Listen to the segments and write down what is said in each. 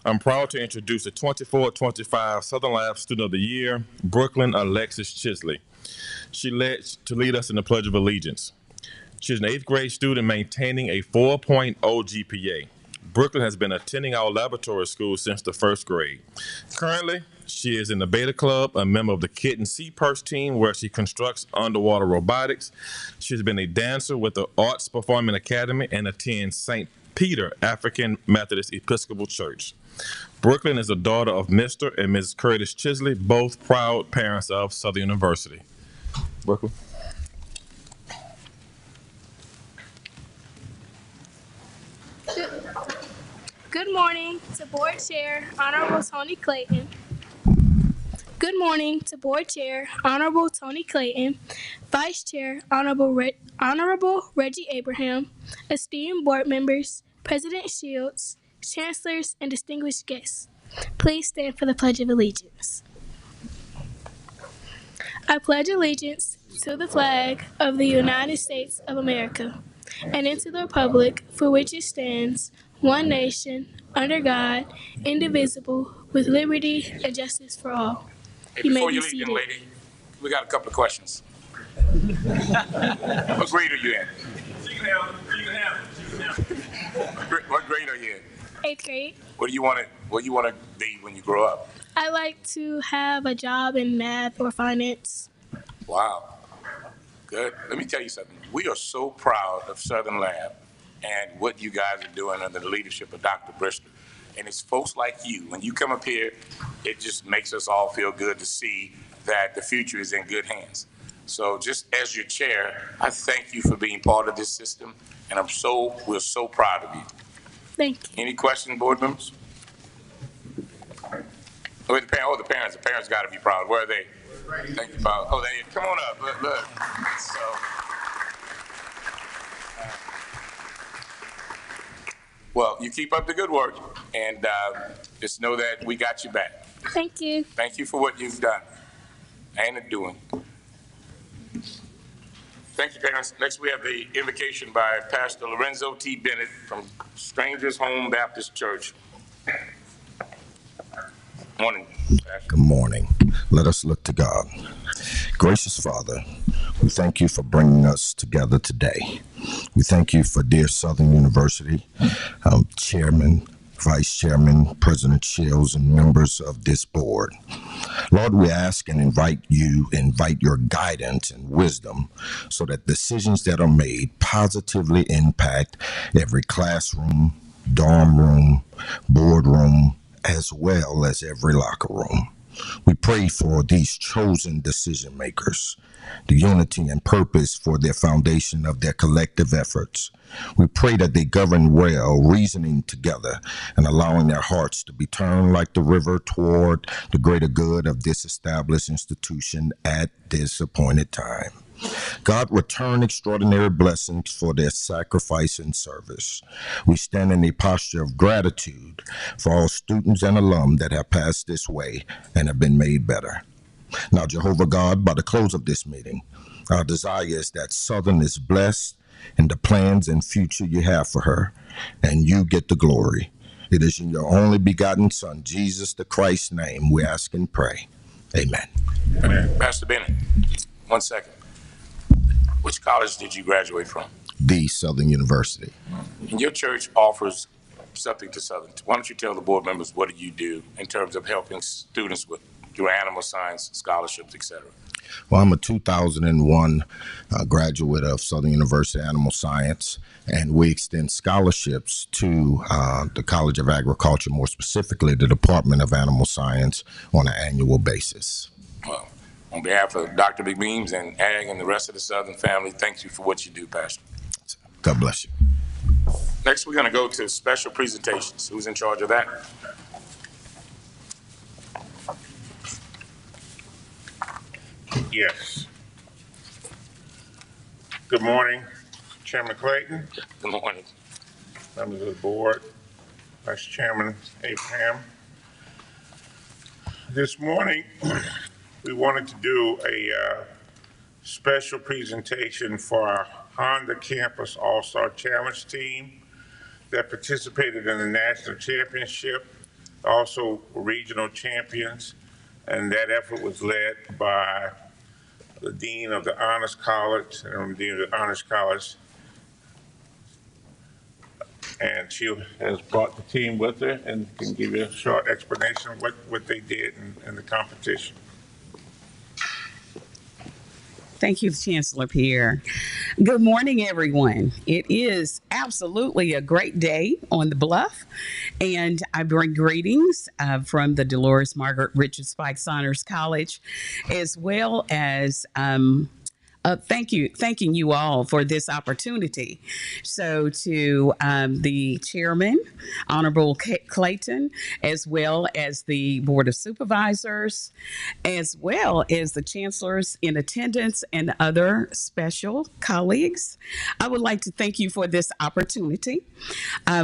I'm proud to introduce the 24-25 Southern Lab Student of the Year, Brooklyn Alexis Chisley. She led to lead us in the Pledge of Allegiance. She's an 8th grade student maintaining a 4.0 GPA. Brooklyn has been attending our laboratory school since the 1st grade. Currently, she is in the Beta Club, a member of the Kitten Sea Purse team where she constructs underwater robotics. She's been a dancer with the Arts Performing Academy and attends St. Peter African Methodist Episcopal Church. Brooklyn is the daughter of Mr. and Mrs. Curtis Chisley, both proud parents of Southern University. Brooklyn. Good morning to Board Chair, Honorable Tony Clayton. Good morning to Board Chair, Honorable Tony Clayton, Vice Chair, Honorable Reggie Abraham, esteemed board members, President Shields, chancellors, and distinguished guests. Please stand for the Pledge of Allegiance. I pledge allegiance to the flag of the United States of America and into the republic for which it stands, one nation, under God, indivisible, with liberty and justice for all. Hey, before you leave, young lady, we got a couple of questions. What grade are you in? What grade are you in? 8th grade. What do you want to be when you grow up? I like to have a job in math or finance. Wow. Good. Let me tell you something. We are so proud of Southern Lab and what you guys are doing under the leadership of Dr. Bristol. And it's folks like you. When you come up here, it just makes us all feel good to see that the future is in good hands. So just as your chair, I thank you for being part of this system, and we're so proud of you. Thank you. Any questions, board members? Oh, the parents. The parents got to be proud. Where are they? Thank you, Bob. Oh, they come on up. Look. So, well, you keep up the good work, and just know that we got you back. Thank you. Thank you for what you've done and doing. Thank you, parents. Next, we have the invocation by Pastor Lorenzo T. Bennett from Strangers Home Baptist Church. Morning. Good morning. Let us look to God. Gracious Father, we thank you for bringing us together today. We thank you for dear Southern University, Chairman, Vice Chairman, President Shields, and members of this board. Lord, we ask and invite your guidance and wisdom so that decisions that are made positively impact every classroom, dorm room, boardroom, as well as every locker room. We pray for these chosen decision makers, the unity and purpose for their foundation of their collective efforts. We pray that they govern well, reasoning together and allowing their hearts to be turned like the river toward the greater good of this established institution at this appointed time. God, return extraordinary blessings for their sacrifice and service. We stand in a posture of gratitude for all students and alum that have passed this way and have been made better. Now, Jehovah God, by the close of this meeting, our desire is that Southern is blessed in the plans and future you have for her, and you get the glory. It is in your only begotten Son, Jesus the Christ's name, we ask and pray. Amen. Amen. Pastor Bennett, 1 second. Which college did you graduate from? The Southern University. And your church offers something to Southern. Why don't you tell the board members what do you do in terms of helping students through animal science, scholarships, etc.? Well, I'm a 2001 graduate of Southern University Animal Science, and we extend scholarships to the College of Agriculture, more specifically the Department of Animal Science, on an annual basis. Well, on behalf of Dr. McBeams and Ag and the rest of the Southern family, thank you for what you do, Pastor. God bless you. Next, we're going to go to special presentations. Who's in charge of that? Yes. Good morning, Chairman Clayton. Good morning. Members of the board, Vice Chairman Abraham. This morning, we wanted to do a special presentation for our Honda Campus All-Star Challenge team that participated in the National Championship also regional champions, and that effort was led by the Dean of the Honors College and the Dean of the Honors College, and she has brought the team with her and can give you a short explanation of what they did in the competition. Thank you, Chancellor Pierre. Good morning, everyone. It is absolutely a great day on the Bluff, and I bring greetings from the Dolores Margaret Richard Spikes Honors College, as well as thanking you all for this opportunity. So, to the chairman, Honorable Clayton, as well as the Board of Supervisors, as well as the chancellors in attendance and other special colleagues, I would like to thank you for this opportunity.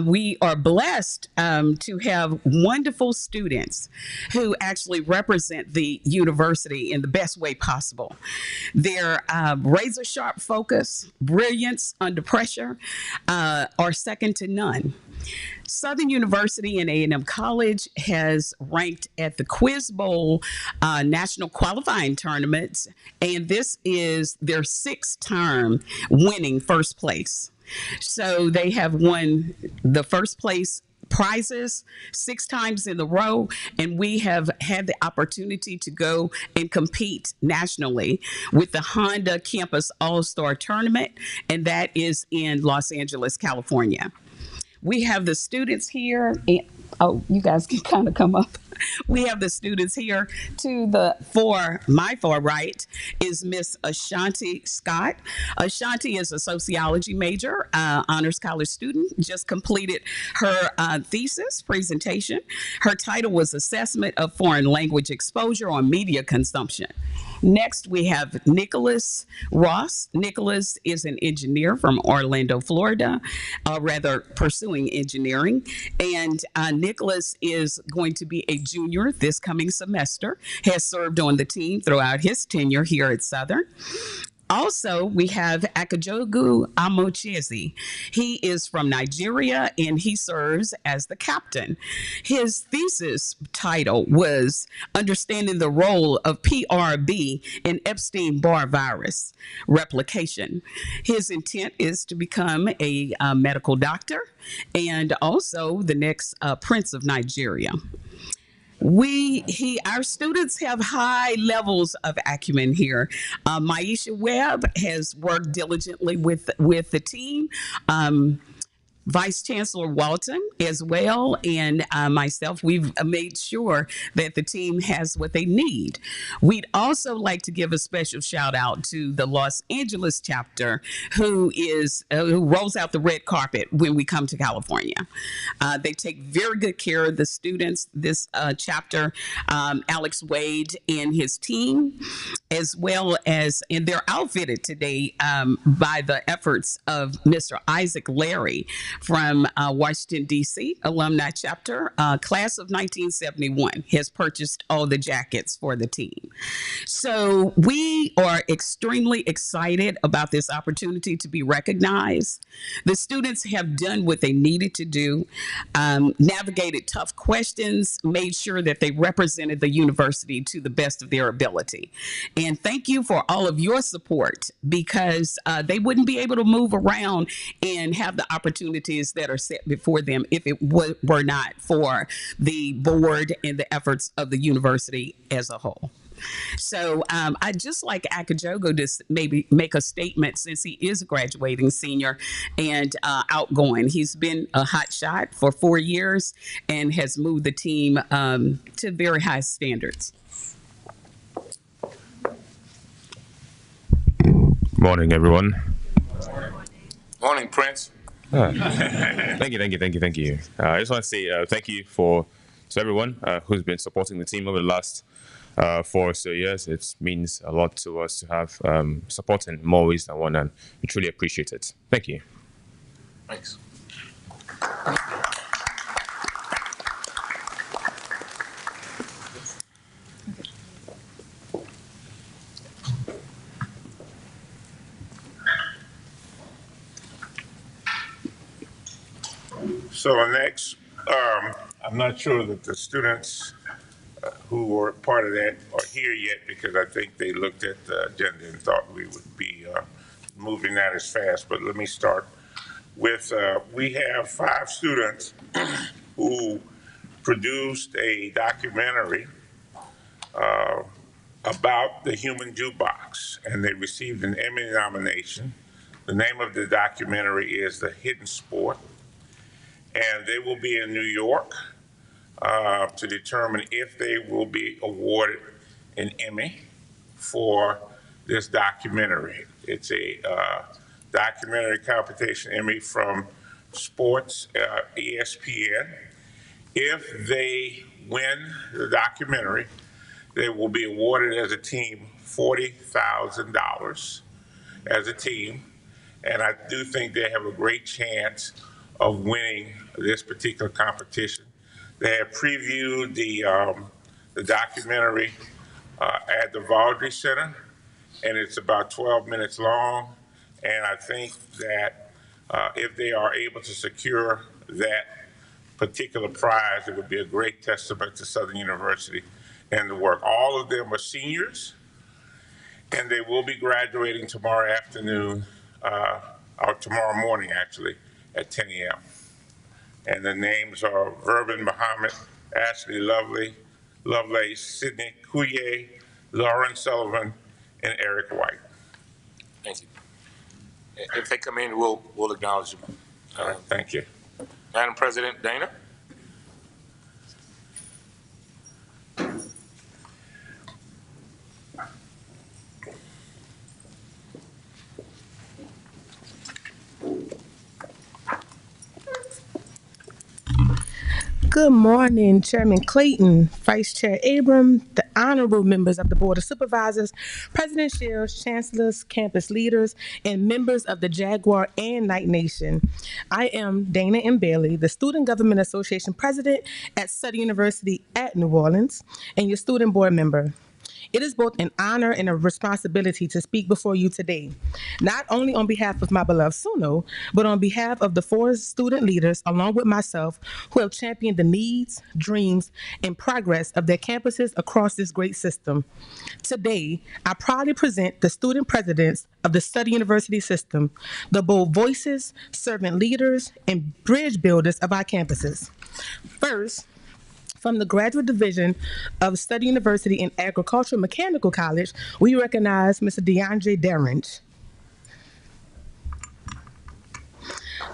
We are blessed to have wonderful students who actually represent the university in the best way possible. Their razor sharp focus, brilliance under pressure are second to none. Southern University and A&M College has ranked at the Quiz Bowl National Qualifying Tournament, and this is their sixth term winning first place. So they have won the first place prizes 6 times in a row, and we have had the opportunity to go and compete nationally with the Honda Campus All-Star Tournament, and that is in Los Angeles, California. We have the students here. Oh, you guys can kind of come up. We have the students here. My far right is Miss Ashanti Scott. Ashanti is a sociology major, honors college student, just completed her thesis presentation. Her title was Assessment of Foreign Language Exposure on Media Consumption. Next, we have Nicholas Ross. Nicholas is an engineer from Orlando, Florida, rather pursuing engineering. And Nicholas is going to be a junior this coming semester, has served on the team throughout his tenure here at Southern. Also, we have Akajogu Amochezi. He is from Nigeria and he serves as the captain. His thesis title was Understanding the Role of PRB in Epstein-Barr Virus Replication. His intent is to become a medical doctor and also the next Prince of Nigeria. Our students have high levels of acumen here. Maisha Webb has worked diligently with the team. Vice Chancellor Walton as well, and myself, we've made sure that the team has what they need. We'd also like to give a special shout out to the Los Angeles chapter, who rolls out the red carpet when we come to California. They take very good care of the students. This chapter, Alex Wade and his team, as well as, and they're outfitted today by the efforts of Mr. Isaac Larry from Washington, D.C., alumni chapter, class of 1971, has purchased all the jackets for the team. So we are extremely excited about this opportunity to be recognized. The students have done what they needed to do, navigated tough questions, made sure that they represented the university to the best of their ability. And thank you for all of your support, because they wouldn't be able to move around and have the opportunities that are set before them if it were not for the board and the efforts of the university as a whole. So I'd just like Akajogo to maybe make a statement, since he is a graduating senior and outgoing. He's been a hot shot for 4 years and has moved the team to very high standards. Morning, everyone. Morning, Prince. Thank you. I just want to say thank you to everyone who's been supporting the team over the last 4 or so years. It means a lot to us to have support in more ways than one, and we truly appreciate it. Thank you. Thanks. So next, I'm not sure that the students who were part of that are here yet because I think they looked at the agenda and thought we would be moving that as fast. But let me start with, we have 5 students who produced a documentary about the human jukebox, and they received an Emmy nomination. The name of the documentary is The Hidden Sport, and they will be in New York to determine if they will be awarded an Emmy for this documentary. It's a documentary competition Emmy from Sports ESPN. If they win the documentary, they will be awarded as a team $40,000 as a team. And I do think they have a great chance of winning this particular competition. They have previewed the documentary at the Valdry Center, and it's about 12 minutes long. And I think that if they are able to secure that particular prize, it would be a great testament to Southern University and the work. All of them are seniors, and they will be graduating tomorrow afternoon, or tomorrow morning actually, at 10 a.m. And the names are Verban Muhammad, Ashley Lovelace, Sidney Couye, Lauren Sullivan, and Eric White. Thank you. If they come in, we'll acknowledge them. All right, thank you. Madam President, Dana? Good morning, Chairman Clayton, Vice Chair Abram, the honorable members of the Board of Supervisors, President Shields, chancellors, campus leaders, and members of the Jaguar and Knight Nation. I am Dana M. Bailey, the Student Government Association President at Southern University at New Orleans, and your student board member. It is both an honor and a responsibility to speak before you today, not only on behalf of my beloved SUNO, but on behalf of the 4 student leaders, along with myself, who have championed the needs, dreams, and progress of their campuses across this great system. Today, I proudly present the student presidents of the Southern University system, the bold voices, servant leaders, and bridge builders of our campuses. First, from the Graduate Division of Southern University in Agricultural Mechanical College, we recognize Mr. DeAndre Derringe.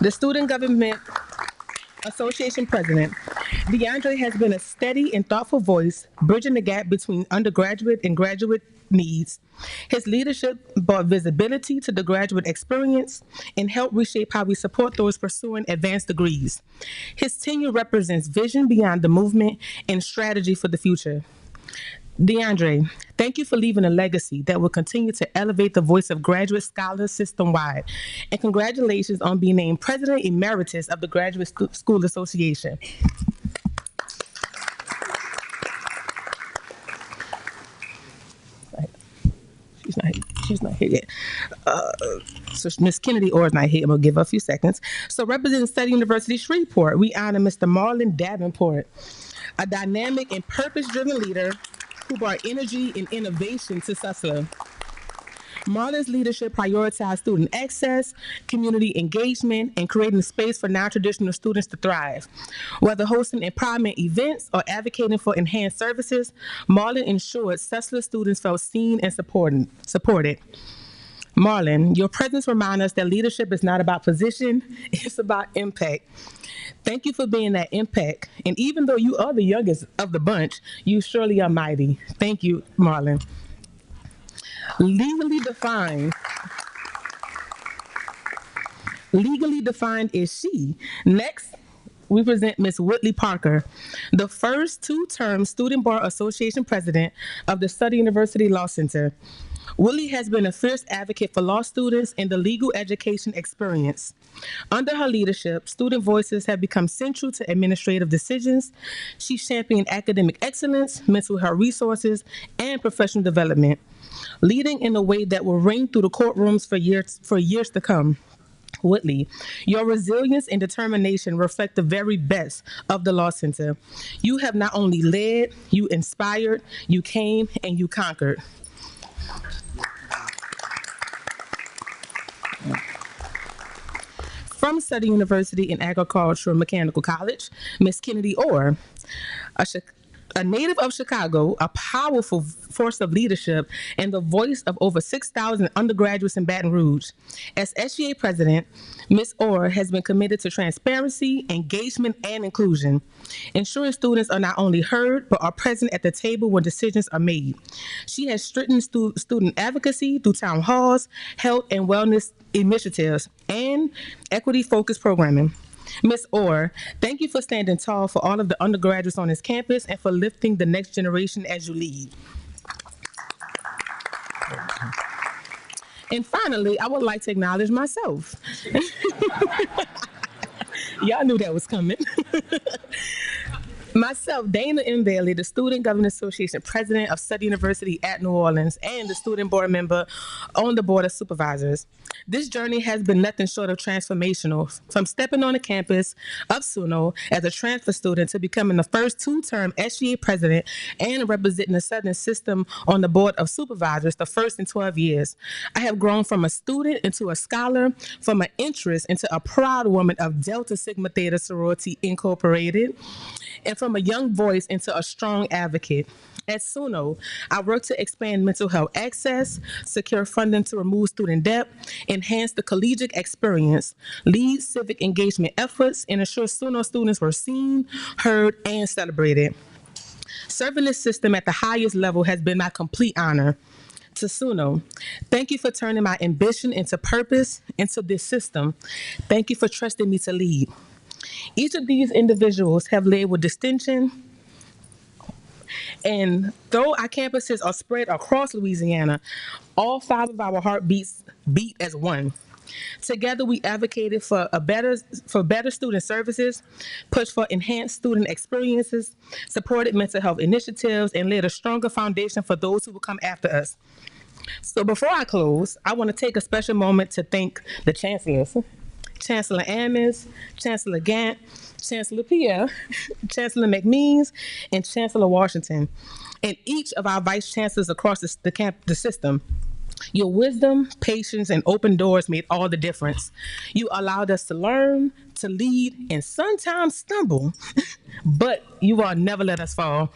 The Student Government Association President, DeAndre has been a steady and thoughtful voice, bridging the gap between undergraduate and graduate needs. His leadership brought visibility to the graduate experience and helped reshape how we support those pursuing advanced degrees. His tenure represents vision beyond the movement and strategy for the future. DeAndre, thank you for leaving a legacy that will continue to elevate the voice of graduate scholars system-wide. And congratulations on being named President Emeritus of the Graduate School Association. She's not here yet. So Ms. Kennedy Orr is not here. I'm going to give her a few seconds. So representing Southern University Shreveport, we honor Mr. Marlon Davenport, a dynamic and purpose-driven leader who brought energy and innovation to Susler. Marlon's leadership prioritized student access, community engagement, and creating space for non-traditional students to thrive. Whether hosting empowerment events or advocating for enhanced services, Marlon ensured Susler students felt seen and supported. Marlon, your presence reminds us that leadership is not about position, it's about impact. Thank you for being that impact. And even though you are the youngest of the bunch, you surely are mighty. Thank you, Marlon. Legally defined is she. Next, we present Ms. Whitley Parker, the first 2-term Student Bar Association President of the Southern University Law Center. Whitley has been a fierce advocate for law students and the legal education experience. Under her leadership, student voices have become central to administrative decisions. She championed academic excellence, mental health resources, and professional development, leading in a way that will ring through the courtrooms for years to come. Whitley, your resilience and determination reflect the very best of the Law Center. You have not only led, you inspired, you came, and you conquered. From Southern University in Agricultural Mechanical College, Miss Kennedy Orr, a, a native of Chicago, a powerful force of leadership, and the voice of over 6,000 undergraduates in Baton Rouge. As SGA president, Ms. Orr has been committed to transparency, engagement, and inclusion, ensuring students are not only heard, but are present at the table when decisions are made. She has strengthened student advocacy through town halls, health and wellness initiatives, and equity-focused programming. Ms. Orr, thank you for standing tall for all of the undergraduates on this campus and for lifting the next generation as you lead. And finally, I would like to acknowledge myself. Y'all knew that was coming. Myself, Dana M. Bailey, the Student Government Association President of Southern University at New Orleans and the student board member on the Board of Supervisors. This journey has been nothing short of transformational, from stepping on the campus of SUNO as a transfer student to becoming the first two-term SGA president and representing the Southern system on the Board of Supervisors, the first in 12 years. I have grown from a student into a scholar, from an interest into a proud woman of Delta Sigma Theta Sorority Incorporated, and from a young voice into a strong advocate. At SUNO, I work to expand mental health access, secure funding to remove student debt, enhance the collegiate experience, lead civic engagement efforts, and ensure SUNO students were seen, heard, and celebrated. Serving this system at the highest level has been my complete honor. To SUNO, thank you for turning my ambition into purpose into this system. Thank you for trusting me to lead. Each of these individuals have led with distinction, and though our campuses are spread across Louisiana, all 5 of our heartbeats beat as one. Together, we advocated for better student services, pushed for enhanced student experiences, supported mental health initiatives, and laid a stronger foundation for those who will come after us. So before I close, I want to take a special moment to thank the chancellors. Chancellor Ammons, Chancellor Gant, Chancellor Pierre, Chancellor McMeans, and Chancellor Washington, and each of our vice chancellors across the system. Your wisdom, patience, and open doors made all the difference. You allowed us to learn, to lead, and sometimes stumble, but you all never let us fall.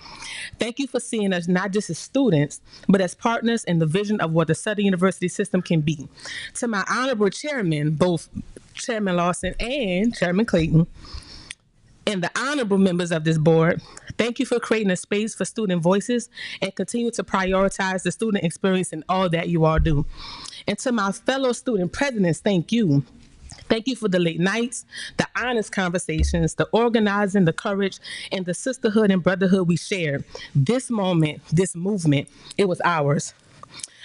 Thank you for seeing us not just as students, but as partners in the vision of what the Southern University system can be. To my honorable chairmen, both Chairman Lawson and Chairman Clayton, and the honorable members of this board, thank you for creating a space for student voices and continue to prioritize the student experience in all that you all do. And to my fellow student presidents, thank you. Thank you for the late nights, the honest conversations, the organizing, the courage, and the sisterhood and brotherhood we shared. This moment, this movement, it was ours.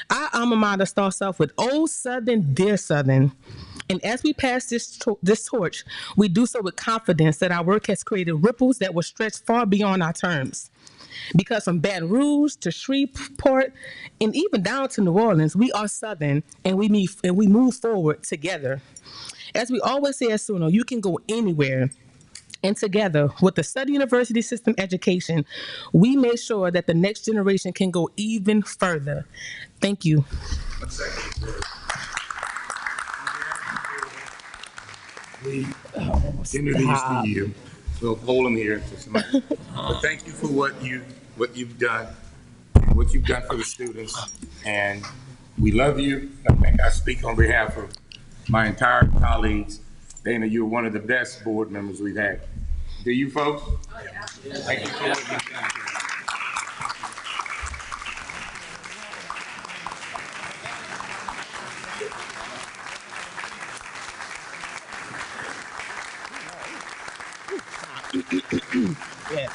Our alma mater starts off with Old Southern, Dear Southern. And as we pass this torch, we do so with confidence that our work has created ripples that will stretch far beyond our terms. Because from Baton Rouge to Shreveport and even down to New Orleans, we are Southern and we move forward together. As we always say at SUNO, you can go anywhere. And together, with the Southern University system education, we make sure that the next generation can go even further. Thank you. We introduce to you. We'll hold them here. But thank you for what you've done for the students, and we love you. I think I speak on behalf of my entire colleagues. Dana, you're one of the best board members we've had. Do you folks? Oh, yeah. Thank you for what you've done. Yeah.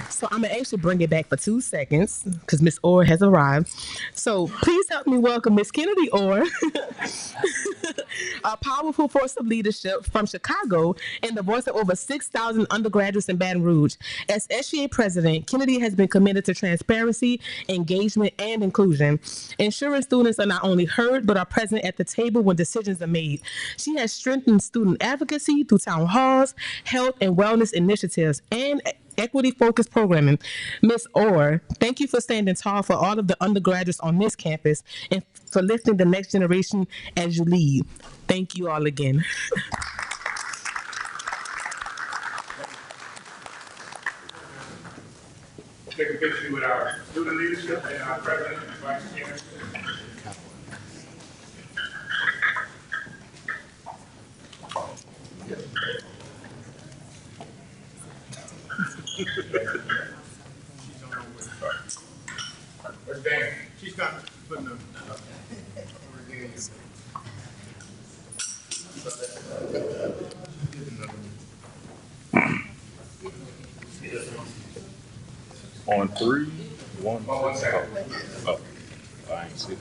So I'm gonna actually bring it back for 2 seconds because Miss Orr has arrived. So please help me welcome Miss Kennedy Orr, a powerful force of leadership from Chicago and the voice of over 6,000 undergraduates in Baton Rouge. As SGA president, Kennedy has been committed to transparency, engagement, and inclusion, ensuring students are not only heard but are present at the table when decisions are made. She has strengthened student advocacy through town halls, health and wellness initiatives, and equity-focused programming. Ms. Orr, thank you for standing tall for all of the undergraduates on this campus and for lifting the next generation as you lead. Thank you all again. Take a picture with our student leadership and our president and vice chair. Where's Dan? She's got putting them. On three, one. Oh, 1 second. Oh, I ain't see it.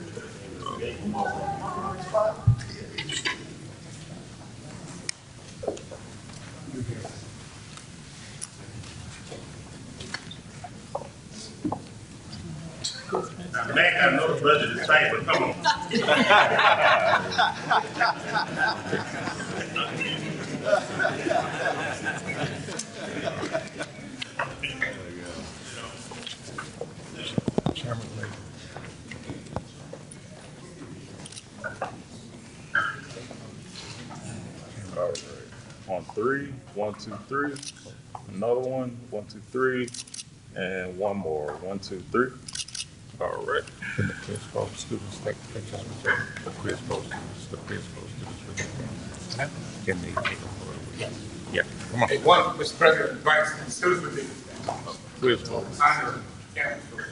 Now, Mac, I know the budget is tight, but come on. All right. On three, 1, 2, 3. Another one, 1, 2, 3, and one more. 1, 2, 3. All right. Can the quiz post students take pictures with you? The quiz post students with you? Can they take them? Yeah, come on. Hey, one, Mr. President, vice students with me. Quiz post. I know. Campus.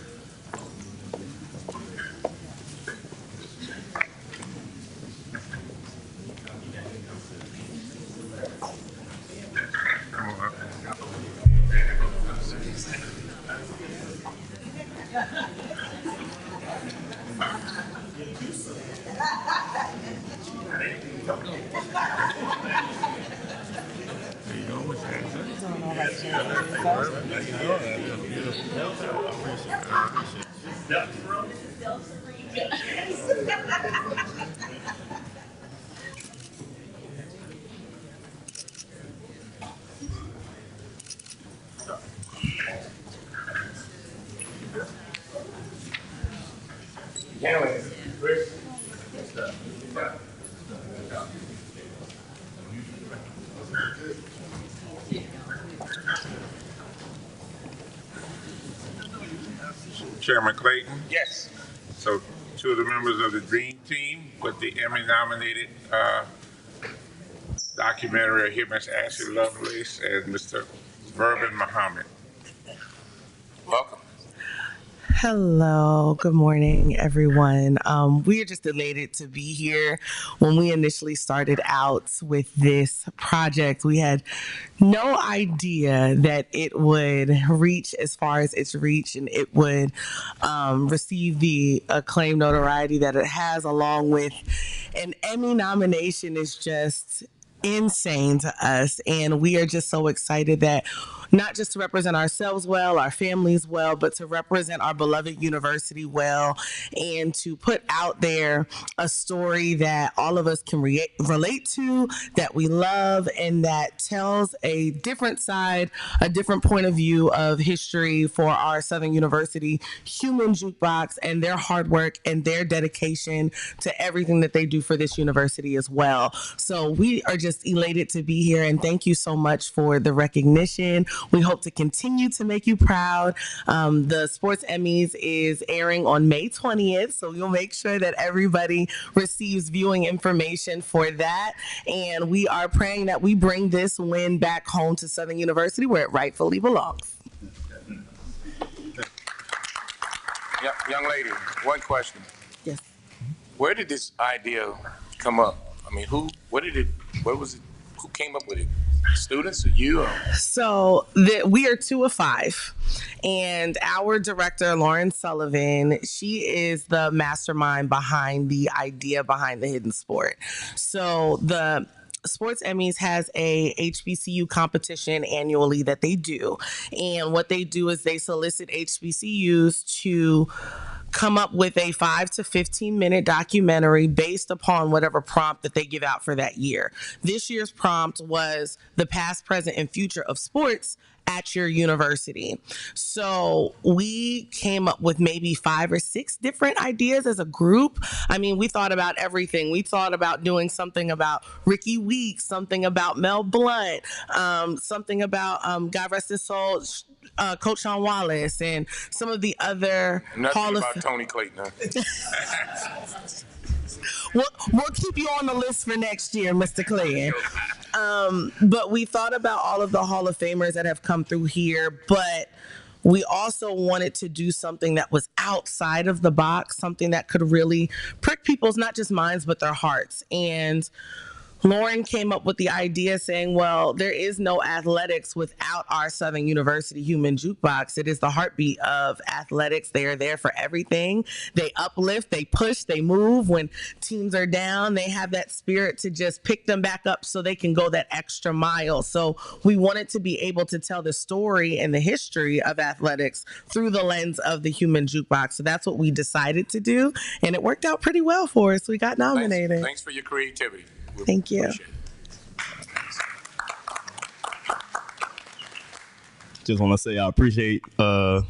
Chairman Clayton. Yes. So two of the members of the Dream Team with the Emmy-nominated documentary here, Ms. Ashley Lovelace and Mr. Verban Muhammad. Welcome. Hello, good morning, everyone. We are just elated to be here. When we initially started out with this project, we had no idea that it would reach as far as it's reached and it would receive the acclaimed notoriety that it has, along with an Emmy nomination. Is just insane to us, and we are just so excited that not just to represent ourselves well, our families well, but to represent our beloved university well, and to put out there a story that all of us can relate to, that we love, and that tells a different side, a different point of view of history for our Southern University human jukebox and their hard work and their dedication to everything that they do for this university as well. So we are just elated to be here, and thank you so much for the recognition. We hope to continue to make you proud. The Sports Emmys is airing on May 20th, so we'll make sure that everybody receives viewing information for that. And we are praying that we bring this win back home to Southern University where it rightfully belongs. Yeah, young lady, one question. Yes. Where did this idea come up? I mean, who came up with it? Students or you? Or? So we are 2 of 5. And our director, Lauren Sullivan, she is the mastermind behind the idea behind the hidden sport. So the Sports Emmys has a HBCU competition annually that they do. And what they do is they solicit HBCUs to come up with a 5 to 15-minute documentary based upon whatever prompt that they give out for that year. This year's prompt was the past, present, and future of sports at your university. So we came up with maybe 5 or 6 different ideas as a group. I mean, we thought about everything. We thought about doing something about Ricky Weeks, something about Mel Blount, something about, God rest his soul, Coach Sean Wallace, and some of the other Nothing about Tony Clayton, huh? We'll keep you on the list for next year, Mr. Clayton. But we thought about all of the Hall of Famers that have come through here, but we also wanted to do something that was outside of the box, something that could really prick people's, not just minds, but their hearts. And Lauren came up with the idea saying, well, there is no athletics without our Southern University Human Jukebox. It is the heartbeat of athletics. They are there for everything. They uplift, they push, they move. When teams are down, they have that spirit to just pick them back up so they can go that extra mile. So we wanted to be able to tell the story and the history of athletics through the lens of the Human Jukebox. So that's what we decided to do. And it worked out pretty well for us. We got nominated. Thanks for your creativity. Thank you. Just want to say I appreciate the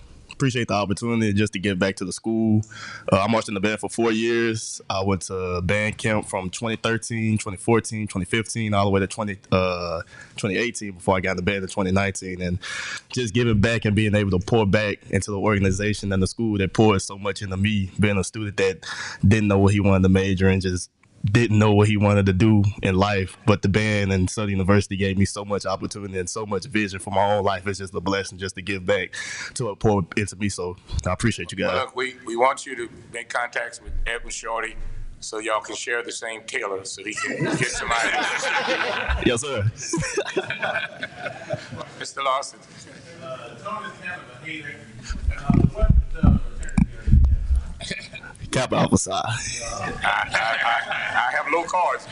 opportunity just to give back to the school. I marched in the band for 4 years. I went to band camp from 2013, 2014, 2015, all the way to 2018 before I got in the band in 2019. And just giving back and being able to pour back into the organization and the school that poured so much into me, being a student that didn't know what he wanted to major and just didn't know what he wanted to do in life, but the band and Southern University gave me so much opportunity and so much vision for my own life. It's just a blessing just to give back to it, pour into me. So I appreciate you guys. Well, look, we want you to make contacts with Edwin Shorty so y'all can share the same tailor so he can get some ideas. Yes, sir. Mr. Lawson. Tony's kind of a hater. Kappa Alpha Psi. I have low cards.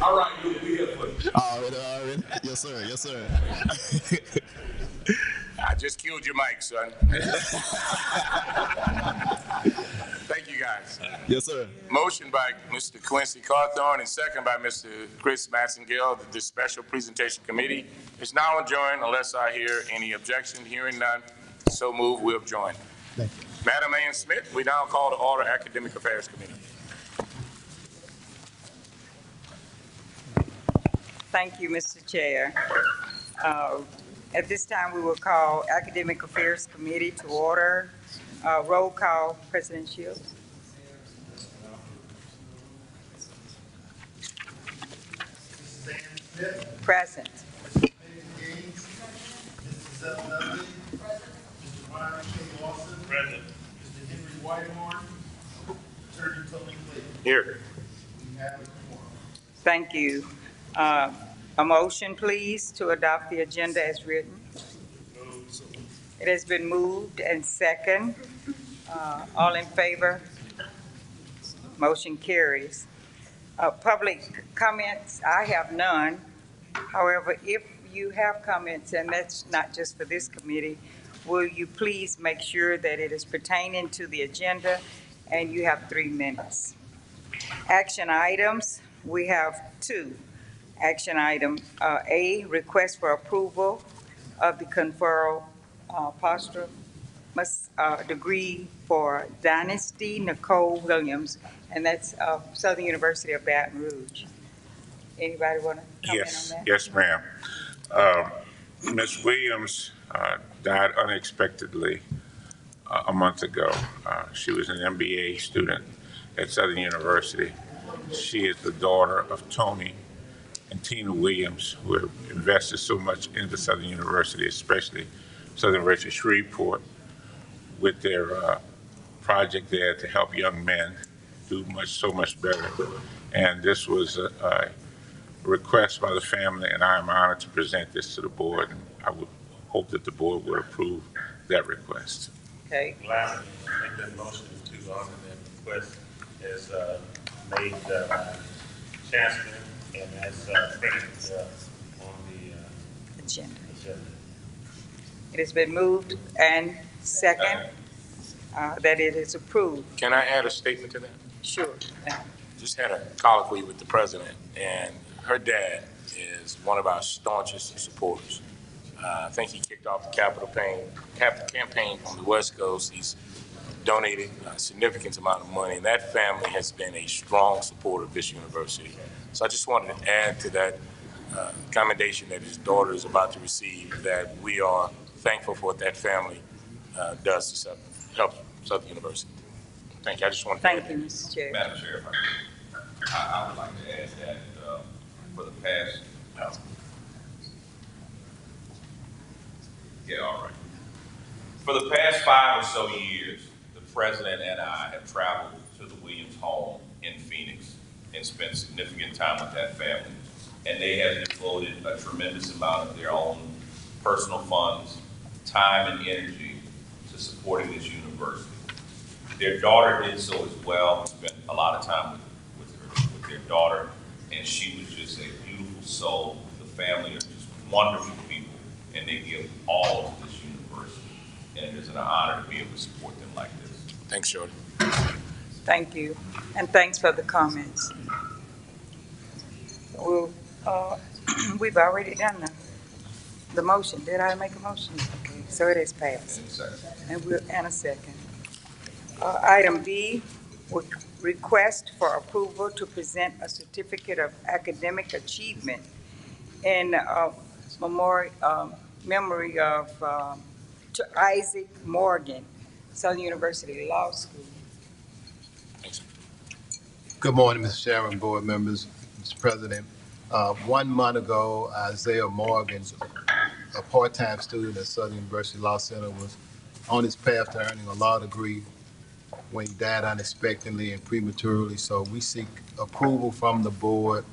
All right, we here for you. Already. Yes, sir. Yes, sir. I just killed your mic, son. Thank you, guys. Yes, sir. Motion by Mr. Quincy Cawthorn and second by Mr. Chris Massengill. The Special Presentation Committee is now adjourned unless I hear any objection. Hearing none, so move. We'll join. Thank you. Madam Ann Smith, we now call to order Academic Affairs Committee. Thank you, Mr. Chair. At this time, we will call Academic Affairs Committee to order. Roll call, President Shields. Present. Present. Mr. Henry Whitehorn, Attorney Tony Clayton. Here. We have a quorum. Thank you. A motion, please, to adopt the agenda as written. It has been moved and second. All in favor? Motion carries. Public comments, I have none. However, if you have comments, and that's not just for this committee, will you please make sure that it is pertaining to the agenda and you have 3 minutes. Action items, we have 2. Action item A, request for approval of the conferral posthumous degree for Dynasty Nicole Williams, and that's Southern University of Baton Rouge. Anybody want to comment on that? Yes, ma'am. Ms. Williams died unexpectedly a month ago. She was an MBA student at Southern University. She is the daughter of Tony and Tina Williams, who have invested so much into Southern University, especially Southern University Shreveport, with their project there to help young men do so much better. And this was request by the family, and I am honored to present this to the board. And I would hope that the board would approve that request. Okay, Lastly, make that motion to honor that request as made by Chancellor and as printed on the agenda. agenda. It has been moved and second that it is approved. Can I add a statement to that? Sure. Just had a colloquy with the president, and her dad is one of our staunchest supporters. I think he kicked off the campaign on the West Coast. He's donated a significant amount of money, and that family has been a strong supporter of this university. So I just wanted to add to that commendation that his daughter is about to receive, that we are thankful for what that family does to help Southern University. Thank you. I just want to Thank you, Mr. Chair. Madam Chair, I would like to add that for the past, all right. For the past 5 or so years, the president and I have traveled to the Williams home in Phoenix and spent significant time with that family. And they have devoted a tremendous amount of their own personal funds, time, and energy to supporting this university. Their daughter did so as well. Spent a lot of time with their daughter, and she was just a beautiful soul. The family are just wonderful people, and they give all to this university. And it is an honor to be able to support them like this. Thanks, Jordan. Thank you, and thanks for the comments. We'll, we've already done the motion. Did I make a motion? Okay, so it is passed. And a second. Item B, request for approval to present a certificate of academic achievement in memory of to Isaac Morgan, Southern University Law School. Good morning, Mr. Chairman, board members, Mr. President. 1 month ago, Isaiah Morgan, a part-time student at Southern University Law Center, was on his path to earning a law degree when he died unexpectedly and prematurely. So we seek approval from the board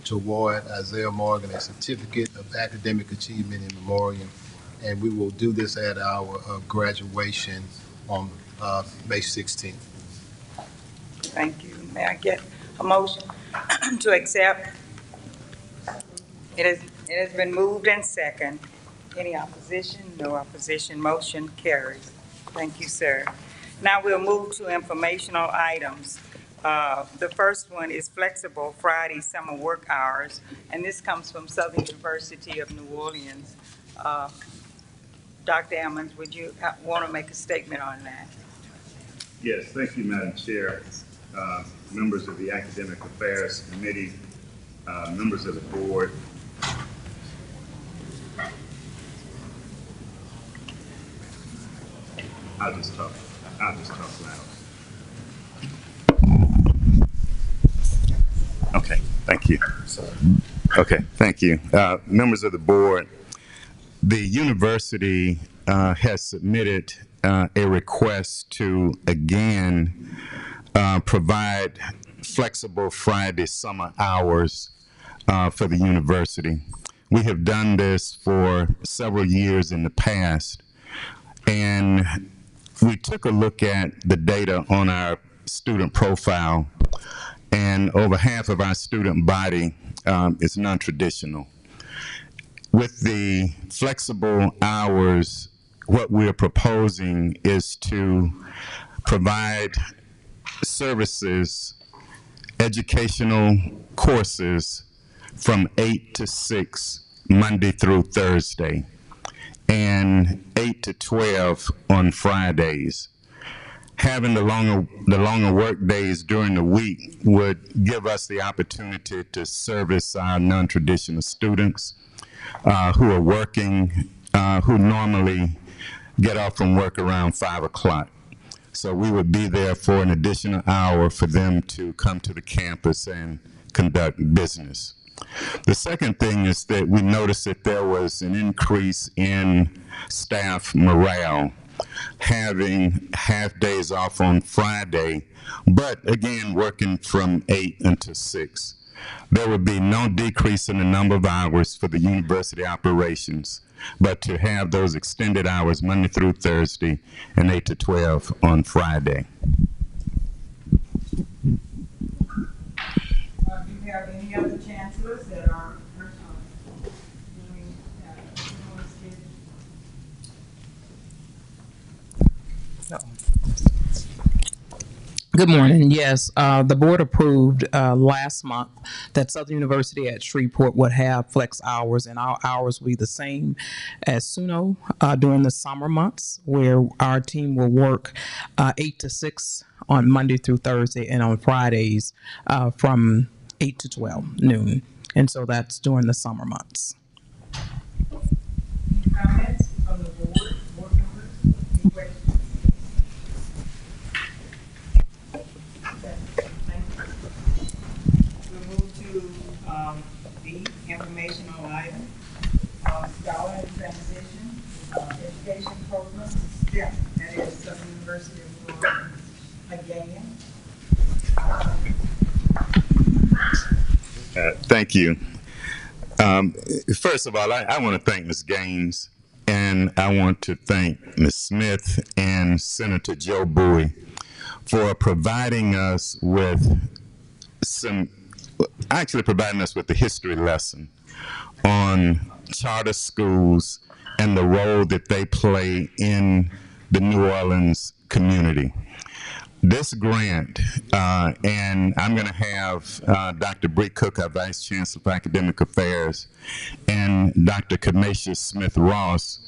to award Isaiah Morgan a certificate of academic achievement in memoriam, and we will do this at our graduation on May 16th. Thank you. May I get a motion to accept? It has been moved and second. Any opposition? No opposition. Motion carries. Thank you, sir. Now we'll move to informational items. The first one is flexible Friday summer work hours, and this comes from Southern University of New Orleans. Dr. Ammons, would you want to make a statement on that? Yes, thank you, Madam Chair. Members of the Academic Affairs Committee, members of the board. I'll just talk loud. Okay, thank you. Okay, thank you. Members of the board, the university has submitted a request to again provide flexible Friday summer hours for the university. We have done this for several years in the past, and we took a look at the data on our student profile, and over half of our student body is non-traditional. With the flexible hours, what we're proposing is to provide services, educational courses from 8 to 6 Monday through Thursday, and 8 to 12 on Fridays. Having the longer work days during the week would give us the opportunity to service our non-traditional students who are working, who normally get off from work around 5 o'clock. So we would be there for an additional hour for them to come to the campus and conduct business. The second thing is that we noticed that there was an increase in staff morale, having half days off on Friday, but again, working from 8 until 6. there would be no decrease in the number of hours for the university operations, but to have those extended hours Monday through Thursday and 8 to 12 on Friday. Do you have any other chancellors that are doing Good morning. Yes, the board approved last month that Southern University at Shreveport would have flex hours, and our hours will be the same as SUNO during the summer months, where our team will work 8 to 6 on Monday through Thursday, and on Fridays from 8 to 12 noon. And so that's during the summer months. Any comments from the board members? Any questions? Informational item, scholar in transition, education program, STEP, that is Southern University of Florida, again. Thank you. First of all, I want to thank Ms. Gaines, and I want to thank Ms. Smith and Senator Joe Bowie for providing us with providing us with the history lesson on charter schools and the role that they play in the New Orleans community. This grant, and I'm going to have Dr. Bree Cook, our Vice Chancellor for Academic Affairs, and Dr. Kamisha Smith-Ross,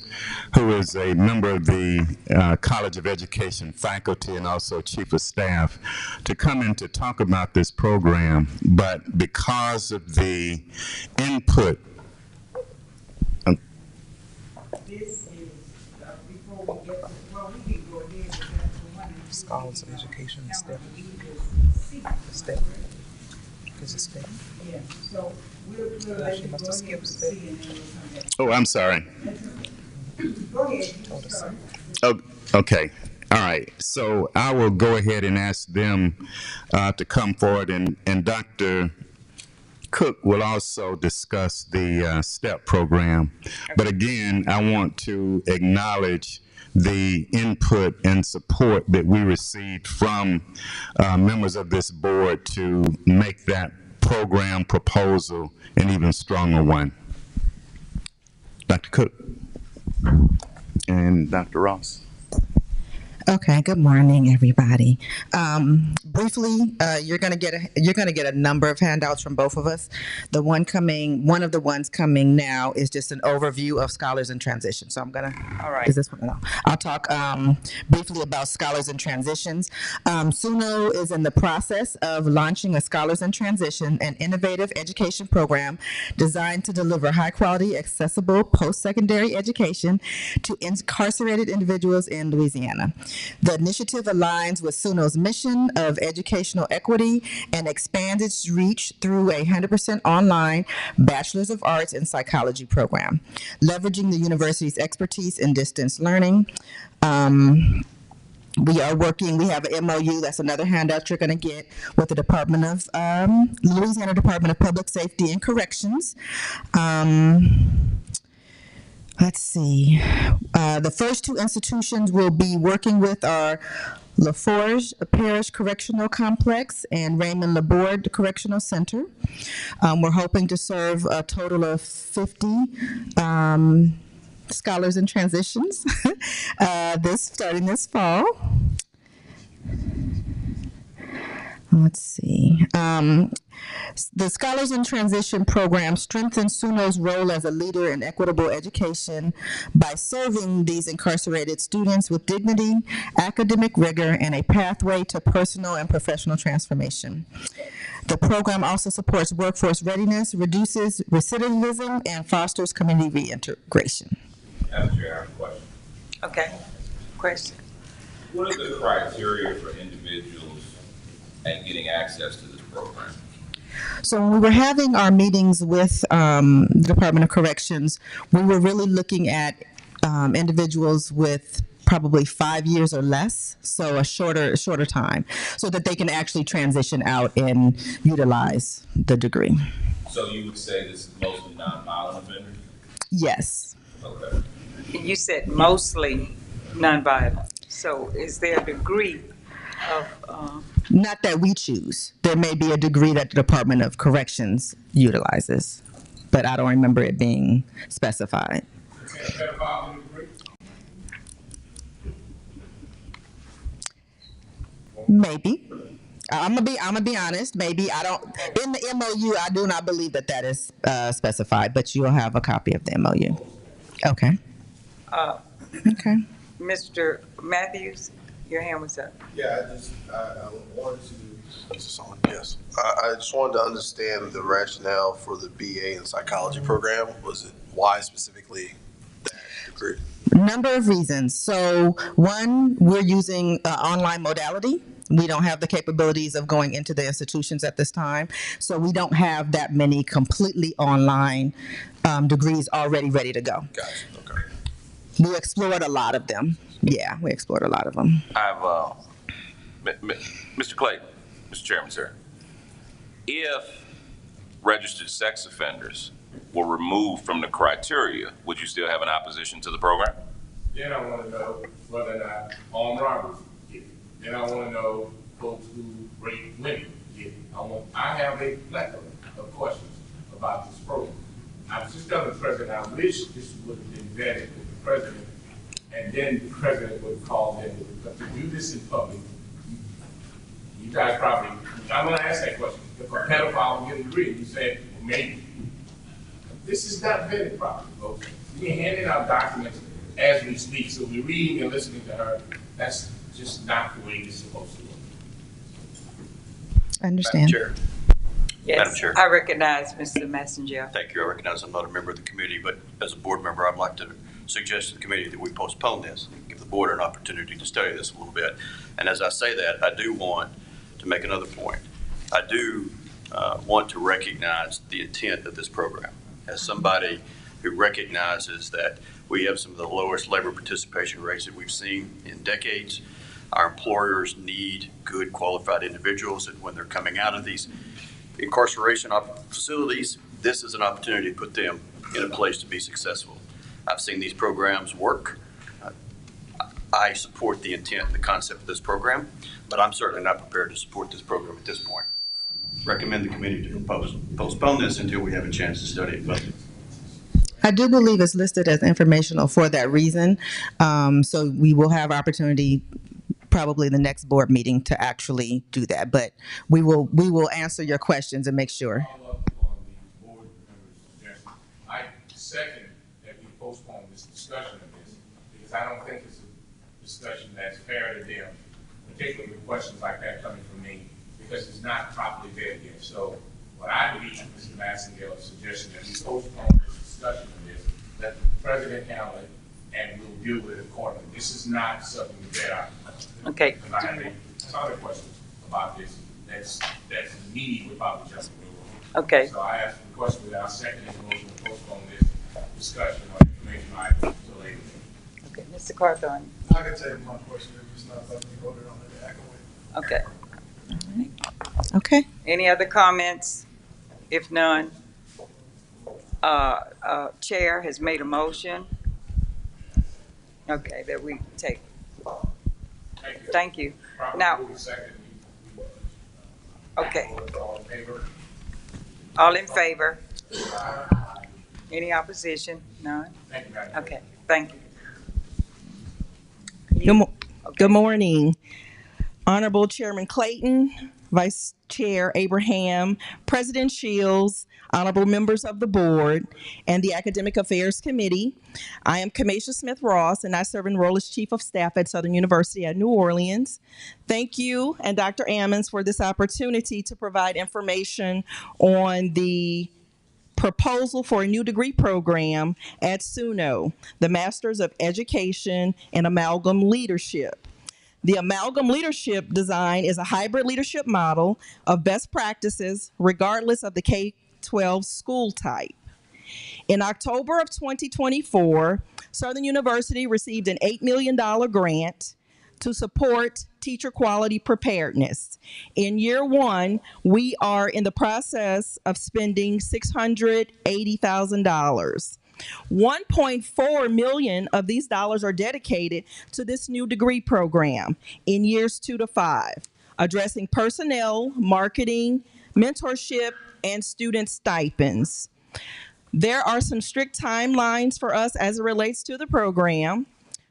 who is a member of the College of Education faculty and also Chief of Staff, to come in to talk about this program. But because of the input, This is, before we get to, well, we can go ahead with that for one. Scholars of Education and STEP. STEP. Is it STEP? Yeah, so we'll let you go ahead with C and then we'll come back. oh, I'm sorry. Go ahead, you start. Oh, okay. All right. So I will go ahead and ask them to come forward, and Dr. Cook will also discuss the STEP program. But again, I want to acknowledge the input and support that we received from members of this board to make that program proposal an even stronger one. Dr. Cook and Dr. Ross. Okay. Good morning, everybody. Briefly, you're gonna get a number of handouts from both of us. One of the ones coming now is just an overview of Scholars in Transition. So I'm gonna. All right. Is this one? No. I'll talk briefly about Scholars in Transitions. SUNO is in the process of launching a Scholars in Transition, an innovative education program designed to deliver high-quality, accessible post-secondary education to incarcerated individuals in Louisiana. The initiative aligns with SUNO's mission of educational equity and expands its reach through a 100% online Bachelor's of Arts in Psychology program, leveraging the university's expertise in distance learning. We have an MOU, that's another handout you're going to get, with the Louisiana Department of Public Safety and Corrections. Let's see. The first two institutions we'll be working with are LaForge Parish Correctional Complex and Raymond Laborde Correctional Center. We're hoping to serve a total of 50 scholars in transitions starting this fall. Let's see. The Scholars in Transition program strengthens SUNO's role as a leader in equitable education by serving these incarcerated students with dignity, academic rigor, and a pathway to personal and professional transformation. The program also supports workforce readiness, reduces recidivism, and fosters community reintegration. Madam Chair, I have a question. Okay. Question. What are the criteria for individuals and getting access to this program? So when we were having our meetings with the Department of Corrections, we were really looking at individuals with probably 5 years or less, so a shorter time, so that they can actually transition out and utilize the degree. So you would say this is mostly nonviolent offenders? Yes. Okay. You said mostly nonviolent. So is there a degree of, Not that we choose. There may be a degree that the Department of Corrections utilizes, but I don't remember it being specified. Maybe. I'm gonna be honest. Maybe I don't. In the MOU, I do not believe that is specified, but you'll have a copy of the MOU. Okay. Okay. Mr. Matthews, your hand was up. Yeah, I wanted to. Is this on? Yes. I just wanted to understand the rationale for the BA in psychology program. Was it why specifically that degree? Number of reasons. So one, we're using online modality. We don't have the capabilities of going into the institutions at this time. So we don't have that many completely online degrees already ready to go. Gotcha. Okay. We explored a lot of them. Yeah, we explored a lot of them. I've, Mr. Clayton, Mr. Chairman, sir, if registered sex offenders were removed from the criteria, would you still have an opposition to the program? Then I want to know whether or not armed robberies get it. Then I want to know folks who rape women get it. I have a plethora of questions about this program. I was just telling the president I wish this would have been vetted with the president, and then the president would have called in. But to do this in public, you guys probably, I'm going to ask that question. If a pedophile will get a degree, you say, well, maybe. This is not vetted properly, folks. We're handing out documents as we speak, so we're reading and listening to her. That's just not the way it's supposed to work. I understand. Madam Chair. Yes, Madam Chair. I recognize Mr. Messenger. Thank you. I recognize I'm not a member of the committee, but as a board member, I'd like to suggest to the committee that we postpone this, give the board an opportunity to study this a little bit. And as I say that, I do want to make another point. I do want to recognize the intent of this program. As somebody who recognizes that we have some of the lowest labor participation rates that we've seen in decades, our employers need good qualified individuals, and when they're coming out of these incarceration facilities, this is an opportunity to put them in a place to be successful. I've seen these programs work. I support the intent and the concept of this program, but I'm certainly not prepared to support this program at this point. Recommend the committee to postpone this until we have a chance to study it further. I do believe it's listed as informational for that reason. So we will have opportunity probably the next board meeting to actually do that. But we will answer your questions and make sure. I second that we postpone this discussion of this because I don't think it's a discussion that's fair to them, particularly with questions like that coming from me, because it's not properly vetted yet. So what I believe, Mr. Massengale's suggestion that we postpone this discussion of this, let the president handle it, and we'll deal with it accordingly. This is not something that Okay. I have other questions about this that's immediate without the justice. Okay. So I asked the question without seconding the motion to postpone this discussion on information items until later. Okay, Mr. Carthon. I can tell you my question if it's not something you voted on it. I can wait. Okay. Okay. Any other comments? If none, Chair has made a motion. Okay, that we take. Thank you. Now, okay. All in favor? Any opposition? None? Okay, thank you. Good morning. Honorable Chairman Clayton, Vice Chair Abraham, President Shields, honorable members of the board, and the Academic Affairs Committee. I am Kamisha Smith-Ross, and I serve in role as Chief of Staff at Southern University at New Orleans. Thank you and Dr. Ammons for this opportunity to provide information on the proposal for a new degree program at SUNO, the Masters of Education in Amalgam Leadership. The Amalgam Leadership design is a hybrid leadership model of best practices regardless of the K-12 school type. In October of 2024, Southern University received an $8 million grant to support teacher quality preparedness. In year one, we are in the process of spending $680,000. 1.4 million of these dollars are dedicated to this new degree program in years 2 to 5, addressing personnel, marketing, mentorship, and student stipends. There are some strict timelines for us as it relates to the program.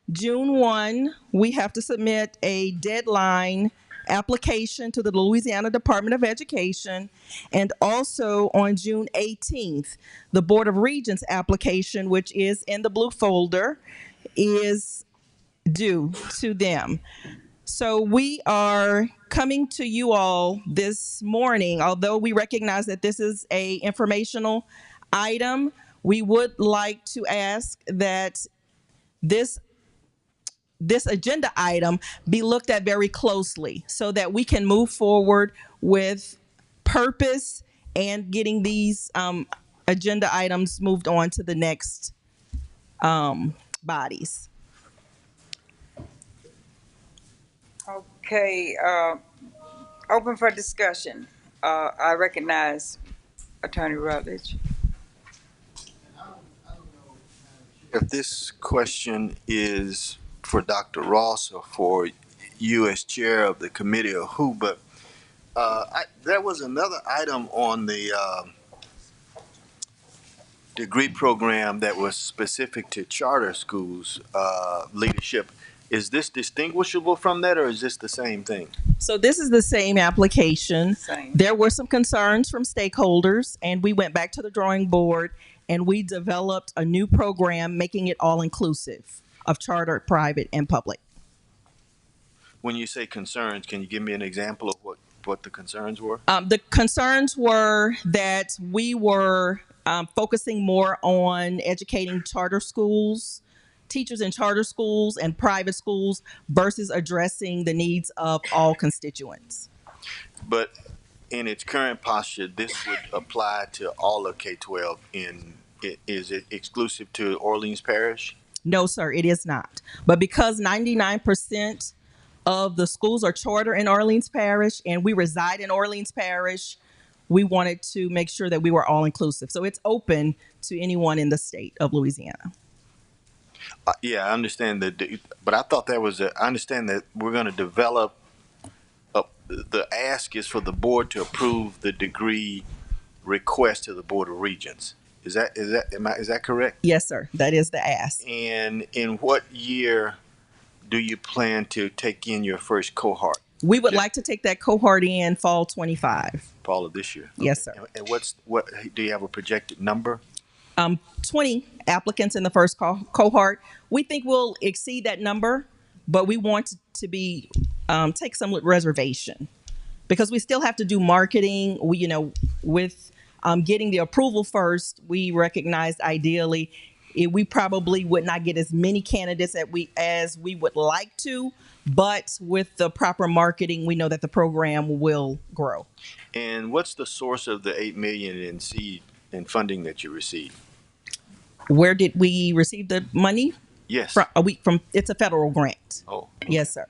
June 1, we have to submit a deadline application to the Louisiana Department of Education. And also on June 18th, the Board of Regents application, which is in the blue folder, is due to them. So we are coming to you all this morning, although we recognize that this is a informational item. We would like to ask that this agenda item be looked at very closely so that we can move forward with purpose and getting these agenda items moved on to the next bodies. Okay, open for discussion. I recognize Attorney Rutledge. If this question is for Dr. Ross or for you as chair of the committee or who, but there was another item on the degree program that was specific to charter schools leadership. Is this distinguishable from that, or is this the same thing? So this is the same application. Same. There were some concerns from stakeholders, and we went back to the drawing board and we developed a new program, making it all inclusive of charter, private, and public. When you say concerns, can you give me an example of what the concerns were? The concerns were that we were focusing more on educating charter schools, teachers in charter schools and private schools versus addressing the needs of all constituents. But in its current posture, this would apply to all of K-12. Is it exclusive to Orleans Parish? No, sir, it is not. But because 99% of the schools are charter in Orleans Parish and we reside in Orleans Parish, we wanted to make sure that we were all inclusive. So it's open to anyone in the state of Louisiana. Yeah, I understand that, but I thought I understand that we're going to develop, the ask is for the board to approve the degree request to the Board of Regents. Is that correct? Yes, sir. That is the ask. And in what year do you plan to take in your first cohort? We would like to take that cohort in fall 25. Fall of this year? Yes, sir. And what do you have a projected number? 20 applicants in the first cohort. We think we'll exceed that number, but we want to be take some reservation because we still have to do marketing. With getting the approval first, we recognized ideally we probably would not get as many candidates as we would like to, but with the proper marketing, we know that the program will grow. And what's the source of the $8 million in seed and funding that you received? Where did we receive the money? Yes. From it's a federal grant. Oh. Yes, sir.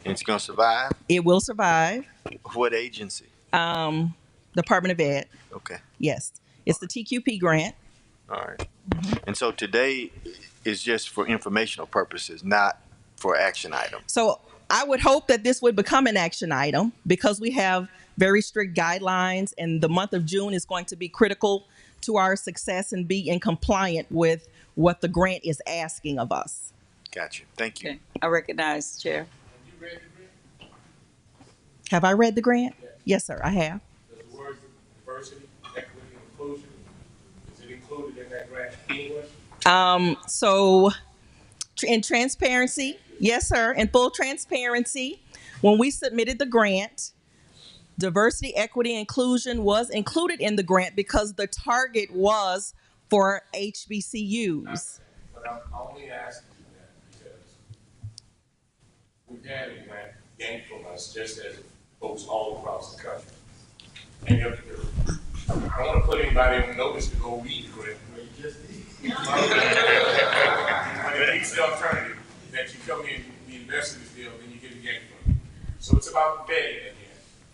And it's going to survive? It will survive. What agency? Department of Ed. Okay. Yes. It's the TQP grant. All right. And so today is just for informational purposes, not for action item. So I would hope that this would become an action item because we have very strict guidelines, and the month of June is going to be critical to our success and be in compliant with what the grant is asking of us. Gotcha. Thank you. Okay. I recognize Chair. Have I read the grant? Yes, sir, I have. Does the words diversity, equity, and inclusion, is it included in that grant anyway? So in transparency, yes, sir, in full transparency, when we submitted the grant, diversity, equity, and inclusion was included in the grant because the target was for HBCUs. But I'm only asking that because we've had a grant yanked from us just as folks all across the country. And I don't want to put anybody on notice to go read the grant. You just did. But it's the alternative, that you come in, we invest in this deal, then you get a gain from it. So it's about betting again.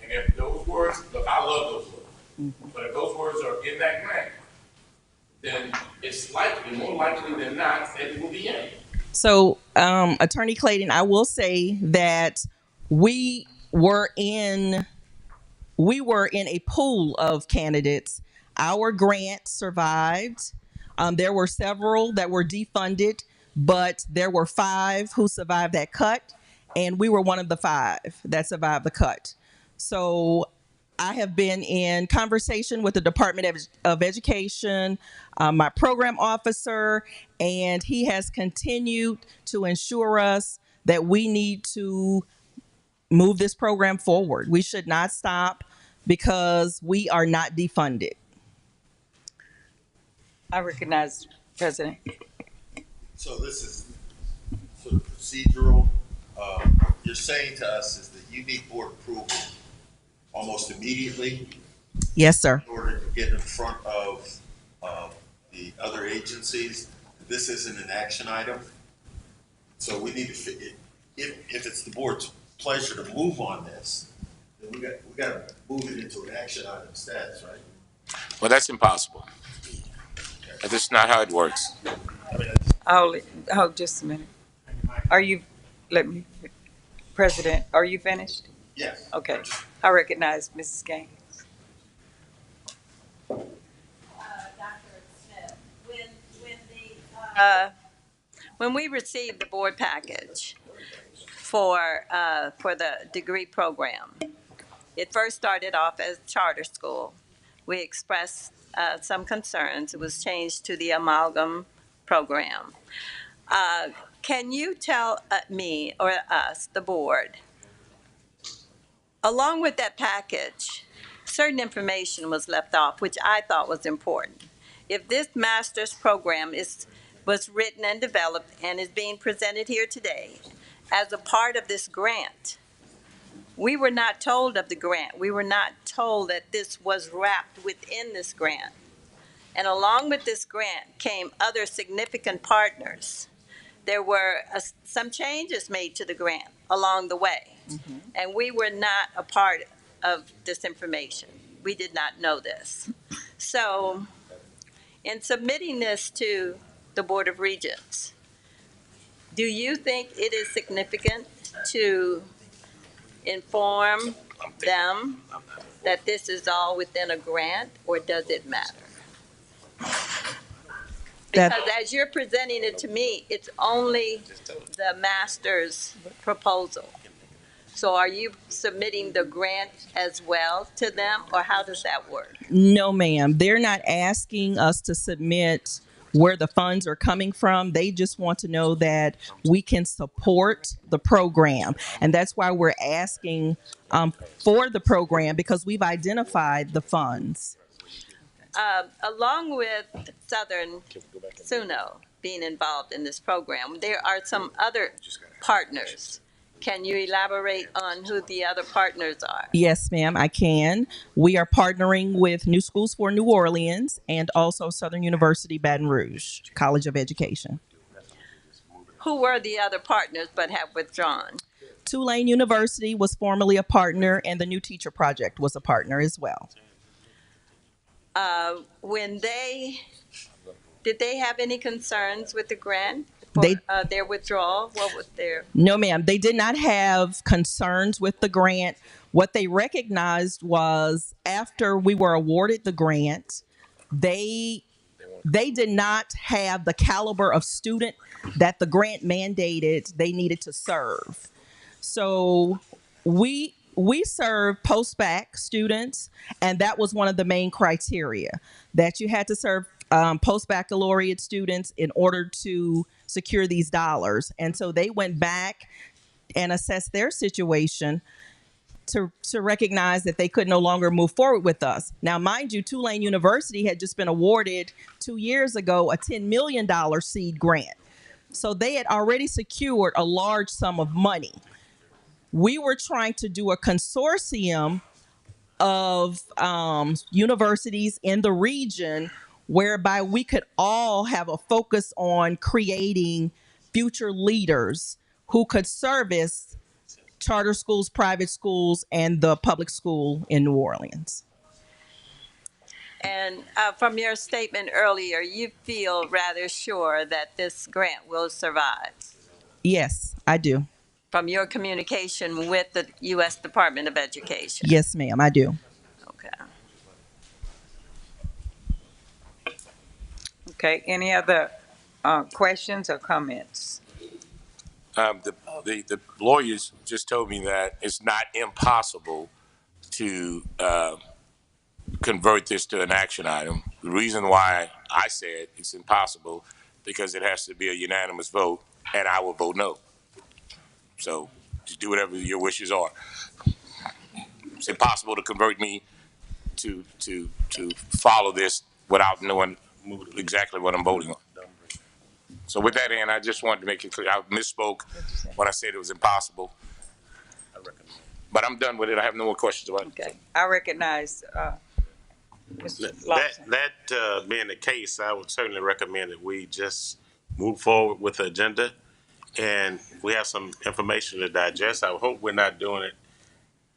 And if those words, look, I love those words, but if those words are in that grant, then it's likely, more likely than not, that it will be in. So, Attorney Clayton, I will say that we were in a pool of candidates. Our grant survived. There were several that were defunded, but there were 5 who survived that cut, and we were one of the 5 that survived the cut. So I have been in conversation with the Department of Education, my program officer, and he has continued to ensure us that we need to move this program forward. We should not stop because we are not defunded. I recognize President. So this is sort of procedural. You're saying to us is that you need board approval almost immediately Yes, sir. in order to get in front of the other agencies. This isn't an action item. So we need to, if it's the board's pleasure to move on this, then we got to move it into an action item status, right? Well, that's impossible. That's not how it works. Oh, just a minute. President, are you finished? Yes. Okay. I recognize Mrs. Gaines. When we received the board package for the degree program, it first started off as charter school. We expressed some concerns. It was changed to the amalgam program. Can you tell me or us, the board, along with that package, certain information was left off, which I thought was important. If this master's program was written and developed and is being presented here today as a part of this grant, we were not told of the grant. We were not told that this was wrapped within this grant. And along with this grant came other significant partners. There were some changes made to the grant along the way. And we were not a part of this information. We did not know this. So in submitting this to the Board of Regents, do you think it is significant to inform them that this is all within a grant, or does it matter? Because as you're presenting it to me, it's only the master's proposal. So are you submitting the grant as well to them, or how does that work? No, ma'am. They're not asking us to submit where the funds are coming from. They just want to know that we can support the program. And that's why we're asking for the program, because we've identified the funds. Along with Southern SUNO being involved in this program, there are some other partners. Can you elaborate on who the other partners are? Yes, ma'am, I can. We are partnering with New Schools for New Orleans and also Southern University Baton Rouge College of Education. Who were the other partners but have withdrawn? Tulane University was formerly a partner, and the New Teacher Project was a partner as well. Did they have any concerns with the grant for their withdrawal? What was their? No, ma'am. They did not have concerns with the grant. What they recognized was after we were awarded the grant, they did not have the caliber of student that the grant mandated they needed to serve. So we serve post-bac students, and that was one of the main criteria, that you had to serve post-baccalaureate students in order to secure these dollars. And so they went back and assessed their situation to recognize that they could no longer move forward with us. Now, mind you, Tulane University had just been awarded 2 years ago a $10 million seed grant. So they had already secured a large sum of money. We were trying to do a consortium of universities in the region whereby we could all have a focus on creating future leaders who could service charter schools, private schools, and the public school in New Orleans. And from your statement earlier, you feel rather sure that this grant will survive Yes, I do. from your communication with the U.S. Department of Education. Yes, ma'am, I do. Okay. Okay, any other questions or comments? The lawyers just told me that it's not impossible to convert this to an action item. The reason why I said it's impossible because it has to be a unanimous vote, and I will vote no. So just do whatever your wishes are. It's impossible to convert me to follow this without knowing exactly what I'm voting on. So with that, Ann, I just wanted to make it clear. I misspoke when I said it was impossible. But I'm done with it. I have no more questions about it. Okay, I recognize Mr. Lawson. That being the case, I would certainly recommend that we just move forward with the agenda, and we have some information to digest. I hope we're not doing it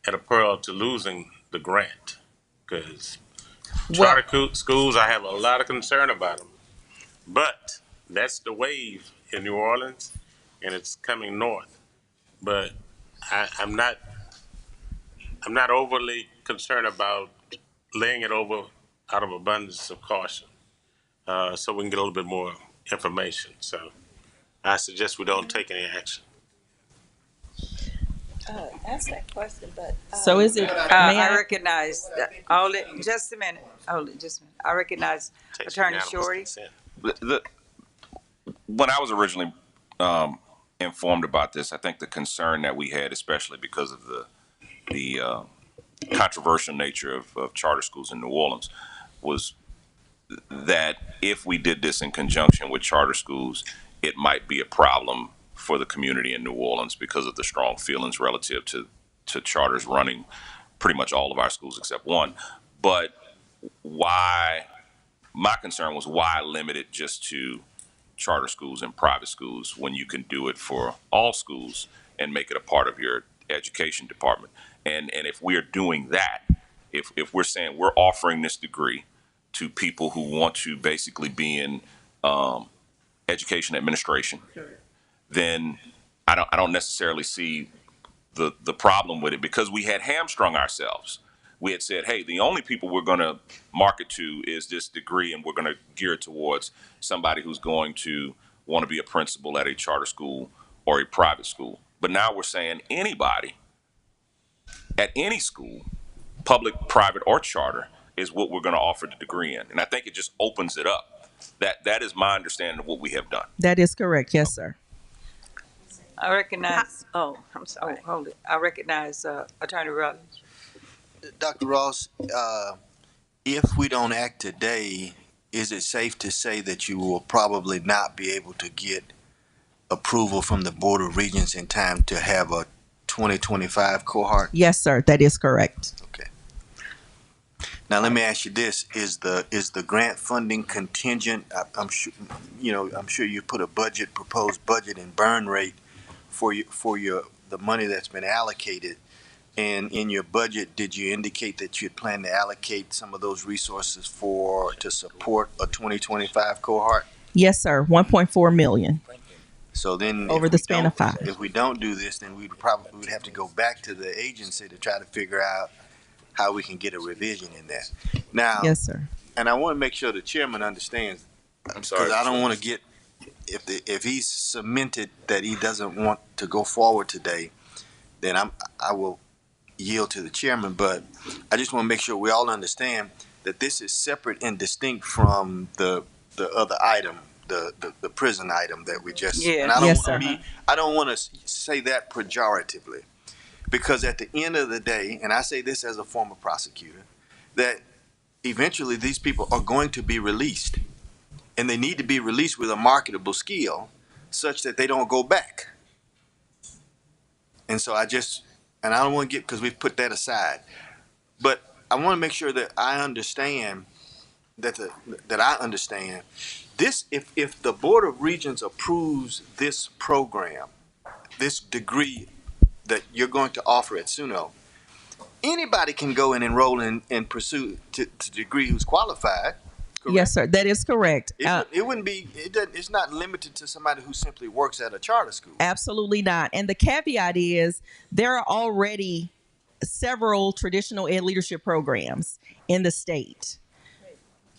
at a peril to losing the grant, because charter schools, I have a lot of concern about them. But that's the wave in New Orleans, and it's coming north. But I'm not overly concerned about laying it over out of abundance of caution, so we can get a little bit more information. So I suggest we don't take any action. Ask that question, but. So is it, I recognize, just a minute, hold it, just a minute. I recognize Attorney Shorty. When I was originally informed about this, I think the concern that we had, especially because of the controversial nature of charter schools in New Orleans, was that if we did this in conjunction with charter schools, it might be a problem for the community in New Orleans because of the strong feelings relative to charters running pretty much all of our schools except one. But my concern was why limit it just to charter schools and private schools when you can do it for all schools and make it a part of your education department. And if we're doing that, if we're saying we're offering this degree to people who want to basically be in education administration, then I don't necessarily see the problem with it, because we had hamstrung ourselves. We had said, hey, the only people we're going to market to is this degree, and we're going to gear it towards somebody who's going to want to be a principal at a charter school or a private school. But now we're saying anybody at any school, public, private, or charter, is what we're going to offer the degree in. And I think it just opens it up. That is my understanding of what we have done. That is correct. Yes, sir. I recognize, I'm sorry. Hold it. I recognize Attorney Rutledge. Dr. Ross, if we don't act today, is it safe to say that you will probably not be able to get approval from the Board of Regents in time to have a 2025 cohort? Yes, sir. That is correct. Okay. Now let me ask you this: is the grant funding contingent? I'm sure you put a proposed budget and burn rate for the money that's been allocated. And in your budget, did you indicate that you plan to allocate some of those resources to support a 2025 cohort? Yes, sir. 1.4 million. So then, over the span of 5. If we don't do this, then we would have to go back to the agency to try to figure out how we can get a revision in that. Now, yes, sir. And I want to make sure the chairman understands. I'm sorry, because I don't want to get if he's cemented that he doesn't want to go forward today, then I will yield to the chairman. But I just want to make sure we all understand that this is separate and distinct from the other item, the prison item that we just. Yeah. And I don't Yes, want sir. to I don't want to say that pejoratively, because at the end of the day, and I say this as a former prosecutor, that eventually these people are going to be released, and they need to be released with a marketable skill such that they don't go back. And so I don't want to get, because we've put that aside, but I want to make sure that I understand that I understand, this if the Board of Regents approves this program, this degree that you're going to offer at SUNO, anybody can go and enroll and pursue to degree who's qualified. Yes, sir. That is correct. It wouldn't be. It's not limited to somebody who simply works at a charter school. Absolutely not. And the caveat is there are already several traditional ed leadership programs in the state.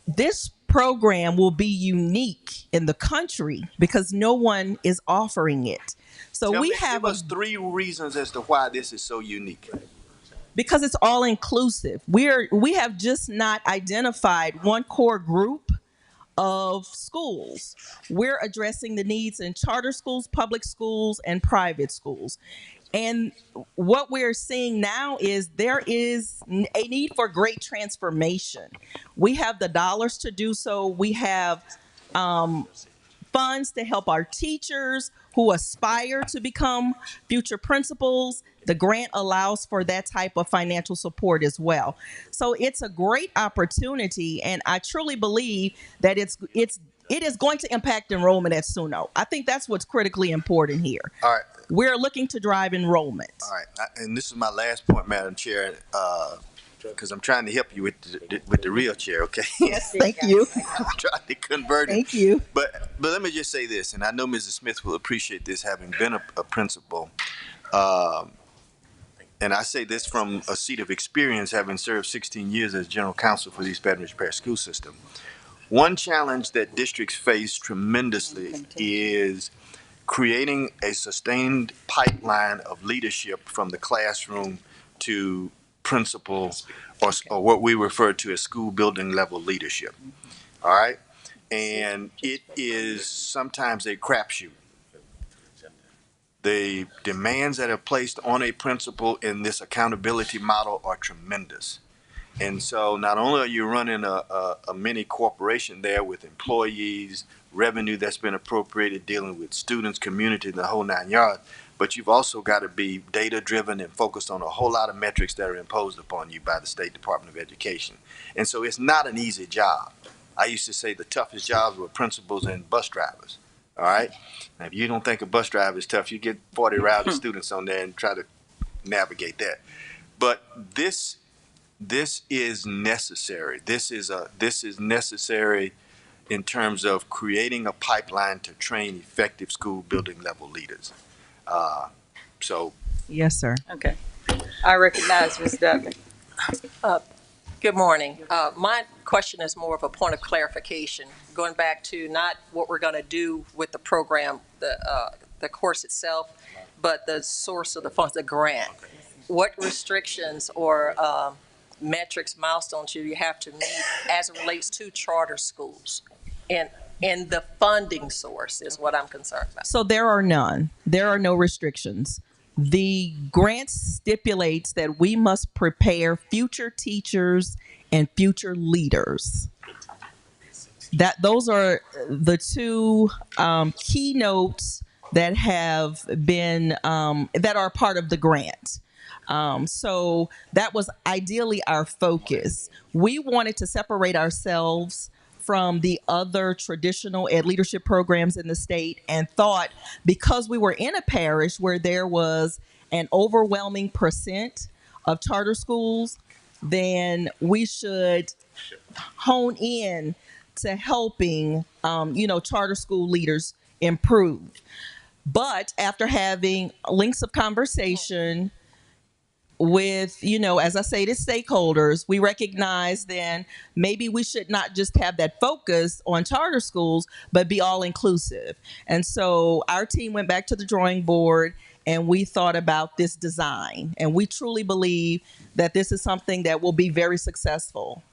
This program will be unique in the country because no one is offering it. So Give us 3 reasons as to why this is so unique. Because it's all inclusive. We have just not identified one core group of schools. We're addressing the needs in charter schools, public schools, and private schools. And what we're seeing now is there is a need for great transformation. We have the dollars to do so. We have funds to help our teachers who aspire to become future principals. The grant allows for that type of financial support as well. So it's a great opportunity, and I truly believe that it is going to impact enrollment at SUNO. I think that's what's critically important here. All right. We're looking to drive enrollment. All right, and this is my last point, Madam Chair, because I'm trying to help you with the real chair. Okay. Yes, thank you. I'm trying to convert it. Thank you. But let me just say this, and I know Mrs. Smith will appreciate this, having been a principal. And I say this from a seat of experience, having served 16 years as general counsel for the East Baton Rouge Parish School System. One challenge that districts face tremendously is creating a sustained pipeline of leadership from the classroom to principal, or what we refer to as school building level leadership. All right? And it is sometimes a crapshoot. The demands that are placed on a principal in this accountability model are tremendous. And so not only are you running a mini corporation there with employees, revenue that's been appropriated, dealing with students, community, the whole 9 yards, but you've also got to be data driven and focused on a whole lot of metrics that are imposed upon you by the State Department of Education. And so it's not an easy job. I used to say the toughest jobs were principals and bus drivers. All right. Now, if you don't think a bus driver is tough, you get 40 rowdy students on there and try to navigate that. But this is necessary. This is necessary in terms of creating a pipeline to train effective school building level leaders. Yes, sir. Okay. I recognize Ms. Dudley. Good morning. My question is more of a point of clarification, going back to not what we're going to do with the program, the course itself, but the source of the funds, the grant. What restrictions or metrics, milestones do you have to meet as it relates to charter schools? And the funding source is what I'm concerned about. So there are none. There are no restrictions. The grant stipulates that we must prepare future teachers and future leaders. Those are the two keynotes that have been that are part of the grant. So that was ideally our focus. We wanted to separate ourselves from the other traditional ed leadership programs in the state, and thought because we were in a parish where there was an overwhelming percent of charter schools, then we should hone in to helping, charter school leaders improve. But after having links of conversation with, as I say, the stakeholders, we recognize then maybe we should not just have that focus on charter schools, but be all inclusive. And so our team went back to the drawing board and we thought about this design. And we truly believe that this is something that will be very successful.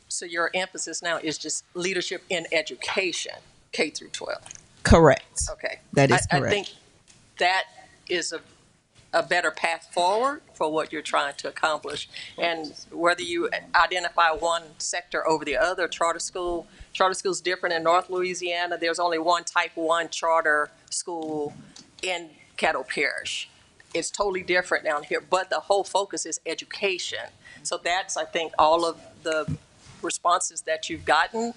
So your emphasis now is just leadership in education, K through 12. Correct. Okay. That is correct. I think that is a better path forward for what you're trying to accomplish. And whether you identify one sector over the other, charter school is different in North Louisiana. There's only one type 1 charter school in Caddo Parish. It's totally different down here, but the whole focus is education. So that's, I think, all of the responses that you've gotten.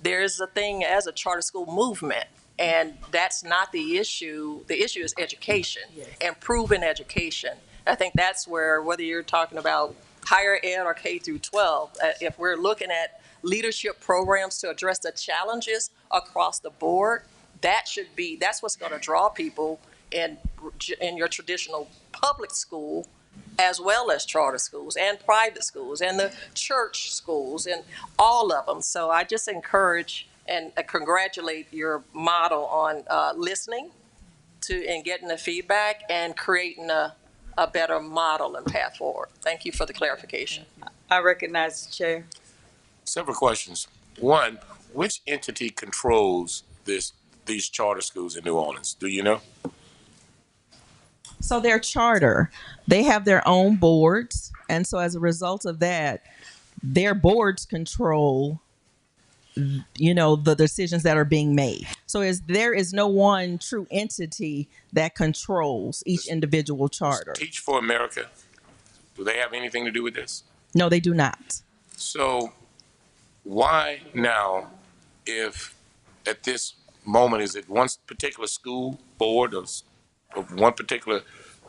There's a thing as a charter school movement, and that's not the issue. The issue is education, improving education. I think that's where, whether you're talking about higher ed or K through 12, if we're looking at leadership programs to address the challenges across the board, that's what's going to draw people in your traditional public school, as well as charter schools and private schools and the church schools and all of them. So I just encourage and congratulate your model on listening to and getting the feedback and creating a better model and path forward. Thank you for the clarification. I recognize the chair. Several questions. One, which entity controls these charter schools in New Orleans? Do you know? So their charter, they have their own boards. And so as a result of that, their boards control, the decisions that are being made. So there is no one true entity that controls each individual charter. Teach for America, do they have anything to do with this? No, they do not. So why now, if at this moment, is it one particular school board of one particular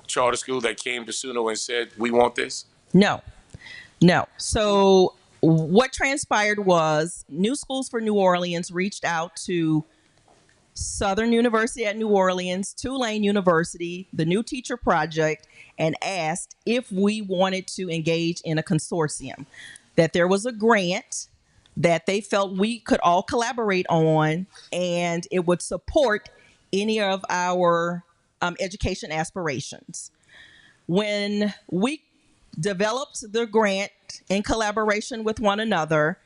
charter school that came to Suno and said, we want this? No. So what transpired was New Schools for New Orleans reached out to Southern University at New Orleans, Tulane University, the New Teacher Project, and asked if we wanted to engage in a consortium, that there was a grant that they felt we could all collaborate on, and it would support any of our education aspirations. When we developed the grant in collaboration with one another,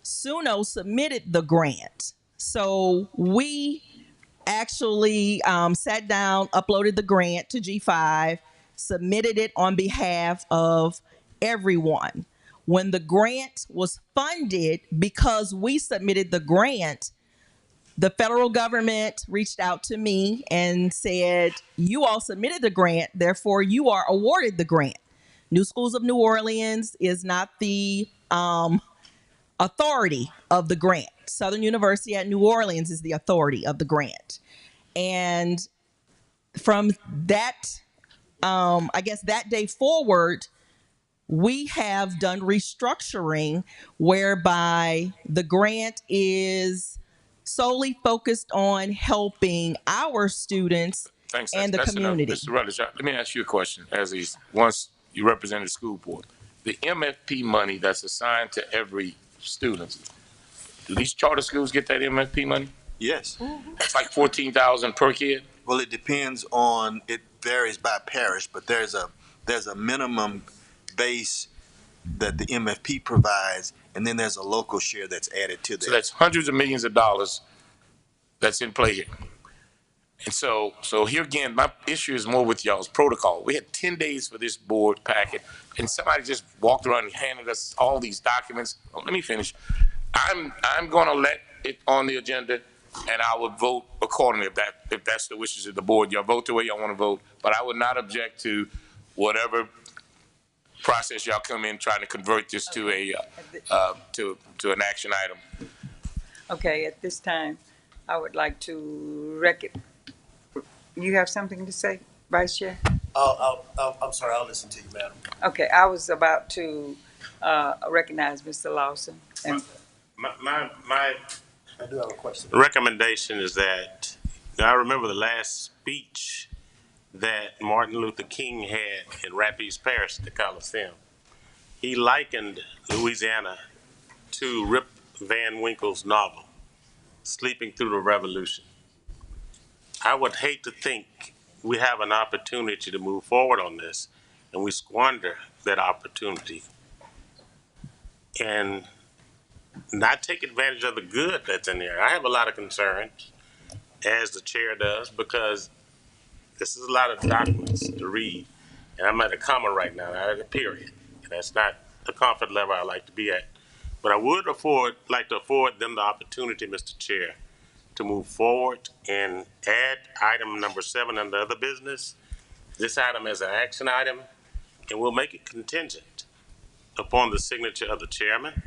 Suno submitted the grant. So we actually sat down, uploaded the grant to G5, submitted it on behalf of everyone. When the grant was funded, because we submitted the grant, the federal government reached out to me and said, you all submitted the grant, therefore you are awarded the grant. New Schools of New Orleans is not the authority of the grant. Southern University at New Orleans is the authority of the grant. And from that, I guess that day forward, we have done restructuring whereby the grant is solely focused on helping our students and the community. Mr. Rutledge, let me ask you a question. Once you represented the school board, the MFP money that's assigned to every student, do these charter schools get that MFP money? Yes. It's like $14,000 per kid? Well, it depends on, it varies by parish, but there's a minimum base that the MFP provides, and then there's a local share that's added to that. So that's hundreds of millions of dollars that's in play here. And so here again, my issue is more with y'all's protocol. We had 10 days for this board packet, and somebody just walked around and handed us all these documents. Oh, let me finish. I'm going to let it on the agenda, and I will vote accordingly if that's the wishes of the board. Y'all vote the way y'all want to vote, but I would not object to whatever process y'all come in trying to convert this to to an action item. Okay, at this time, I would like to you have something to say, Vice Chair? I'm sorry, I'll listen to you, madam. Okay, I was about to recognize Mr. Lawson. And My I do have a question. recommendation is that, I remember the last speech that Martin Luther King had in Rapides Parish at the Coliseum. He likened Louisiana to Rip Van Winkle's novel, Sleeping Through the Revolution. I would hate to think we have an opportunity to move forward on this and we squander that opportunity and not take advantage of the good that's in there. I have a lot of concerns, as the chair does, because this is a lot of documents to read, and I'm at a comma right now, not at a period. And that's not the comfort level I like to be at. But I would like to afford them the opportunity, Mr. Chair, to move forward and add item number 7 under other business. This item is an action item, and we'll make it contingent upon the signature of the chairman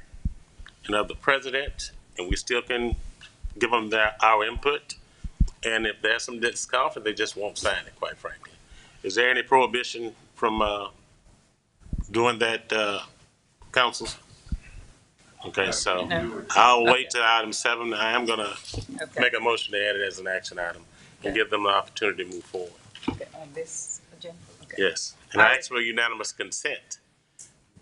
and of the president, and we still can give them our input. And if there's some discomfort, they just won't sign it, quite frankly. Is there any prohibition from doing that, councils? Okay, so No. I'll wait till item 7. I am going to Okay. make a motion to add it as an action item and give them the opportunity to move forward. Okay, on this agenda? Okay. Yes. And I ask for unanimous consent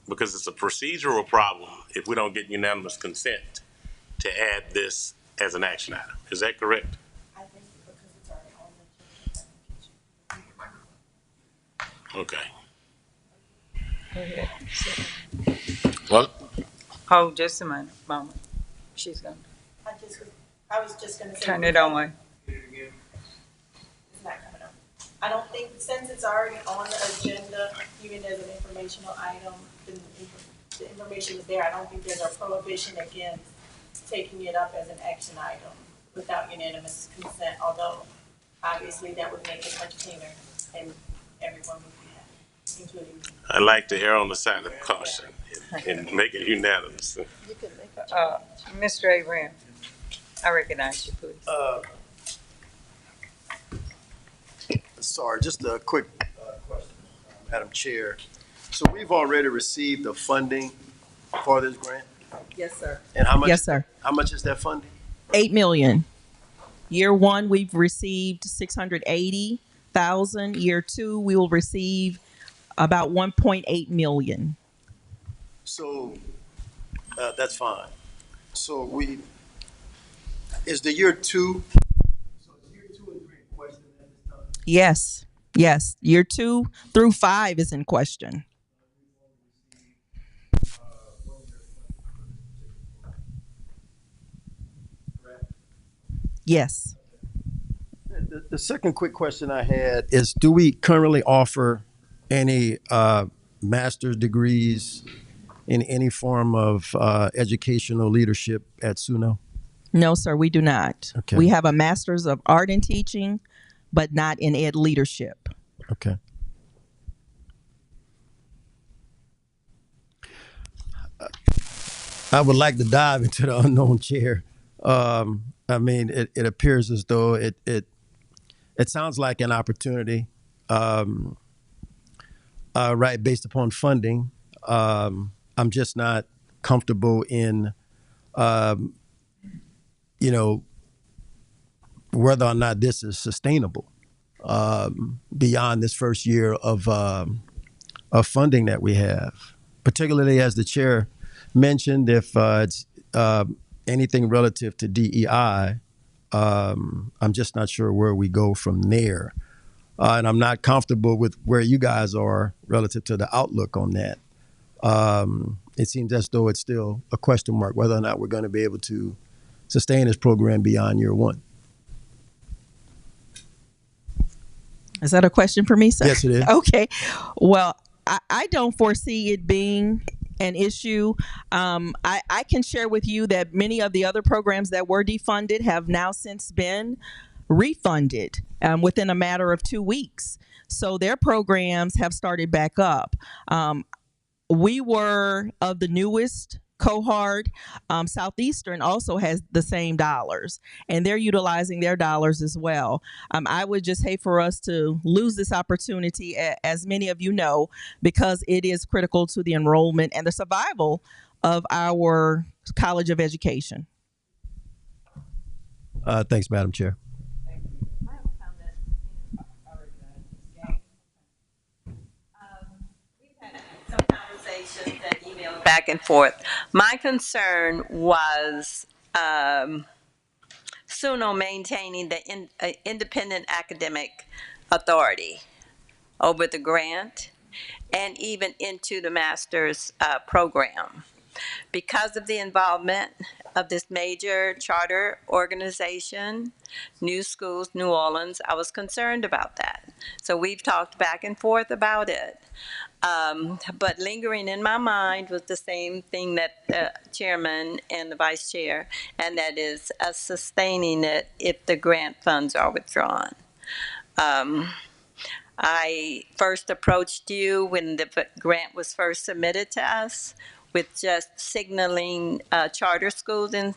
because it's a procedural problem if we don't get unanimous consent to add this as an action item. Is that correct? Okay. Go ahead. Well, Hold just a moment. She's gonna I was just gonna say. turn it on. It's not coming up. I don't think, since it's already on the agenda, even as an informational item, the information is there. I don't think there's a prohibition against taking it up as an action item without unanimous consent, although obviously that would make it much cleaner and everyone would be happy, including me. I like to err on the side of caution and make it unanimous. Mr. Abraham, I recognize you, please. Sorry, just a quick question, Madam Chair. So we've already received the funding for this grant? Yes, sir. And how much? Yes, sir. How much is that funding? $8 million. Year 1, we've received 680,000. Year 2, we will receive about 1.8 million. So that's fine. So is the year 2? Yes, yes. Year 2 through 5 is in question. Yes. The second quick question I had is, do we currently offer any master's degrees in any form of educational leadership at SUNO? No, sir, we do not. Okay. We have a master's of art in teaching, but not in ed leadership. Okay. I would like to dive into the unknown chair. I mean, it appears as though it sounds like an opportunity, right, based upon funding. I'm just not comfortable in, whether or not this is sustainable beyond this first year of funding that we have, particularly as the chair mentioned, if it's anything relative to DEI, I'm just not sure where we go from there. And I'm not comfortable with where you guys are relative to the outlook on that. It seems as though it's still a question mark whether or not we're going to be able to sustain this program beyond year 1. Is that a question for me, sir? Yes, it is. Okay. Well, I don't foresee it being an issue. I can share with you that many of the other programs that were defunded have now since been refunded within a matter of 2 weeks. So their programs have started back up. We were of the newest cohort. Southeastern also has the same dollars, and they're utilizing their dollars as well. I would just hate for us to lose this opportunity, as many of you know, because it is critical to the enrollment and the survival of our College of Education. Thanks, Madam Chair. Back and forth. My concern was SUNO maintaining the independent academic authority over the grant and even into the master's program. Because of the involvement of this major charter organization, New Schools New Orleans, I was concerned about that. So we've talked back and forth about it. But lingering in my mind was the same thing that the chairman and the vice chair, and that is sustaining it if the grant funds are withdrawn. I first approached you when the grant was first submitted to us. with just signaling charter schools in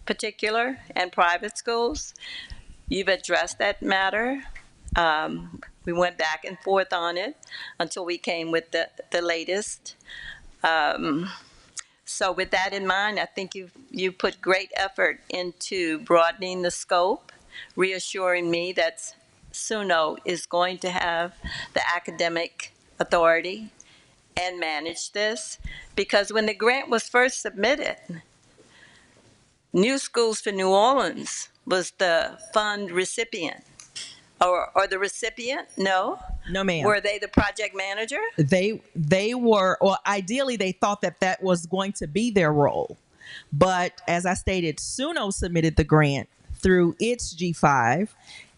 particular and private schools. You've addressed that matter. We went back and forth on it until we came with the latest. So with that in mind, I think you put great effort into broadening the scope, reassuring me that SUNO is going to have the academic authority and manage this. Because when the grant was first submitted, New Schools for New Orleans was the fund recipient. Or the recipient? No. No, ma'am. Were they the project manager? They were, or ideally they thought that was going to be their role. But as I stated, SUNO submitted the grant through its G5.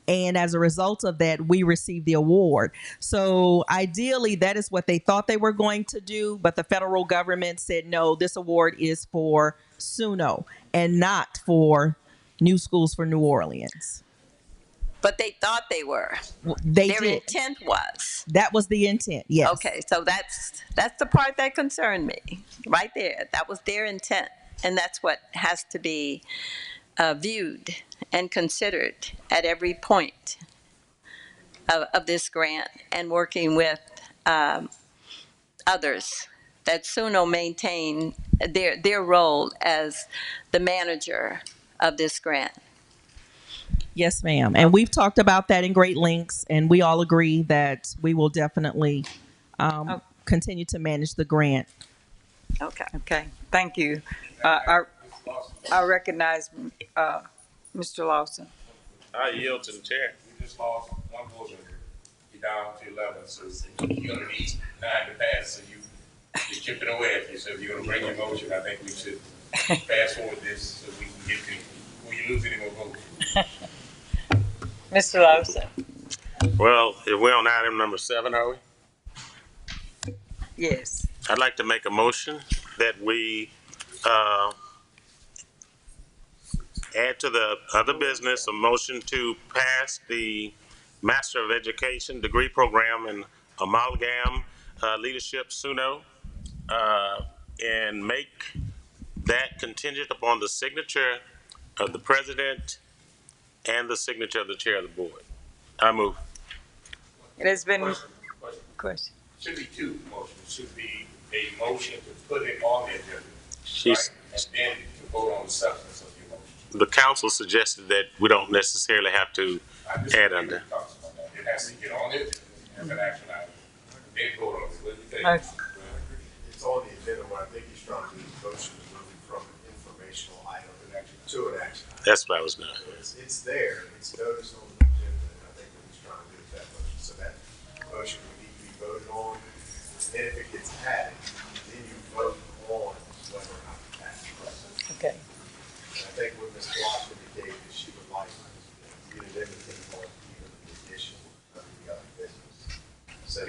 And as a result of that, we received the award. So ideally, that is what they thought they were going to do. But the federal government said, no, this award is for SUNO and not for New Schools for New Orleans. But they thought they were. Their intent was. That was the intent, yes. Okay, so that's the part that concerned me, right there. That was their intent, and that's what has to be viewed and considered at every point of this grant, and working with others, that SUNO maintain their role as the manager of this grant. Yes, ma'am. And we've talked about that in great lengths, and we all agree that we will definitely continue to manage the grant. Okay, thank you. I recognize Mr. Lawson. I yield to the chair. We just lost one vote. You're down to 11, so you're gonna need 9 to pass, so you're chipping away at you. So if you're gonna bring your motion, I think we should fast forward this so we can get to, before you lose any more votes. Mr. Lawson. Well, if we're on item number 7, are we? Yes. I'd like to make a motion that we add to the other business a motion to pass the Master of Education degree program in amalgam leadership SUNO and make that contingent upon the signature of the president and the signature of the chair of the board. I move. It has been. Question. Should be 2 motions. Should be a motion to put it on the agenda, She's, right? And then to vote on the substance of your motion. the council suggested that we don't necessarily have to add under. It has to get on it as an action item. Then vote on it. What do you think? It's on the agenda. What I think he's trying to do is motion to move it from an informational item to an action item. That's what I was doing. So it's there. It's noticed on the agenda. And I think what he's trying to do is that motion. So that motion would need to be voted on. Then if it gets added, then you vote on whether or not to pass it. Okay. And I think what Ms. Block indicated is she would like unanimity on even the addition of the other business. So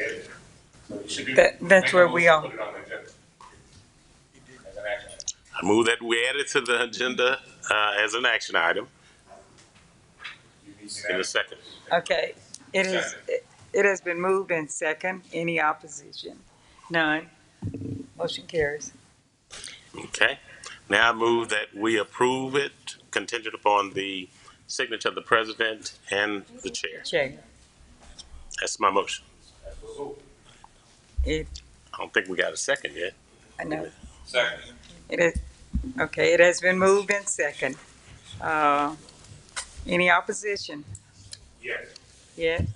That's where we are. Put it on the agenda as an action item. I move that we add it to the agenda as an action item. In a second. Okay. It has been moved and second. Any opposition? None. Motion carries. Okay. Now I move that we approve it contingent upon the signature of the president and the chair. Chair. That's my motion. It. I don't think we got a second yet. I know. Second. It is. Okay. It has been moved and second. Any opposition? Yes. Yes.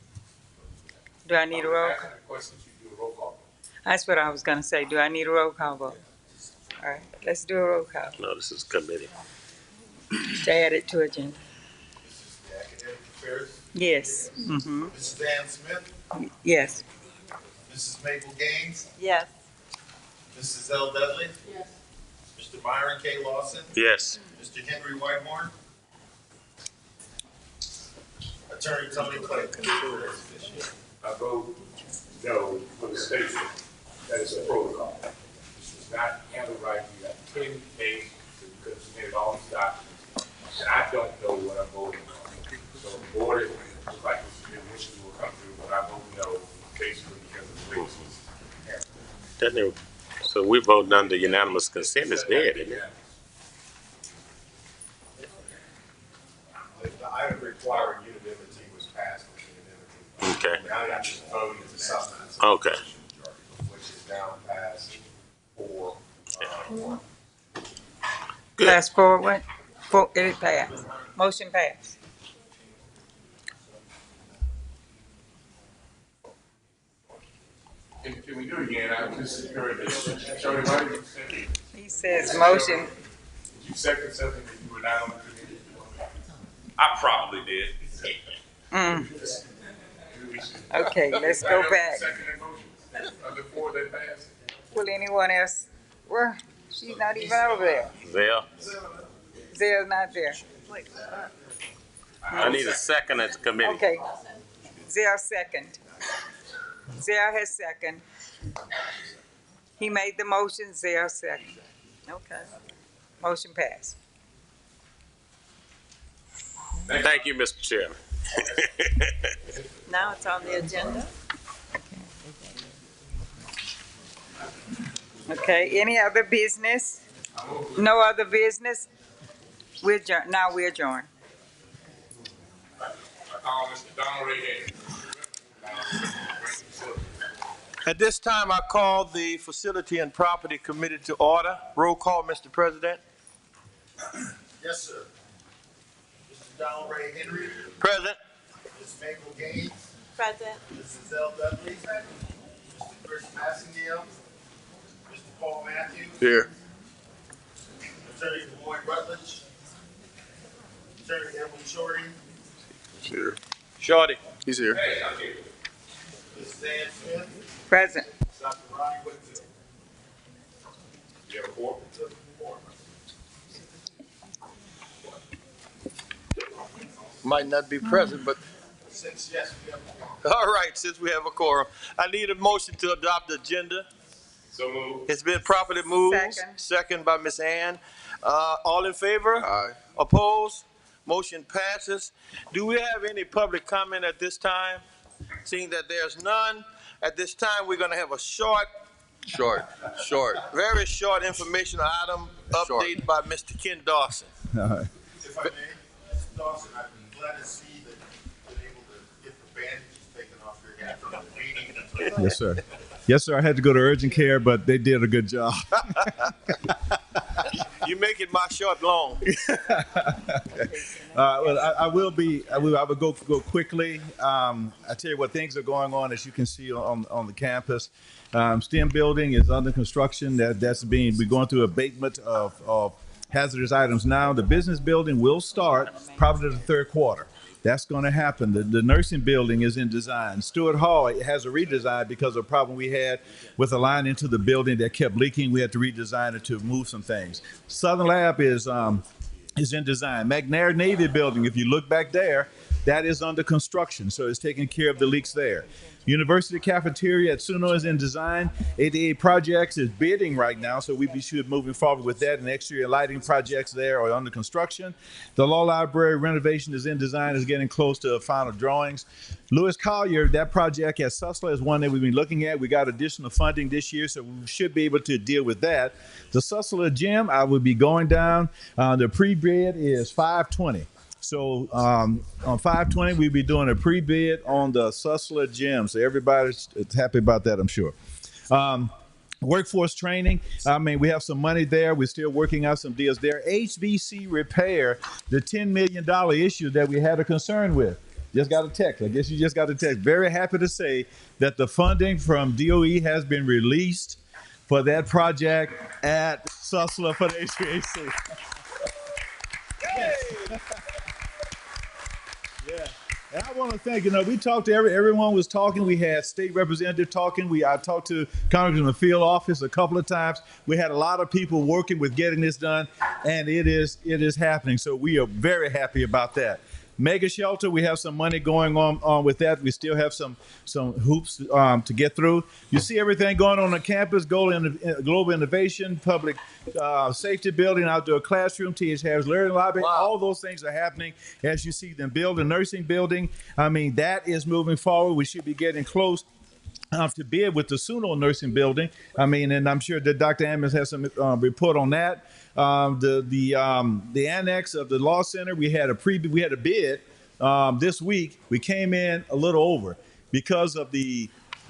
Do I need a roll call? You do a roll call. That's what I was gonna say. Do I need a roll call vote? All right, let's do a roll call No, this is committee. to add it to agenda. this is the academic affairs. Yes. Mm-hmm. Mrs. Ann Smith, Yes. Mrs. Maple Gaines, Yes. Mrs. L. Dudley. Yes. Mr. Byron K. Lawson, Yes. Mr. Henry Whitehorn, Attorney Tony Clayton. I vote no for the statement that it's a protocol. This is not handled right. You got 10 days to submit all these documents, and I don't know what I'm voting on. So the board is like the wishes will come through, but I vote no basically because of the way this was handled. So we voted under unanimous consent. It's dead, isn't it? The item requiring unanimity was passed with unanimity. Okay. Now you're just voting to supplement. Okay. Which is now passed for, Fast forward. It passed. Motion passed. Can we do it again? I just heard that. Shorty, why did you second? He says motion. Did you second something that you were not on the committee? I probably did. Okay, let's go back. Second motion of the four that passed. Will anyone else? Well, she's not even over there. There. Zell's not there. I need a second at the committee. Okay. Zell second. Zell has second. He made the motion, Zell second. Okay. Motion passed. Thank you, Mr. Chairman. Now it's on the agenda. Okay, any other business? No other business? We're adjourned. Now we're adjourned. I call Mr. Donald Ray Henry. At this time, I call the Facility and Property Committee to order. Roll call, Mr. President. yes, sir. Mr. Donald Ray Henry, Present. Ms. Mabel Gaines, Present. Mrs. Zell Dudley, Mr. Chris Massendale, Mr. Paul Matthews, Here. Attorney Lloyd Rutledge, Attorney Edwin Shorty, Here. Shorty. He's here. Mrs. Ann Smith, Present. Dr. Ronnie Whitfield. You have a quorum? Might not be present, but Since, yes, we have a quorum. all right, since we have a quorum. I need a motion to adopt the agenda. So moved. It's been properly moved. Second by Ms. Ann. All in favor? Aye. Opposed? Motion passes. Do we have any public comment at this time? Seeing that there's none, at this time, we're gonna have a very short informational item updated by Mr. Ken Dawson. If I may, Mr. Dawson, I'd be glad to see that you've been able to get the bandages taken off your head from the meeting. Yes, sir. Yes, sir. I had to go to urgent care, but they did a good job. You make it my short long. Well, I will go quickly. I tell you what, things are going on, as you can see on the campus. STEM building is under construction. We're going through abatement of hazardous items now. The business building will start probably the third quarter. That's going to happen. The nursing building is in design. Stewart Hall has a redesign because of a problem we had with a line into the building that kept leaking. We had to redesign it to move some things. Southern Lab is in design. McNair Navy building, if you look back there, that is under construction, so it's taking care of the leaks there. University cafeteria at Suno is in design. 88 projects is bidding right now, so we should be moving forward with that. And exterior lighting projects there are under construction. The law library renovation is in design, is getting close to final drawings. Lewis Collier, that project at Sussler is one that we've been looking at. We got additional funding this year, so we should be able to deal with that. The Sussler gym, I will be going down. The pre-bid is 520. So on 520, we'll be doing a pre-bid on the Sussler gym. So everybody's happy about that, I'm sure. Workforce training, we have some money there. We're still working out some deals there. HVC repair, the $10 million issue that we had a concern with. Just got a text. I guess you just got a text. Very happy to say that the funding from DOE has been released for that project at Sussler for the HVAC. Yeah, and I want to thank, we talked to everyone was talking. We had state representative talking. I talked to Congressman in the field office a couple of times. We had a lot of people working with getting this done, and it is happening. So we are very happy about that. Mega shelter, we have some money going on with that. We still have some hoops to get through. You see everything going on campus, global innovation, public safety building, outdoor classroom, T.H. Harris Learning Lobby. Wow. All those things are happening as you see them build a nursing building. That is moving forward. We should be getting close to bid with the Suno nursing building. I mean, and I'm sure that Dr. Ammons has some report on that. The annex of the law center, we had a bid this week. We came in a little over because of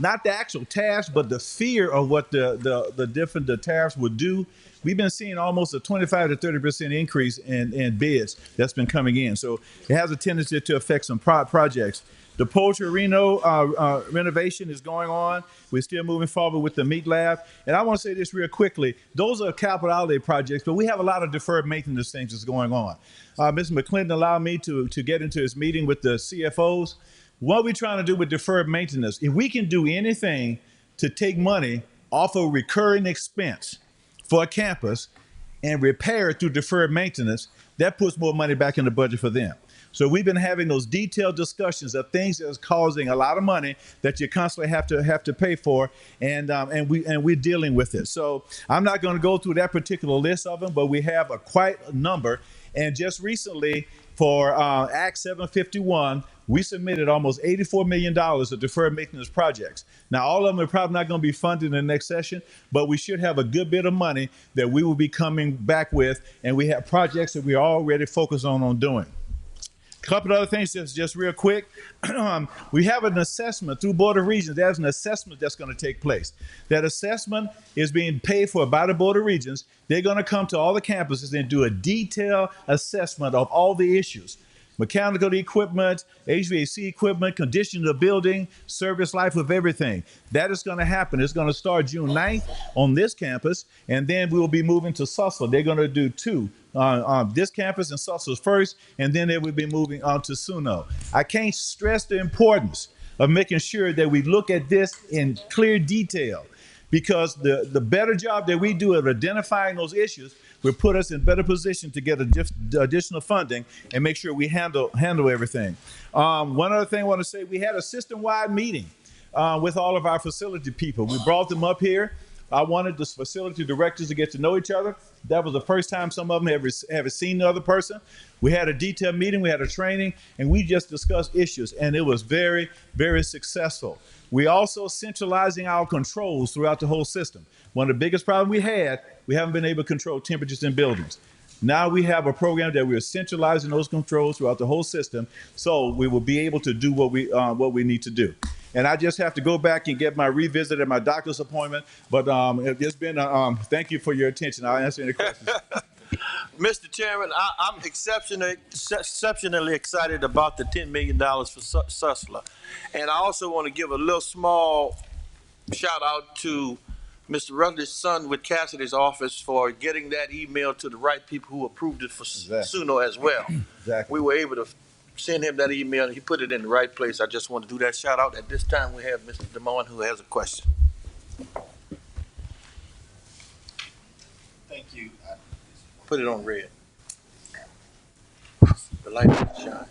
not the actual task, but the fear of what the tariffs would do. We've been seeing almost a 25 to 30% increase in bids that's been coming in. So it has a tendency to affect some projects. The poultry renovation is going on. We're still moving forward with the meat lab. And I want to say this real quickly. Those are capital outlay projects, but we have a lot of deferred maintenance things that's going on. Mr. McClinton allowed me to get into his meeting with the CFOs. What we're trying to do with deferred maintenance, if we can do anything to take money off of recurring expense for a campus and repair it through deferred maintenance, that puts more money back in the budget for them. So we've been having those detailed discussions of things that's causing a lot of money that you constantly have to pay for, and we're dealing with it. So I'm not going to go through that particular list of them, but we have quite a number. And just recently, for Act 751, we submitted almost $84 million of deferred maintenance projects. Now, all of them are probably not going to be funded in the next session, but we should have a good bit of money that we will be coming back with, and we have projects that we're already focused on doing. A couple of other things, just real quick. We have an assessment through Board of Regents. There's an assessment that's going to take place. That assessment is being paid for by the Board of Regents. They're going to come to all the campuses and do a detailed assessment of all the issues. Mechanical equipment, HVAC equipment, condition of the building, service life of everything. That is going to happen. It's going to start June 9th on this campus, and then we will be moving to Sussel. They're going to do two. This campus and Sussel's first, and then they will be moving on to Suno. I can't stress the importance of making sure that we look at this in clear detail, because the better job that we do of identifying those issues will put us in better position to get additional funding and make sure we handle everything. One other thing I want to say, we had a system-wide meeting with all of our facility people. We brought them up here. I wanted the facility directors to get to know each other. That was the first time some of them ever seen the other person. We had a detailed meeting, we had a training, and we just discussed issues, and it was very, very successful. We also centralizing our controls throughout the whole system. One of the biggest problems we haven't been able to control temperatures in buildings. Now we have a program that we're centralizing those controls throughout the whole system, so we will be able to do what we need to do. And I just have to go back and get my revisit at my doctor's appointment. But it's been thank you for your attention. I'll answer any questions. Mr. Chairman, I'm exceptionally excited about the $10 million for Sussler. And I also want to give a little small shout out to Mr. Rutledge's son with Cassidy's office for getting that email to the right people who approved it for Suno as well. Exactly. We were able to send him that email, and he put it in the right place. I just want to do that shout out. At this time, we have Mr. DeMond who has a question. Thank you. Put it on red. The light doesn't shine.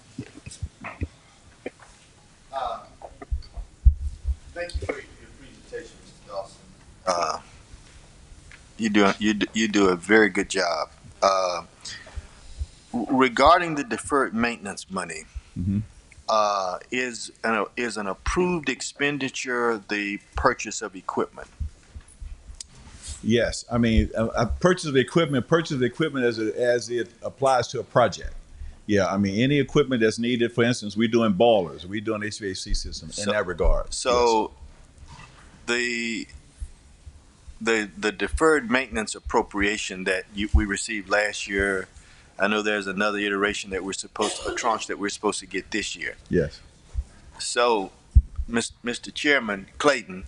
Thank you for your presentation, Mr. Dawson. You do a very good job. Regarding the deferred maintenance money, is an approved expenditure the purchase of equipment? Yes, I mean, purchase of equipment as it applies to a project. Yeah, I mean, any equipment that's needed. For instance, we're doing boilers, we're doing HVAC systems in that regard. So, yes. The deferred maintenance appropriation that we received last year, I know there's another iteration that a tranche that we're supposed to get this year. Yes. So, Mr. Chairman Clayton,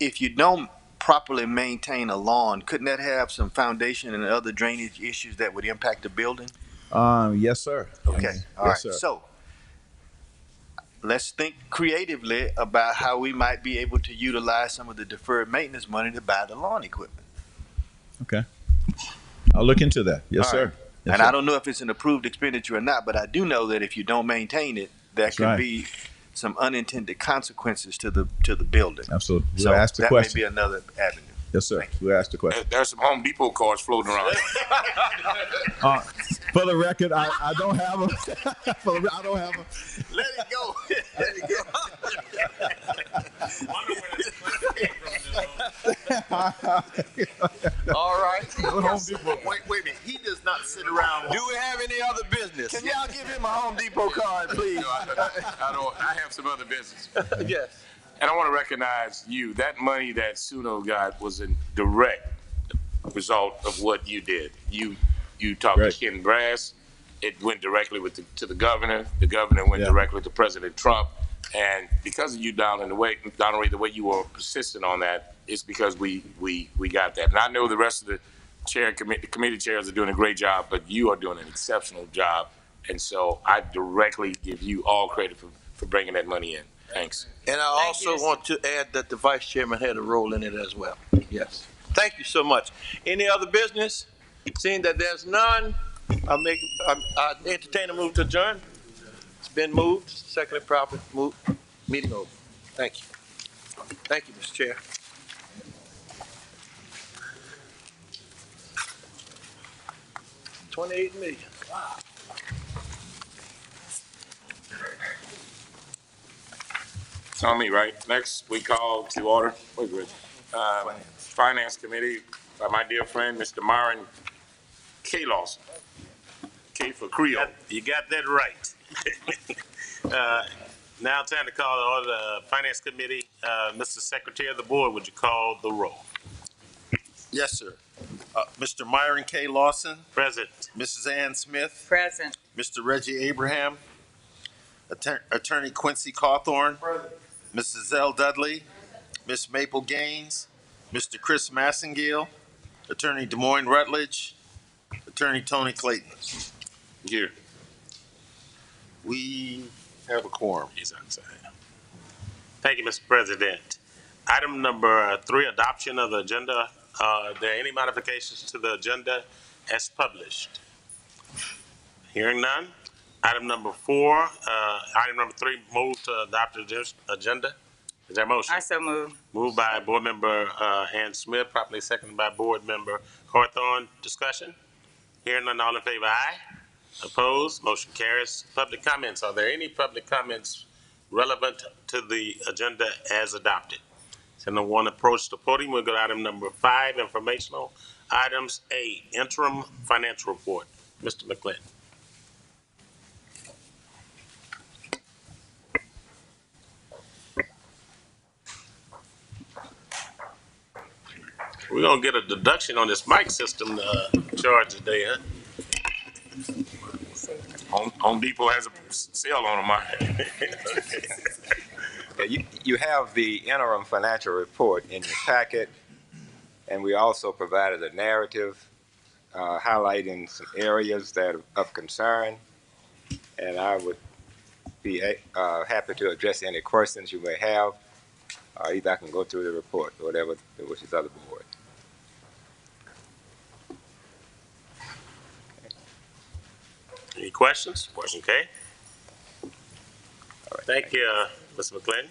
if you don't properly maintain a lawn, couldn't that have some foundation and other drainage issues that would impact the building? Yes, sir. Okay. All right. Sir. So, let's think creatively about how we might be able to utilize some of the deferred maintenance money to buy the lawn equipment. Okay. I'll look into that. Yes, sir. Right. Yes, and sir. I don't know if it's an approved expenditure or not, but I do know that if you don't maintain it, there could be some unintended consequences to the building. Absolutely. So ask the that question. may be another avenue. Yes, sir. We asked the question. There's some Home Depot cards floating around. For the record, I don't have them. I don't have them. Let it go. Let it go. All right. Home Depot. Wait a minute. He does not sit around. Do we have any other business? Can y'all give him a Home Depot card, please? No, I don't. I have some other business. Yes. And I want to recognize you. That money that Suno got was a direct result of what you did. You talked to Ken Brass. It went directly to the governor. The governor went directly to President Trump. And because of you, Donald Ray, the way you were persistent on that, it's because we got that. And I know the rest of the committee chairs are doing a great job, but you are doing an exceptional job. And so I directly give you all credit for bringing that money in. Thanks. And I also want to add that the vice chairman had a role in it as well. Yes. Thank you so much. Any other business? Seeing that there's none, I entertain a move to adjourn. It's been moved, secondly, properly moved. Meeting over. Thank you. Thank you, Mr. Chair. $28 million. Wow. It's on me, right? Next, we call to order. Wait, Rich. Finance Committee by my dear friend, Mr. Myron K. Lawson. K for Creole. You got that right. Now time to call to order the Finance Committee. Mr. Secretary of the Board, would you call the roll? Yes, sir. Mr. Myron K. Lawson. Present. Mrs. Ann Smith. Present. Mr. Reggie Abraham. Attorney Quincy Cawthorn. Present. Mrs. L. Dudley. Ms. Maple Gaines. Mr. Chris Massengill. Attorney Des Moines Rutledge. Attorney Tony Clayton. Here. We have a quorum. He's outside. Thank you, Mr. President. Item number 3, adoption of the agenda. Are there any modifications to the agenda as published? Hearing none. Item number 4, item number 3, move to adopt the agenda. Is there a motion? I so move. Moved by Board Member Ann Smith, properly seconded by Board Member Hawthorne. Discussion? Hearing none, all in favor, aye. Opposed? Motion carries. Public comments. Are there any public comments relevant to the agenda as adopted? So no one approach the podium. We'll go to item number 5, informational items. A, interim financial report. Mr. McClinton. We're gonna get a deduction on this mic system charge today, huh? Home Depot has a sale on them, Mike. Okay, you have the interim financial report in your packet, and we also provided a narrative highlighting some areas that are of concern, and I would be happy to address any questions you may have. Either I can go through the report, or whatever the wishes of the board. Any questions? Okay. Thank you, Mr. McClinton.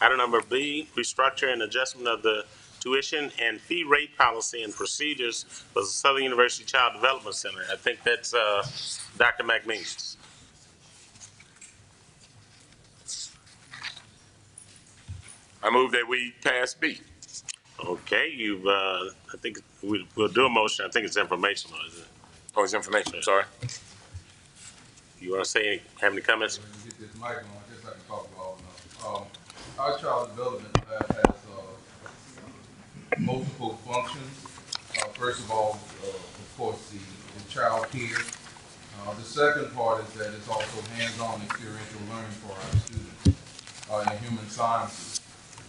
Item number B, restructure and adjustment of the tuition and fee rate policy and procedures for the Southern University Child Development Center. I think that's Dr. McMeans. I move that we pass B. Okay, you've, I think we'll do a motion. I think it's informational, is it? Oh, it's information, I'm sorry. You want to say, have any comments? Get this mic on, just like I talk about. Our child development lab has multiple functions. First of all, of course, the child care. The second part is that it's also hands-on experiential learning for our students in human sciences.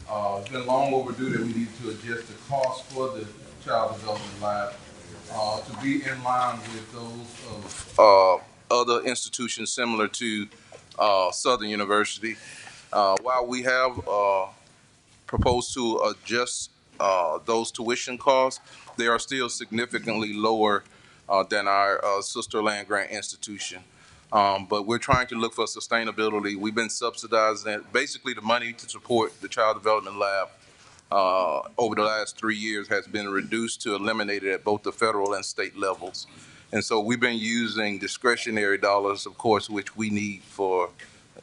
It's been long overdue that we need to adjust the cost for the child development lab to be in line with those of other institutions similar to Southern University. While we have proposed to adjust those tuition costs, they are still significantly lower than our sister land-grant institution. But we're trying to look for sustainability. We've been subsidizing basically the money to support the Child Development Lab over the last 3 years has been reduced to eliminated at both the federal and state levels. And so we've been using discretionary dollars, of course, which we need for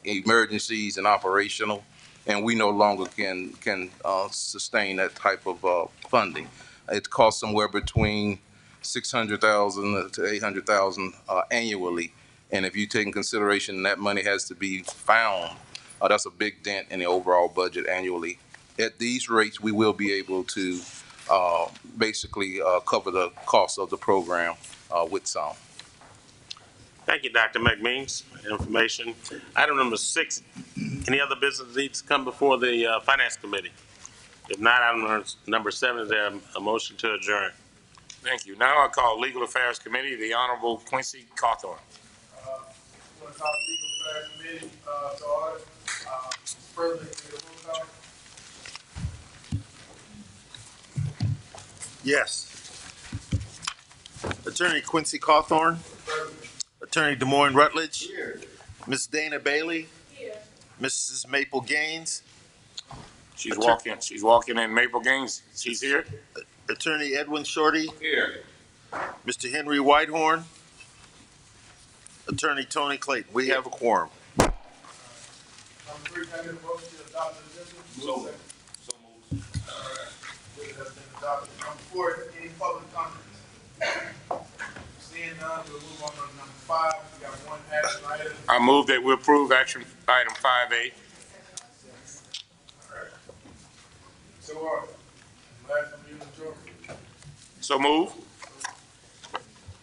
emergencies and operational, and we no longer can sustain that type of funding. It costs somewhere between 600,000 to 800,000 annually, and if you take in consideration that money has to be found, that's a big dent in the overall budget annually. At these rates, we will be able to basically cover the cost of the program with some. Thank you, Dr. McMeans. Information. Item number 6, any other business needs to come before the Finance Committee? If not, item number 7, is there a motion to adjourn? Thank you. Now I call Legal Affairs Committee, the Honorable Quincy Cawthorn. Want to call the Legal Affairs Committee to order. Mr. President, can you roll call? Yes. Attorney Quincy Cawthorn. Attorney Des Moines Rutledge. Here. Ms. Dana Bailey. Here. Mrs. Maple Gaines. She's walking in Maple Gaines. She's here. Attorney Edwin Shorty. Here. Mr. Henry Whitehorn. Attorney Tony Clayton. We have a quorum. Number 3, can I get a motion to adopt the agenda? So moved. All right. It has been adopted. Number 4, any public comments? Seeing none, we'll move on to number 5. We got one action item. I move that we approve action item 5A. All right. So, last one, majority. So move.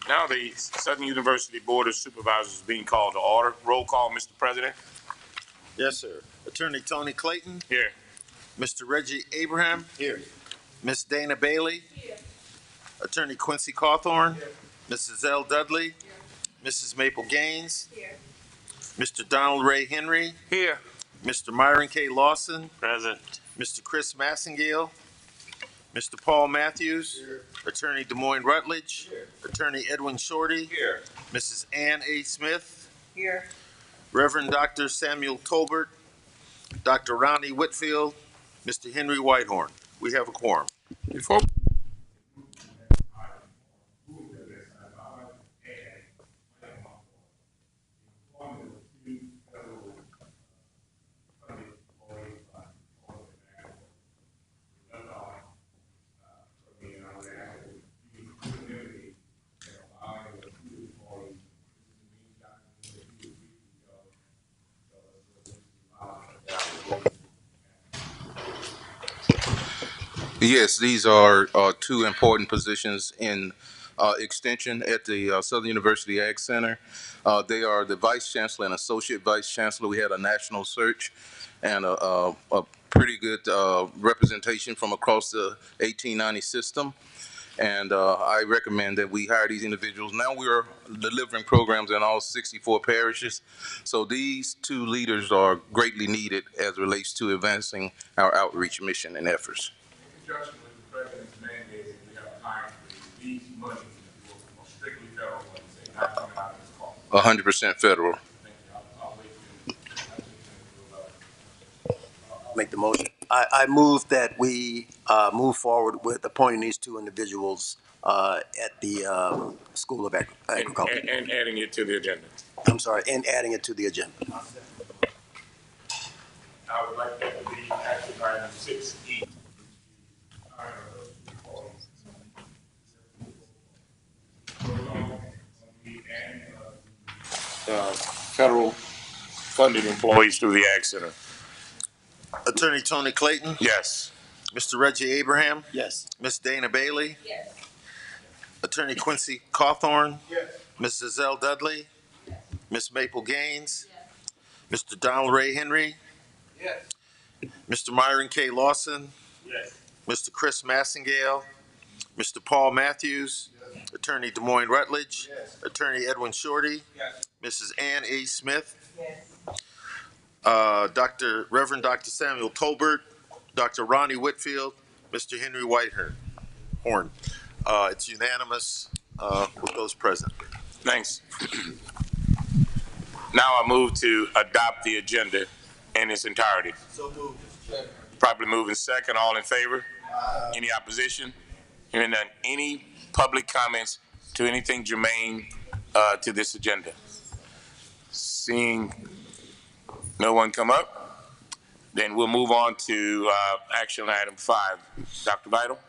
Now the Southern University Board of Supervisors is being called to order. Roll call, Mr. President. Yes, sir. Attorney Tony Clayton. Here. Mr. Reggie Abraham. Here. Ms. Dana Bailey. Here. Attorney Quincy Cawthorn. Here. Mrs. L. Dudley. Here. Mrs. Maple Gaines. Here. Mr. Donald Ray Henry. Here. Mr. Myron K. Lawson. Present. Mr. Chris Massengale. Mr. Paul Matthews. Here. Attorney Des Moines Rutledge. Here. Attorney Edwin Shorty. Here. Mrs. Ann A. Smith. Here. Reverend Dr. Samuel Tolbert. Dr. Ronnie Whitfield. Mr. Henry Whitehorn. We have a quorum. Before Yes, these are 2 important positions in extension at the Southern University Ag Center. They are the Vice Chancellor and Associate Vice Chancellor. We had a national search and a pretty good representation from across the 1890 system. And I recommend that we hire these individuals. Now we are delivering programs in all 64 parishes. So these 2 leaders are greatly needed as it relates to advancing our outreach mission and efforts. In conjunction with the President's mandate, we have time for these monies will strictly federal ones, not coming out of this cost. 100% federal. Thank you. I'll wait for Make the motion. I move that we move forward with appointing these 2 individuals at the School of Agriculture. And adding it to the agenda. I'm sorry, and adding it to the agenda. I would like that to be action item 6E. Federal funded employees through the Ag Center. Attorney Tony Clayton. Yes. Mr. Reggie Abraham. Yes. Ms. Dana Bailey. Yes. Attorney Quincy Cawthorn. Yes. Mrs. L. Dudley. Yes. Ms. Maple Gaines. Yes. Mr. Donald Ray Henry. Yes. Mr. Myron K. Lawson. Yes. Mr. Chris Massengale. Mr. Paul Matthews. Yes. Attorney Des Moines Rutledge. Yes. Attorney Edwin Shorty. Yes. Mrs. Ann A. Smith. Yes. Reverend Dr. Samuel Tolbert. Dr. Ronnie Whitfield. Mr. Henry Whitehorn. It's unanimous with those present. Thanks. Now I move to adopt the agenda in its entirety. So moved. Properly moving second. All in favor? Any opposition? Hearing none. Any public comments to anything germane to this agenda? Seeing no one come up, then we'll move on to action item 5. Dr. Vital?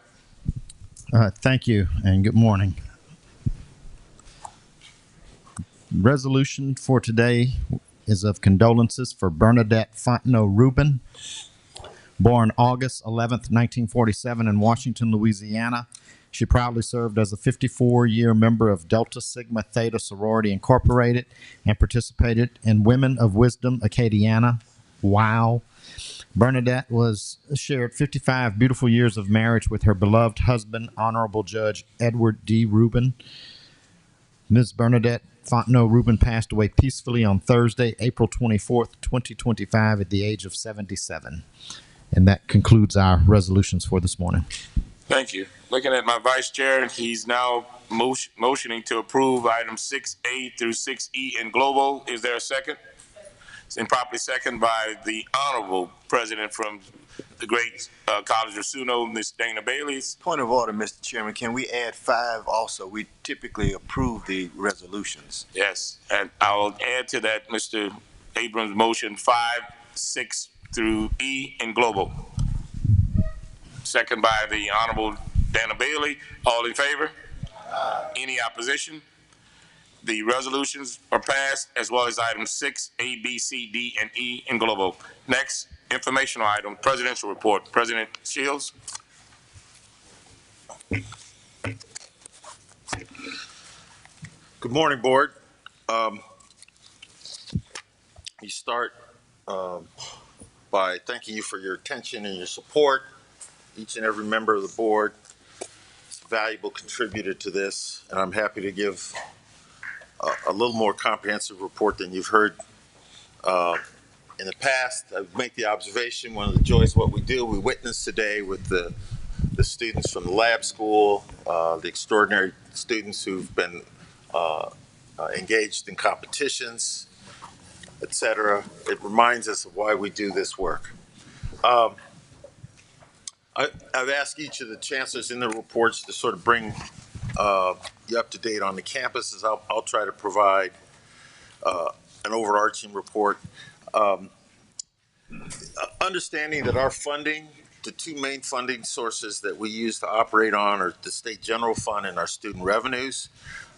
Thank you and good morning. Resolution for today is of condolences for Bernadette Fontenot Rubin, born August 11th, 1947 in Washington, Louisiana. She proudly served as a 54-year member of Delta Sigma Theta Sorority Incorporated and participated in Women of Wisdom Acadiana. Wow. Bernadette shared 55 beautiful years of marriage with her beloved husband, Honorable Judge Edward D. Rubin. Ms. Bernadette Fontenot Rubin passed away peacefully on Thursday, April 24th, 2025 at the age of 77. And that concludes our resolutions for this morning. Thank you. Looking at my vice chair, he's now motioning to approve items 6A through 6E in global. Is there a second? It's been properly seconded by the Honorable President from the great College of Suno, Ms. Dana Bailey. Point of order, Mr. Chairman. Can we add 5 also? We typically approve the resolutions. Yes, and I'll add to that Mr. Abrams' motion 5, 6 through E in global. Second by the Honorable Dana Bailey. All in favor? Any opposition? The resolutions are passed, as well as items 6, A, B, C, D, and E in global. Next, informational item, presidential report. President Shields. Good morning, board. We start by thanking you for your attention and your support. Each and every member of the board is a valuable contributor to this, and I'm happy to give a little more comprehensive report than you've heard in the past. I would make the observation, one of the joys of what we do, we witnessed today with the students from the lab school, the extraordinary students who've been engaged in competitions, etc. It reminds us of why we do this work. I've asked each of the chancellors in their reports to sort of bring you up to date on the campuses. I'll try to provide an overarching report. Understanding that our funding, the 2 main funding sources that we use to operate on are the state general fund and our student revenues.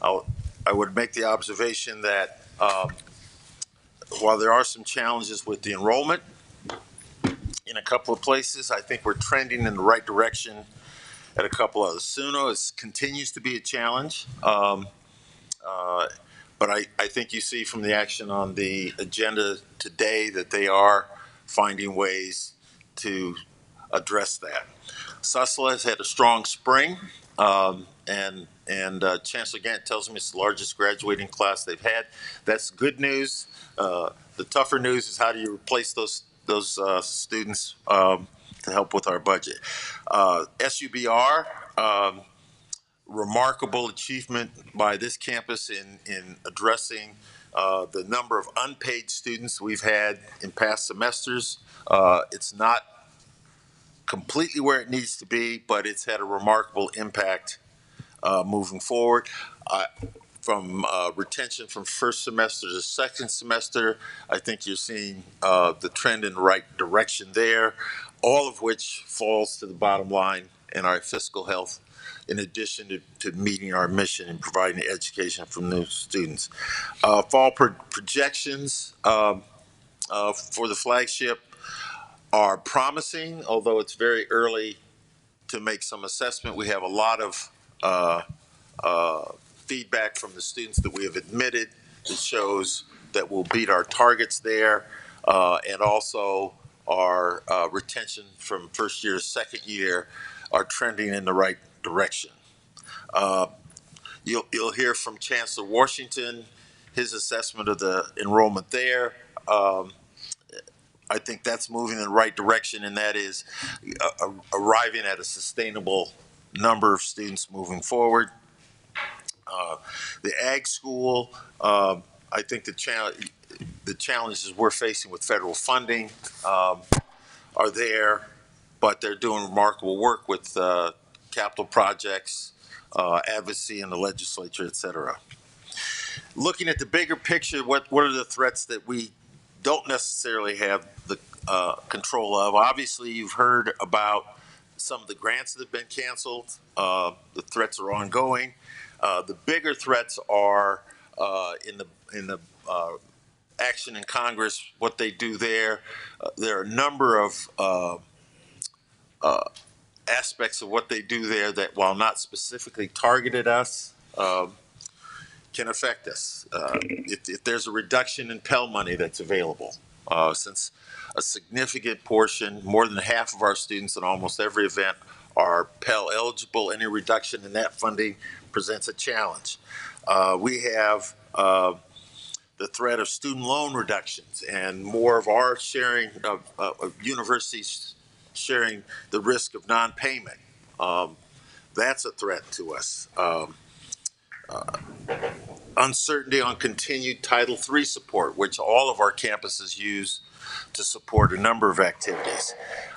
I would make the observation that while there are some challenges with the enrollment in a couple of places, I think we're trending in the right direction at a couple others. SUNO continues to be a challenge, but I think you see from the action on the agenda today that they are finding ways to address that. SUSLA has had a strong spring, and Chancellor Gant tells me it's the largest graduating class they've had. That's good news. The tougher news is how do you replace those students to help with our budget. SUBR, remarkable achievement by this campus in addressing the number of unpaid students we've had in past semesters. It's not completely where it needs to be, but it's had a remarkable impact moving forward. From retention from first semester to second semester, I think you're seeing the trend in the right direction there, all of which falls to the bottom line in our fiscal health, in addition to meeting our mission and providing education for new students. Fall projections for the flagship are promising, although it's very early to make some assessment. We have a lot of feedback from the students that we have admitted that shows that we'll beat our targets there, and also our retention from first year to second year are trending in the right direction. You'll hear from Chancellor Washington, his assessment of the enrollment there. I think that's moving in the right direction, and that is arriving at a sustainable number of students moving forward. The ag school, I think the challenges we're facing with federal funding are there. but they're doing remarkable work with capital projects, advocacy in the legislature, et cetera. Looking at the bigger picture, what are the threats that we don't necessarily have the control of? Obviously, you've heard about some of the grants that have been canceled. The threats are ongoing. The bigger threats are in the action in Congress, what they do there. There are a number of aspects of what they do there that, while not specifically targeted us, can affect us. If there's a reduction in Pell money that's available, since a significant portion, more than half of our students in almost every event are Pell eligible, any reduction in that funding presents a challenge. We have the threat of student loan reductions and more of our sharing of universities sharing the risk of non-payment. That's a threat to us. Uncertainty on continued Title III support, which all of our campuses use to support a number of activities.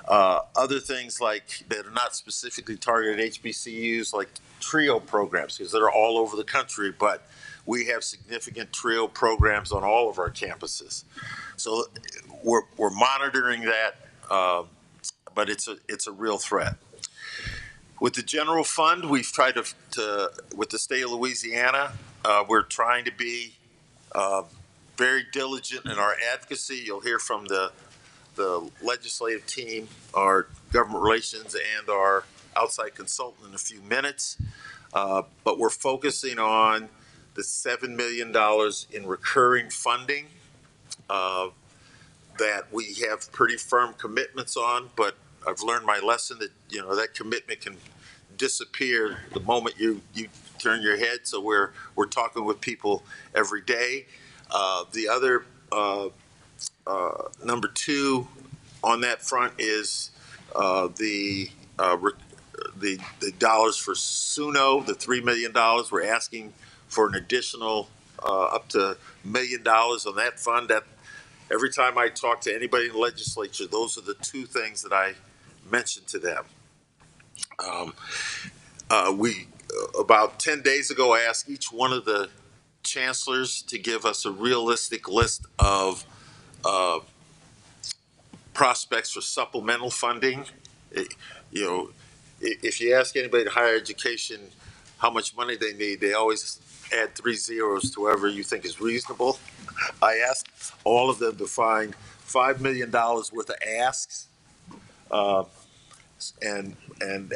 Other things like that are not specifically targeted HBCUs, like TRIO programs, because they're all over the country, but we have significant TRIO programs on all of our campuses. So we're monitoring that, but it's a real threat. With the general fund, we've tried to with the state of Louisiana, we're trying to be very diligent in our advocacy. You'll hear from the legislative team, our government relations, and our outside consultant in a few minutes. But we're focusing on the $7 million in recurring funding that we have pretty firm commitments on, but I've learned my lesson that, that commitment can disappear the moment you turn your head. So we're talking with people every day. The other number two on that front is the dollars for SUNO, the $3 million. We're asking for an additional up to $1 million on that fund. That every time I talk to anybody in the legislature, those are the two things that I mention to them. We about 10 days ago, I asked each one of the chancellors to give us a realistic list of prospects for supplemental funding. If you ask anybody in higher education how much money they need, they always add 3 zeros to whoever you think is reasonable. I asked all of them to find $5 million worth of asks and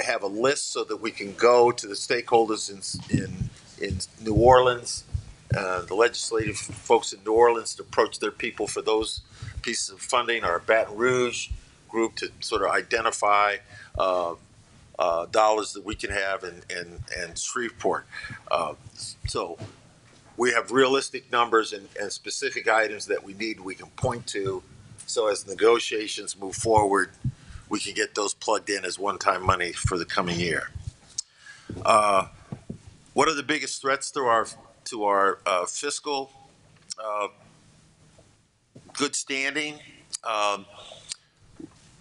have a list so that we can go to the stakeholders in New Orleans, the legislative folks in New Orleans, to approach their people for those pieces of funding, our Baton Rouge group to sort of identify dollars that we can have in Shreveport. So we have realistic numbers and specific items that we need, we can point to, so as negotiations move forward, we can get those plugged in as one-time money for the coming year. What are the biggest threats to our fiscal good standing?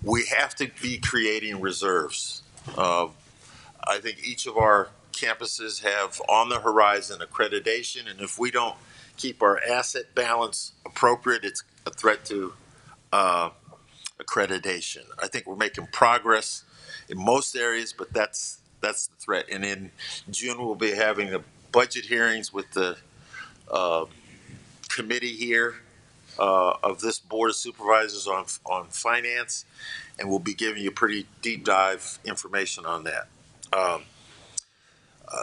We have to be creating reserves. I think each of our campuses have on the horizon accreditation, and if we don't keep our asset balance appropriate, it's a threat to accreditation. I think we're making progress in most areas, but that's the threat. And in June, we'll be having the budget hearings with the committee here of this Board of Supervisors on finance, and we'll be giving you pretty deep dive information on that.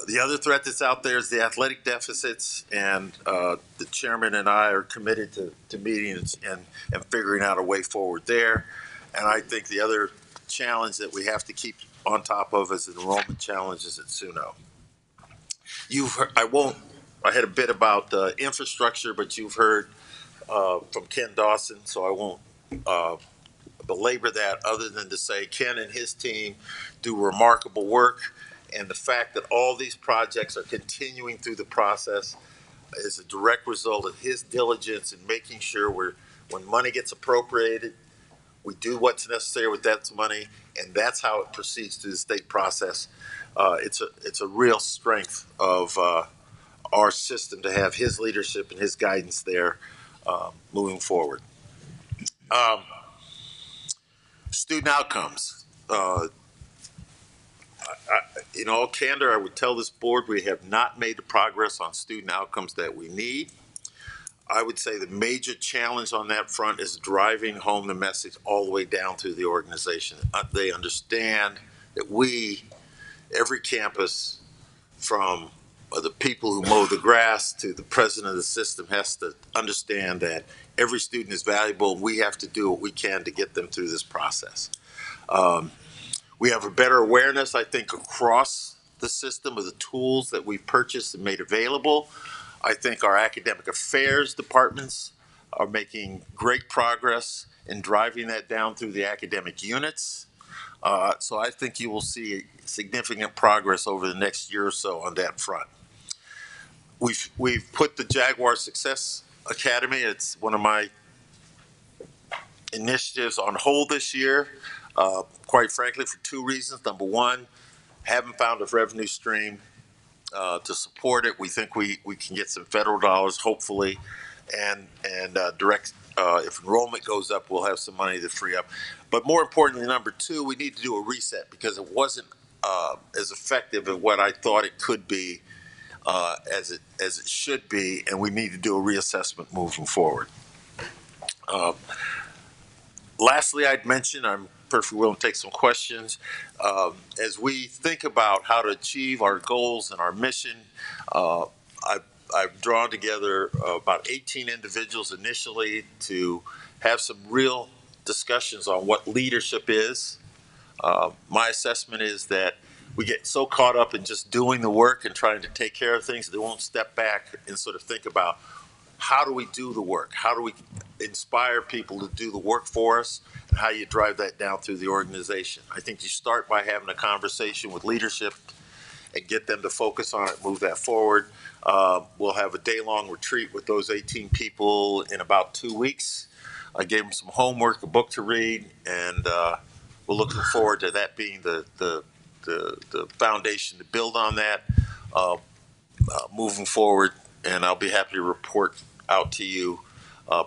The other threat that's out there is the athletic deficits, and the chairman and I are committed to meeting and figuring out a way forward there. And I think the other challenge that we have to keep on top of is the enrollment challenges at SUNO. I had a bit about infrastructure, but you've heard from Ken Dawson, so I won't belabor that other than to say Ken and his team do remarkable work. And the fact that all these projects are continuing through the process is a direct result of his diligence in making sure when money gets appropriated, We do what's necessary with that money, and that's how it proceeds through the state process. It's a real strength of our system to have his leadership and his guidance there moving forward. Um, Student outcomes. In all candor, I would tell this board we have not made the progress on student outcomes that we need. I would say the major challenge on that front is driving home the message all the way down through the organization. They understand that we, every campus, from the people who mow the grass to the president of the system, has to understand that every student is valuable and we have to do what we can to get them through this process. We have a better awareness, I think, across the system of the tools that we've purchased and made available. I think our academic affairs departments are making great progress in driving that down through the academic units. So I think you will see significant progress over the next year or so on that front. We've put the Jaguar Success Academy, it's one of my initiatives, on hold this year, quite frankly, for two reasons. Number one, haven't found a revenue stream to support it. We think we can get some federal dollars, hopefully, and direct. If enrollment goes up, we'll have some money to free up. But more importantly, number two, we need to do a reset because it wasn't as effective as what I thought it could be, as it should be, and we need to do a reassessment moving forward. Lastly, I'd mention, I'm perfectly willing to take some questions. As we think about how to achieve our goals and our mission, uh, I've drawn together about 18 individuals initially to have some real discussions on what leadership is. My assessment is that we get so caught up in just doing the work and trying to take care of things that we won't step back and sort of think about how do we do the work? How do we inspire people to do the work for us? And how you drive that down through the organization? I think you start by having a conversation with leadership and get them to focus on it, move that forward. We'll have a day-long retreat with those 18 people in about 2 weeks. I gave them some homework, a book to read, and we're looking forward to that being the foundation to build on that moving forward. And I'll be happy to report out to you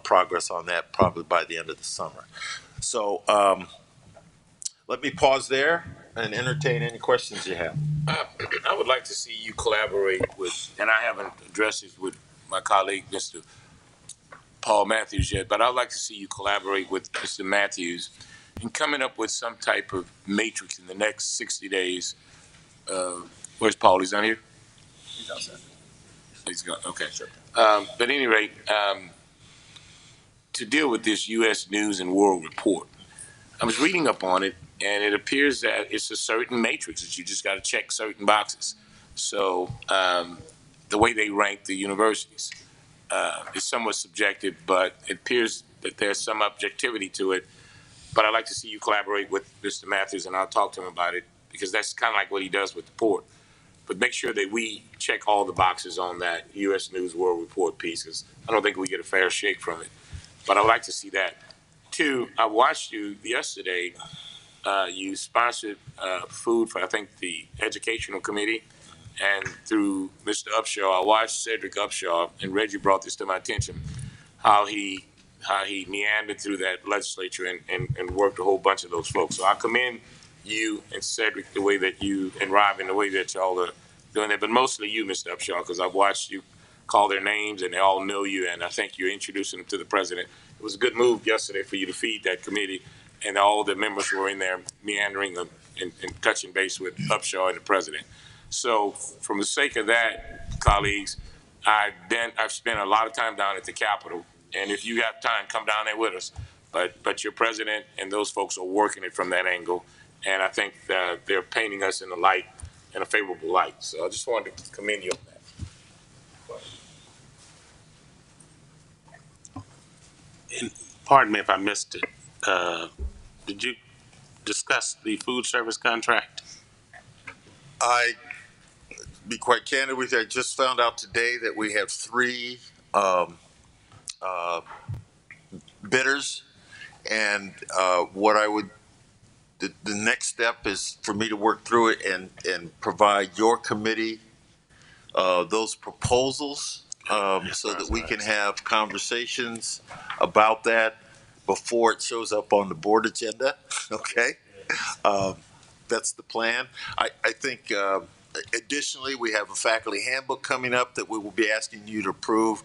progress on that probably by the end of the summer. So let me pause there and entertain any questions you have. I would like to see you collaborate with, and I haven't addressed this with my colleague, Mr. Paul Matthews yet, but I'd like to see you collaborate with Mr. Matthews in coming up with some type of matrix in the next 60 days. Where's Paul? He's not here? He's outside. He's gone. Okay. Sure. But at any rate, to deal with this U.S. News and World Report, I was reading up on it, and it appears that it's a certain matrix that you just got to check certain boxes. So the way they rank the universities is somewhat subjective, but it appears that there's some objectivity to it. But I'd like to see you collaborate with Mr. Matthews, and I'll talk to him about it, because that's kind of like what he does with the port. But make sure that we check all the boxes on that U.S. News World Report piece, because I don't think we get a fair shake from it. But I'd like to see that. Two, I watched you yesterday. You sponsored food for, I think, the Educational Committee. And through Mr. Upshaw, I watched Cedric Upshaw, and Reggie brought this to my attention, how he meandered through that legislature and worked a whole bunch of those folks. So I commend you and Cedric, the way that you, and Robin, the way that y'all are doing that, but mostly you, Mr. Upshaw, because I've watched you call their names and they all know you, and I think you're introducing them to the president. It was a good move yesterday for you to feed that committee, and all the members were in there meandering and touching base with Upshaw and the president. So for the sake of that, colleagues, I've spent a lot of time down at the Capitol, and if you got time, come down there with us. But your president and those folks are working it from that angle, and I think that they're painting us in a favorable light. So I just wanted to commend you on that. And pardon me if I missed it. Did you discuss the food service contract? I be quite candid with you. I just found out today that we have 3 bidders, And what I would, the next step is for me to work through it and provide your committee those proposals so that we can have conversations about that before it shows up on the board agenda. Okay. Um, that's the plan. I think additionally, we have a faculty handbook coming up that we will be asking you to approve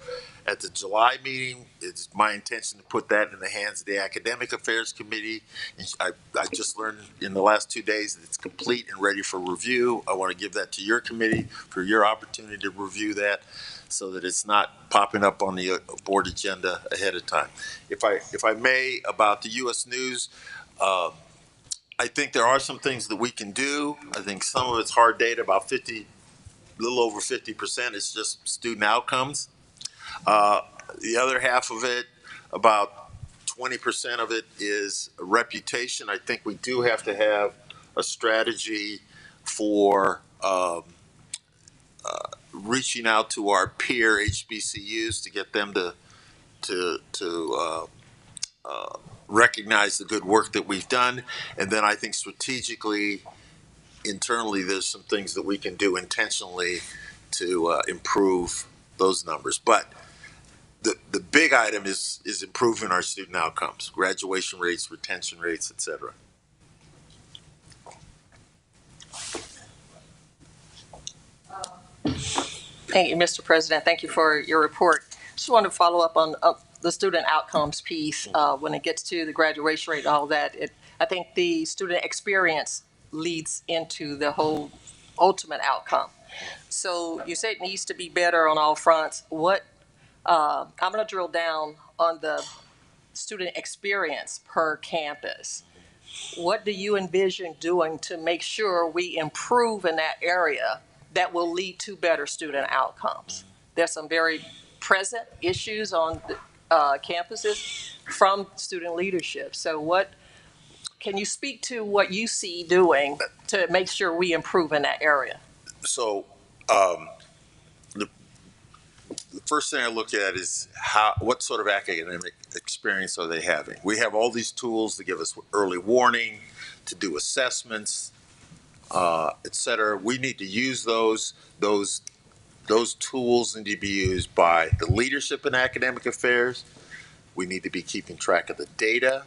at the July meeting. It's my intention to put that in the hands of the Academic Affairs Committee. And I just learned in the last 2 days that it's complete and ready for review. I want to give that to your committee for your opportunity to review that so that it's not popping up on the board agenda ahead of time. If I may, about the U.S. News, I think there are some things that we can do. I think some of it's hard data, about 50, a little over 50% is just student outcomes. The other half of it, about 20% of it is reputation. I think we do have to have a strategy for reaching out to our peer HBCUs to get them to recognize the good work that we've done. And then I think strategically, internally, there's some things that we can do intentionally to improve those numbers. But the big item is improving our student outcomes, graduation rates, retention rates, et cetera. Thank you, Mr. President. Thank you for your report. Just want to follow up on the student outcomes piece. When it gets to the graduation rate and all that, I think the student experience leads into the whole ultimate outcome. So you say it needs to be better on all fronts. I'm going to drill down on the student experience per campus. What do you envision doing to make sure we improve in that area that will lead to better student outcomes? There's some very present issues on campuses from student leadership. So can you speak to what you see doing to make sure we improve in that area? So the first thing I look at is what sort of academic experience are they having? We have all these tools to give us early warning, to do assessments, et cetera. We need to use those tools need to be used by the leadership in academic affairs. We need to be keeping track of the data.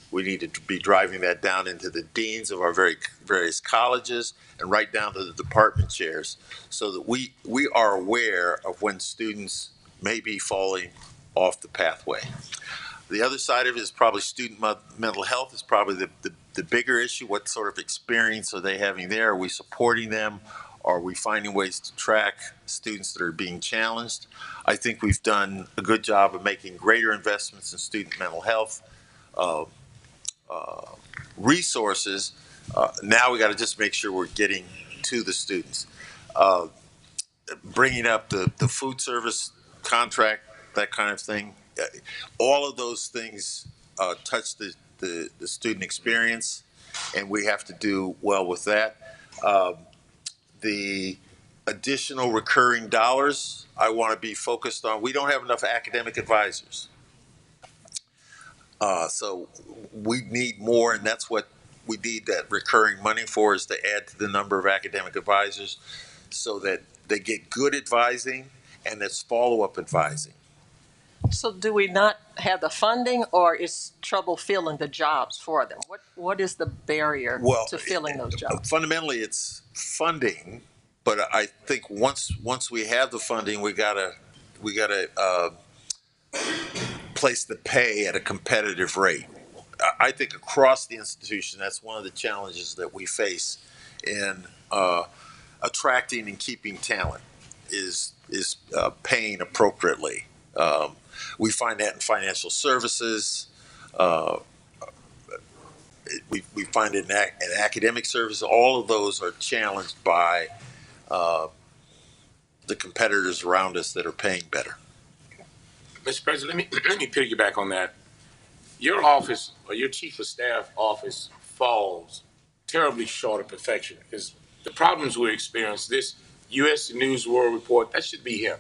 We need to be driving that down into the deans of our various colleges and right down to the department chairs so that we are aware of when students may be falling off the pathway. The other side of it is probably student mental health is probably the bigger issue. What sort of experience are they having there? Are we supporting them? Are we finding ways to track students that are being challenged? I think we've done a good job of making greater investments in student mental health resources. Now we got to just make sure we're getting to the students. Bringing up the food service contract, that kind of thing. All of those things touch the student experience, and we have to do well with that. The additional recurring dollars, I want to be focused on. We don't have enough academic advisors. So we need more, and that's what we need that recurring money for, is to add to the number of academic advisors so that they get good advising and it's follow-up advising. So do we not have the funding, or is trouble filling the jobs for them? What is the barrier to filling those jobs? Fundamentally, it's funding, but I think once we have the funding, we gotta place the pay at a competitive rate. I think across the institution, that's one of the challenges that we face in attracting and keeping talent is paying appropriately. We find that in financial services. We find it in academic services. All of those are challenged by the competitors around us that are paying better. Mr. President, let me piggyback on that. Your office or your chief of staff office falls terribly short of perfection because the problems we experience, this U.S. News World Report, that should be him.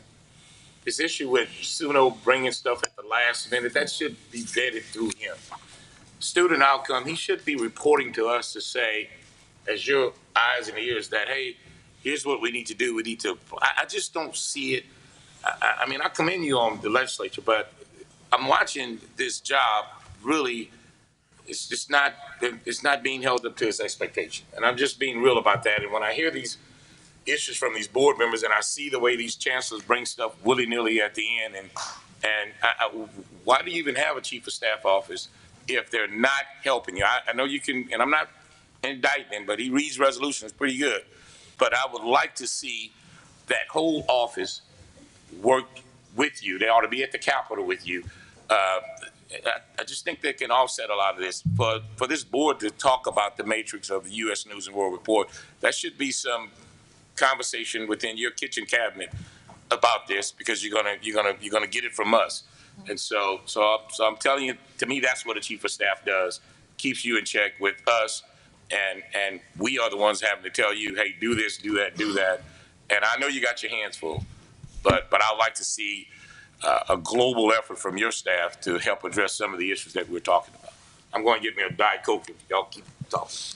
This issue with Suno bringing stuff at the last minute, that should be vetted through him. student outcome, he should be reporting to us to say, as your eyes and ears, that, hey, here's what we need to do. We need to, I just don't see it. I mean, I commend you on the legislature, but I'm watching this job really, it's not being held up to its expectation. And I'm just being real about that. And when I hear these issues from these board members and I see the way these chancellors bring stuff willy-nilly at the end, why do you even have a chief of staff office if they're not helping you? I know you can, and I'm not indicting him, but he reads resolutions pretty good. But I would like to see that whole office work with you. They ought to be at the Capitol with you. I just think they can offset a lot of this. For this board to talk about the matrix of the U.S. News and World Report, that should be some conversation within your kitchen cabinet about this, because you're gonna get it from us. And so I'm telling you, to me, that's what a chief of staff does. Keeps you in check with us, and we are the ones having to tell you, hey, do this, do that, do that. And I know you got your hands full, but I'd like to see a global effort from your staff to help address some of the issues that we're talking about. I'm going to get me a Diet Coke if y'all keep talking.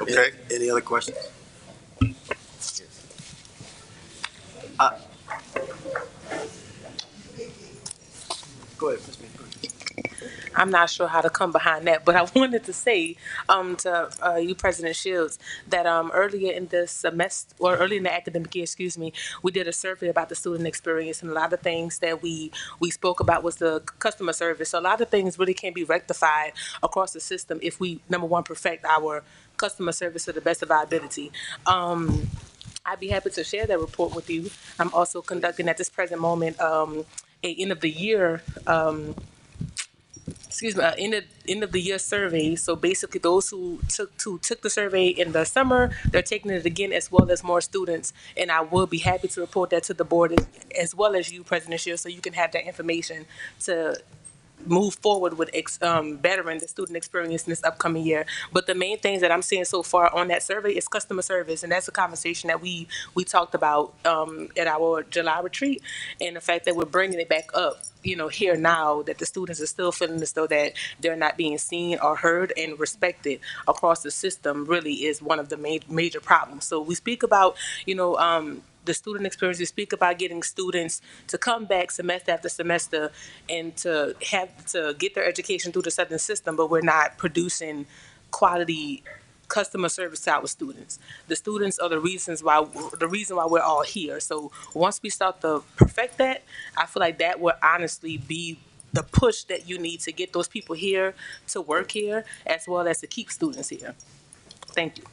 Okay. Any other questions? Go ahead, Ms. Mead. I'm not sure how to come behind that, but I wanted to say to you, President Shields, that earlier in the semester, or early in the academic year, excuse me, we did a survey about the student experience, and a lot of things that we spoke about was the customer service. So a lot of things really can be rectified across the system if we, number one, perfect our customer service to the best of our ability. I'd be happy to share that report with you. I'm also conducting at this present moment a end of the year end of the year survey. So basically, those who took the survey in the summer, they're taking it again, as well as more students. And I will be happy to report that to the board, as well as you, President Shields, so you can have that information to move forward with bettering the student experience in this upcoming year. But the main things that I'm seeing so far on that survey is customer service, and that's a conversation that we talked about at our July retreat, and the fact that we're bringing it back up, here now, that the students are still feeling as though that they're not being seen or heard and respected across the system really is one of the major problems. So we speak about, the student experience. We speak about getting students to come back semester after semester and to get their education through the Southern system, but we're not producing quality customer service to our students. The students are the reason why we're all here. So once we start to perfect that, I feel like that will honestly be the push that you need to get those people here to work here, as well as to keep students here. Thank you.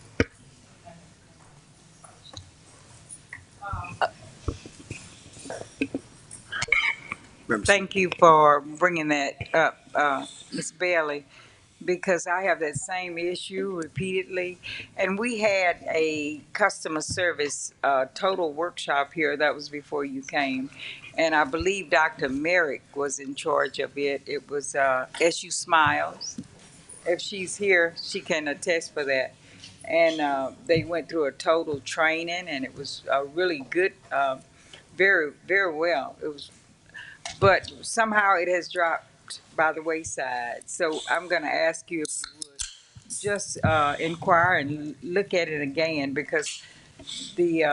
Thank you for bringing that up, Ms. Bailey, because I have that same issue repeatedly. And we had a customer service total workshop here. That was before you came. And I believe Dr. Merrick was in charge of it. It was SU Smiles. If she's here, she can attest for that. And they went through a total training, and it was really good, very, very well. It was, but somehow it has dropped by the wayside. So I'm going to ask you if you would just inquire and look at it again, because the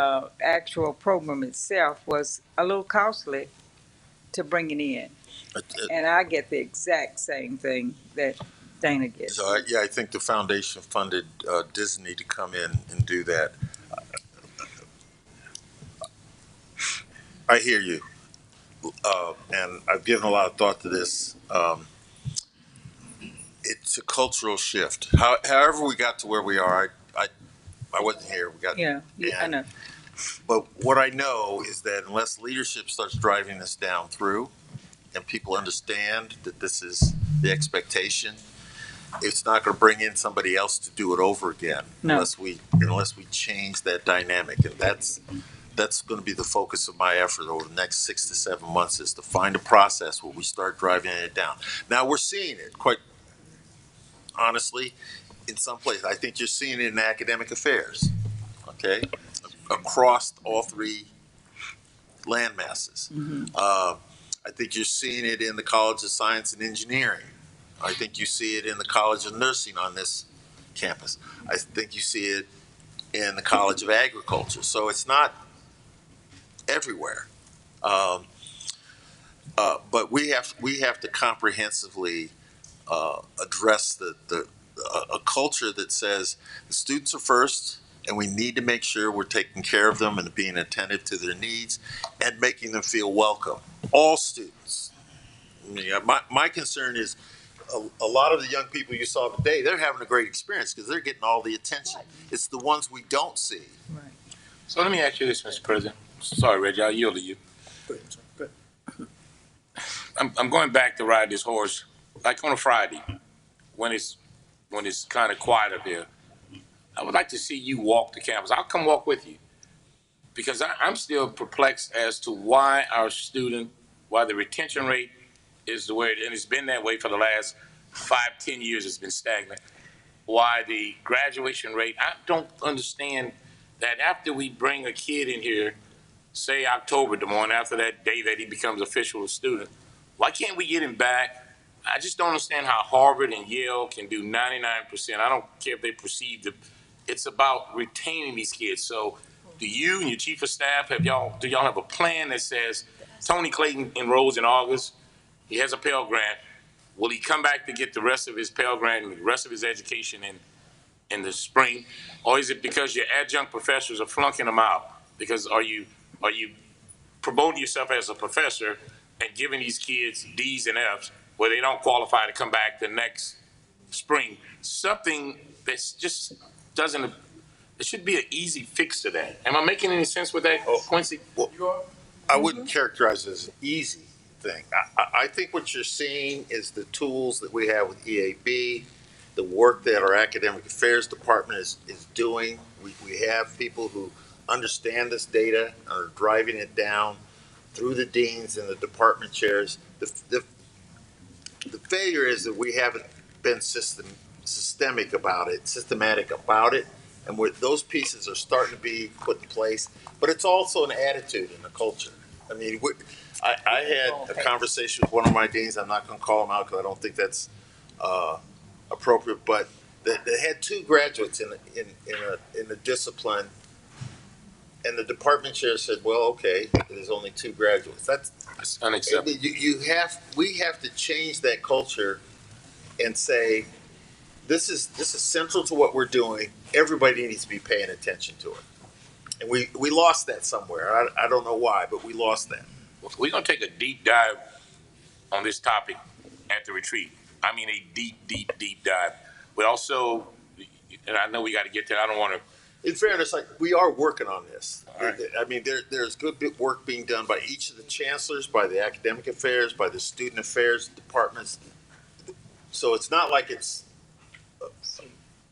actual program itself was a little costly to bring it in. And I get the exact same thing that Dana gets. So I think the foundation funded Disney to come in and do that. I hear you, and I've given a lot of thought to this. It's a cultural shift. However, we got to where we are, I wasn't here. We got I know. But what I know is that unless leadership starts driving this down through, and people understand that this is the expectation, it's not going to bring in somebody else to do it over again. No. unless we change that dynamic, and that's going to be the focus of my effort over the next 6 to 7 months, is to find a process where we start driving it down. Now we're seeing it, quite honestly, in some places. I think you're seeing it in academic affairs, okay, across all three land masses. I think you're seeing it in the College of Science and Engineering. I think you see it in the College of Nursing on this campus. I think you see it in the College of Agriculture. So it's not everywhere. Um, but we have to comprehensively address a culture that says the students are first, and we need to make sure we're taking care of them and being attentive to their needs and making them feel welcome. All students. I mean, my concern is a lot of the young people you saw today, they're having a great experience because they're getting all the attention. It's the ones we don't see. So let me ask you this, Mr. President. Sorry, Reggie, I'll yield to you. I'm going back to ride this horse, like on a Friday, when it's kind of quiet up here. I would like to see you walk the campus. I'll come walk with you, because I'm still perplexed as to why why the retention rate is the way and it's been that way for the last 5-10 years. It's been stagnant. Why the graduation rate? I don't understand that after we bring a kid in here, say October, the morning after that day that he becomes official student, why can't we get him back? I just don't understand how Harvard and Yale can do 99%. I don't care if they perceive it's about retaining these kids. So do you and your chief of staff do y'all have a plan that says Tony Clayton enrolls in August, he has a Pell Grant, will he come back to get the rest of his Pell Grant and the rest of his education in the spring? Or is it because your adjunct professors are flunking them out? Because are you promoting yourself as a professor and giving these kids D's and F's where they don't qualify to come back the next spring? Something that's just doesn't, there should be an easy fix to that. Am I making any sense with that, Quincy? Well, I wouldn't characterize it as an easy thing. I think what you're seeing is the tools that we have with EAB, the work that our academic affairs department is doing. We have people who understand this data, are driving it down through the deans and the department chairs. The failure is that we haven't been systematic about it, and those pieces are starting to be put in place. But it's also an attitude and a culture. I mean, I had a conversation with one of my deans. I'm not going to call him out because I don't think that's appropriate. But they had 2 graduates in a discipline, and the department chair said, "Well, okay, there's only 2 graduates." That's unacceptable. We have to change that culture and say, this is central to what we're doing. Everybody needs to be paying attention to it. And we lost that somewhere. I don't know why, but we lost that. We're going to take a deep dive on this topic at the retreat. I mean, a deep, deep, deep dive. We also, and I know we got to get there. I don't want to. In fairness, like, we are working on this. Right. I mean, there's good work being done by each of the chancellors, by the academic affairs, by the student affairs departments. So it's not like it's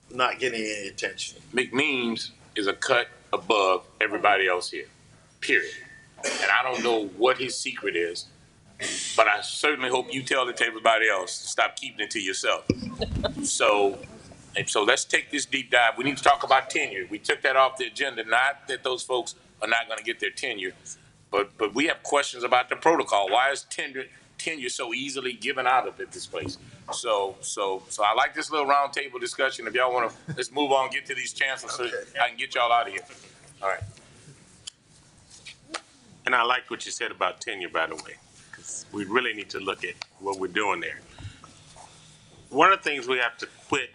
not getting any attention. McMeans is a cut above everybody else here, period. And I don't know what his secret is, but I certainly hope you tell it to everybody else. Stop keeping it to yourself. So let's take this deep dive. We need to talk about tenure. We took that off the agenda, not that those folks are not going to get their tenure, but we have questions about the protocol. Why is tenure so easily given out of this place? So I like this little round table discussion. If y'all want to, let's move on, get to these chancellors so I can get y'all out of here. All right. And I like what you said about tenure, by the way, because we really need to look at what we're doing there. One of the things we have to quit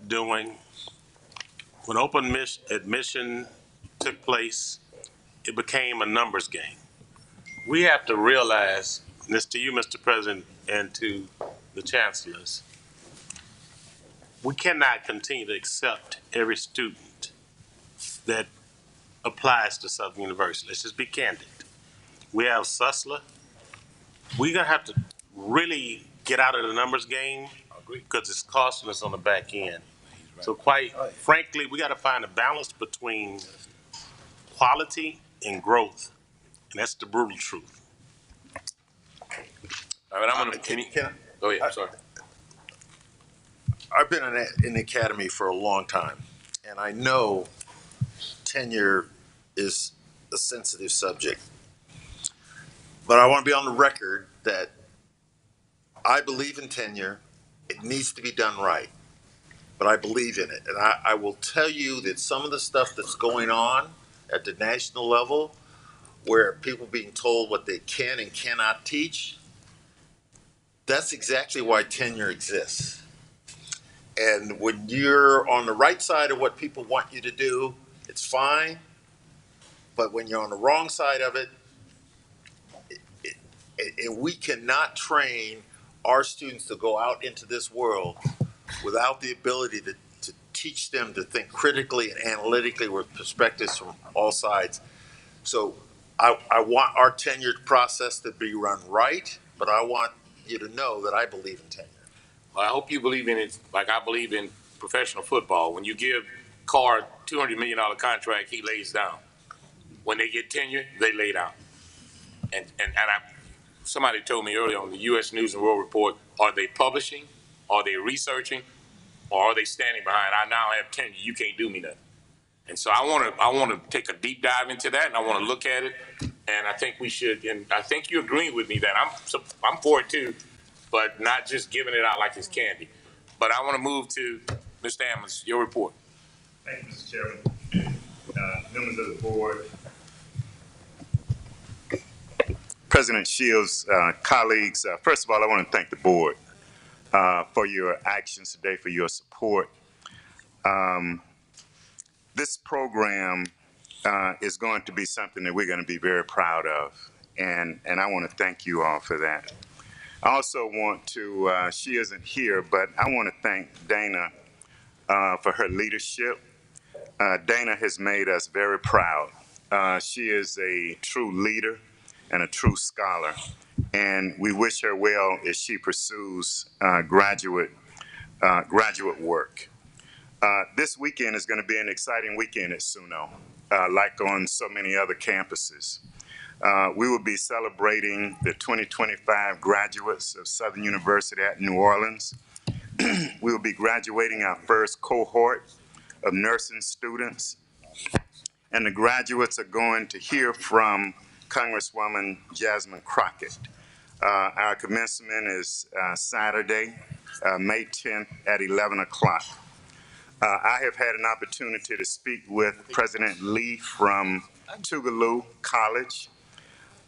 doing, when open admission took place, it became a numbers game. We have to realize, and this to you, Mr. President, and to the chancellors, we cannot continue to accept every student that applies to Southern University. Let's just be candid. We have Sussler. We're going to have to really get out of the numbers game because it's costing us on the back end. So quite frankly, we got to find a balance between quality and growth. And that's the brutal truth. All right, I'm going to, go ahead, I'm sorry. I've been in the academy for a long time, and I know tenure is a sensitive subject. But I want to be on the record that I believe in tenure. It needs to be done right, but I believe in it. And I will tell you that some of the stuff that's going on at the national level, where people being told what they can and cannot teach, that's exactly why tenure exists. And when you're on the right side of what people want you to do, it's fine. But when you're on the wrong side of it, and we cannot train our students to go out into this world without the ability to teach them to think critically and analytically with perspectives from all sides. So I want our tenured process to be run right, but I want you to know that I believe in tenure. Well, I hope you believe in it like I believe in professional football. When you give Carr $200 million contract, he lays down. When they get tenure, they lay down. Somebody told me earlier on the U.S. News and World Report, are they publishing, are they researching, or are they standing behind? I now have tenure. You can't do me nothing. And so I want to take a deep dive into that, and I want to look at it. And I think we should. And I think you agree with me that I'm for it too, but not just giving it out like it's candy. But I want to move to Mr. Ammons, your report. Thank you, Mr. Chairman. Members of the board, President Shields, colleagues, first of all, I want to thank the board for your actions today, for your support. This program is going to be something that we're going to be very proud of, and I want to thank you all for that. I also want to, she isn't here, but I want to thank Dana for her leadership. Dana has made us very proud. She is a true leader and a true scholar, and we wish her well as she pursues graduate work. This weekend is going to be an exciting weekend at SUNO, like on so many other campuses. We will be celebrating the 2025 graduates of Southern University at New Orleans. We will be graduating our first cohort of nursing students, and the graduates are going to hear from Congresswoman Jasmine Crockett. Our commencement is Saturday, May 10th at 11 o'clock. I have had an opportunity to speak with President Lee from Tougaloo College.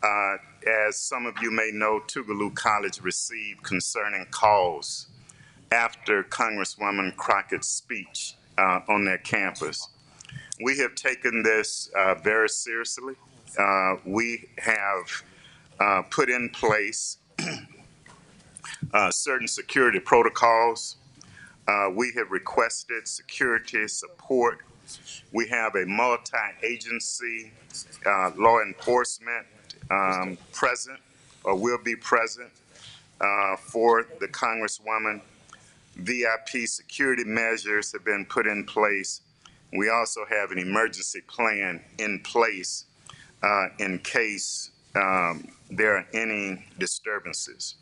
As some of you may know, Tougaloo College received concerning calls after Congresswoman Crockett's speech on their campus. We have taken this very seriously. We have put in place certain security protocols. We have requested security support. We have a multi-agency law enforcement present or will be present for the Congresswoman. VIP security measures have been put in place. We also have an emergency plan in place in case there are any disturbances.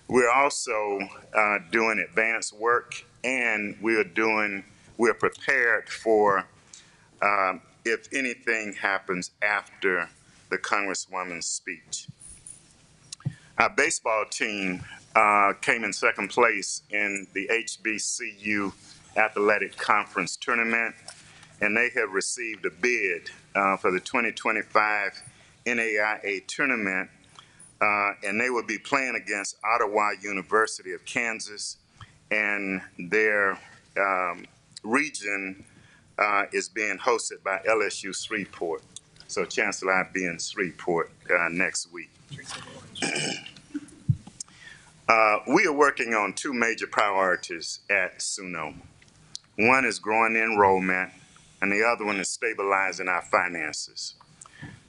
We're also doing advanced work, and we're prepared for if anything happens after the Congresswoman's speech. Our baseball team came in second place in the HBCU Athletic Conference Tournament, and they have received a bid for the 2025 NAIA tournament, and they will be playing against Ottawa University of Kansas, and their region is being hosted by LSU Shreveport. So Chancellor, I'll be in Shreveport next week. We are working on two major priorities at SUNO. One is growing enrollment, and the other one is stabilizing our finances.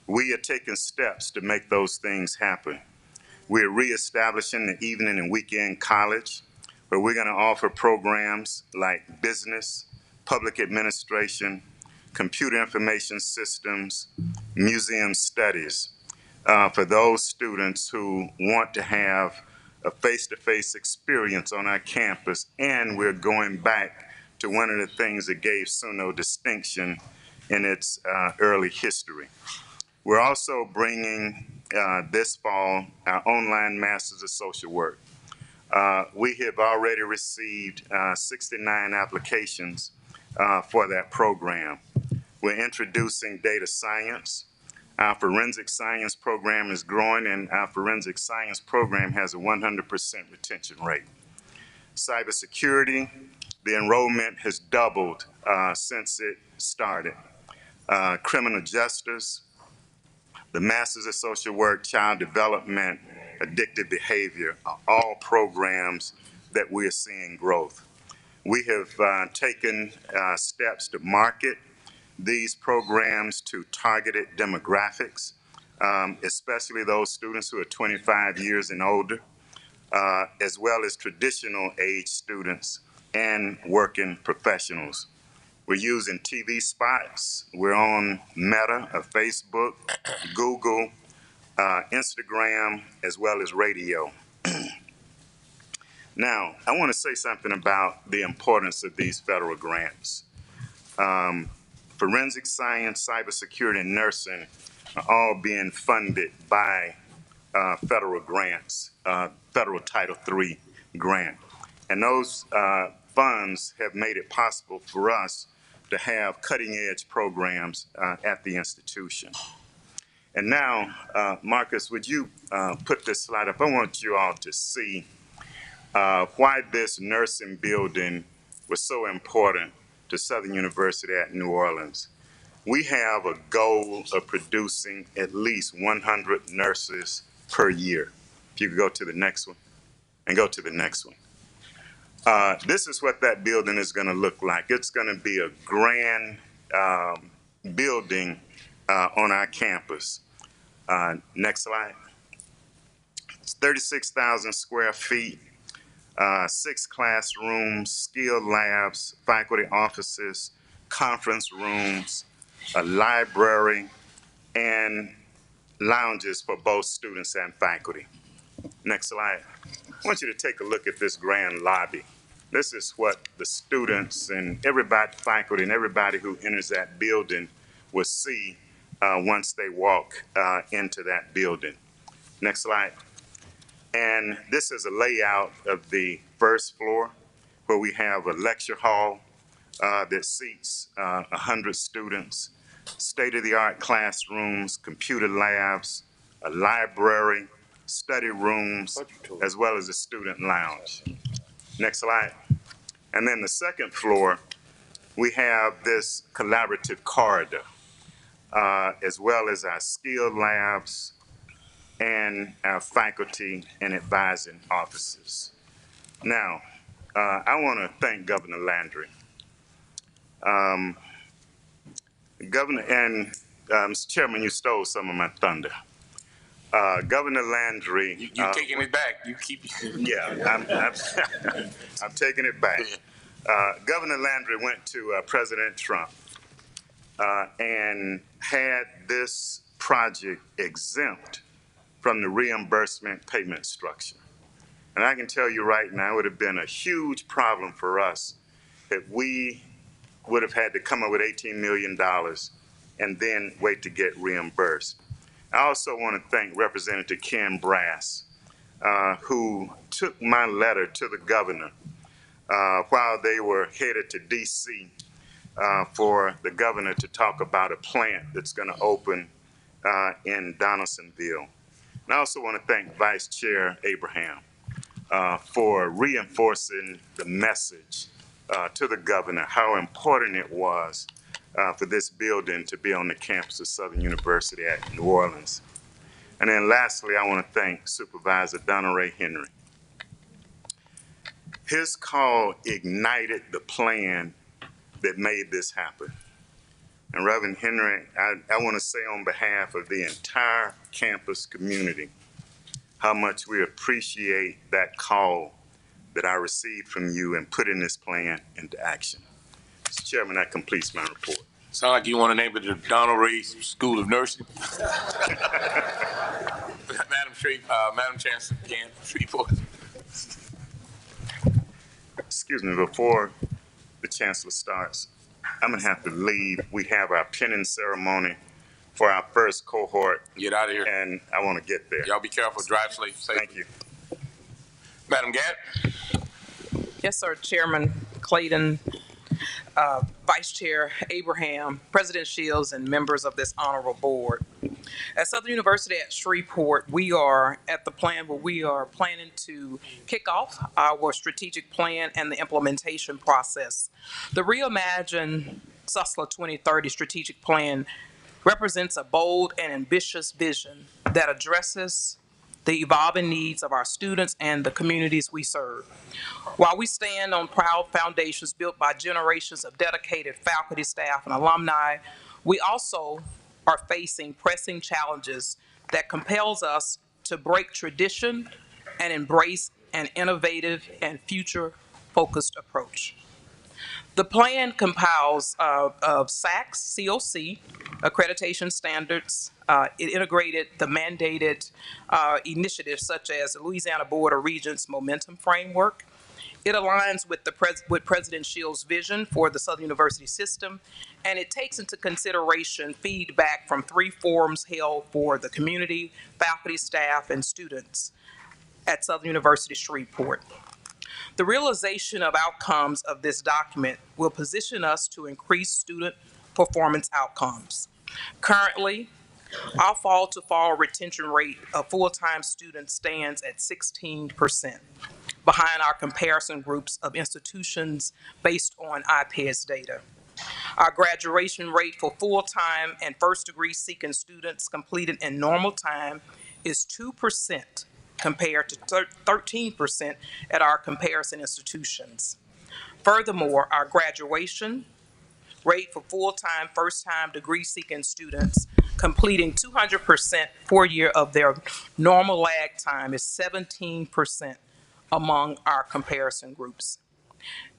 We are taking steps to make those things happen. We're reestablishing the evening and weekend college, where we're going to offer programs like business, public administration, computer information systems, museum studies for those students who want to have a face-to-face experience on our campus, and we're going back to one of the things that gave SUNO distinction in its early history. We're also bringing this fall our online Masters of Social Work. We have already received 69 applications for that program. We're introducing data science. Our forensic science program is growing, and our forensic science program has a 100% retention rate. Cybersecurity, the enrollment has doubled since it started. Criminal justice, the Masters of Social Work, Child Development, Addictive Behavior are all programs that we're seeing growth. We have taken steps to market these programs to targeted demographics, especially those students who are 25 years and older, as well as traditional age students and working professionals. We're using TV spots. We're on Meta, Facebook, Google, Instagram, as well as radio. Now, I want to say something about the importance of these federal grants. Forensic science, cybersecurity, and nursing are all being funded by federal grants, federal Title III grant. And those funds have made it possible for us to have cutting-edge programs at the institution. And now, Marcus, would you put this slide up? I want you all to see why this nursing building was so important to Southern University at New Orleans. We have a goal of producing at least 100 nurses per year. If you could go to the next one, and go to the next one. This is what that building is going to look like. It's going to be a grand building on our campus. Next slide. It's 36,000 square feet, 6 classrooms, skilled labs, faculty offices, conference rooms, a library, and lounges for both students and faculty. Next slide. I want you to take a look at this grand lobby. This is what the students and everybody, faculty, and everybody who enters that building will see once they walk into that building. Next slide. And this is a layout of the first floor where we have a lecture hall that seats 100 students, state-of-the-art classrooms, computer labs, a library, study rooms, as well as a student lounge. Next slide. And then the second floor, we have this collaborative corridor, as well as our skilled labs and our faculty and advising offices. Now, I want to thank Governor Landry. Governor, and Mr. Chairman, you stole some of my thunder. Governor Landry. You're taking it back. You keep. Yeah, I'm taking it back. Governor Landry went to President Trump and had this project exempt from the reimbursement payment structure. And I can tell you right now, it would have been a huge problem for us if we would have had to come up with $18 million and then wait to get reimbursed. I also want to thank Representative Ken Brass, who took my letter to the governor while they were headed to D.C. For the governor to talk about a plant that's going to open in Donaldsonville. And I also want to thank Vice Chair Abraham for reinforcing the message to the governor how important it was for this building to be on the campus of Southern University at New Orleans. And then lastly, I want to thank Supervisor Donna Ray Henry. His call ignited the plan that made this happen. And Reverend Henry, I want to say on behalf of the entire campus community how much we appreciate that call that I received from you and putting this plan into action. Mr. Chairman, that completes my report. Sound like you want to name it the Donald Ray School of Nursing. Madam Chancellor, Shreveport. excuse me, before the chancellor starts, I'm gonna have to leave. We have our pinning ceremony for our first cohort. Get out of here. And I want to get there. Y'all be careful. Drive safe. Thank you. Madam Gatt? Yes, sir, Chairman Clayton, Vice Chair Abraham, President Shields, and members of this honorable board. At Southern University at Shreveport, we are at the plan where we are planning to kick off our strategic plan and the implementation process. The Reimagine SUSLA 2030 strategic plan represents a bold and ambitious vision that addresses the evolving needs of our students and the communities we serve. While we stand on proud foundations built by generations of dedicated faculty, staff, and alumni, we also are facing pressing challenges that compels us to break tradition and embrace an innovative and future-focused approach. The plan compiles of SACS, COC, accreditation standards. It integrated the mandated initiatives such as the Louisiana Board of Regents Momentum Framework. It aligns with with President Shields' vision for the Southern University system, and it takes into consideration feedback from 3 forums held for the community, faculty, staff, and students at Southern University Shreveport. The realization of outcomes of this document will position us to increase student performance outcomes. Currently, our fall-to-fall retention rate of full-time students stands at 16%, behind our comparison groups of institutions based on IPEDS data. Our graduation rate for full-time and first-degree seeking students completed in normal time is 2% compared to 13% at our comparison institutions. Furthermore, our graduation rate for full-time, first-time degree-seeking students completing 200% 4-year of their normal lag time is 17% among our comparison groups.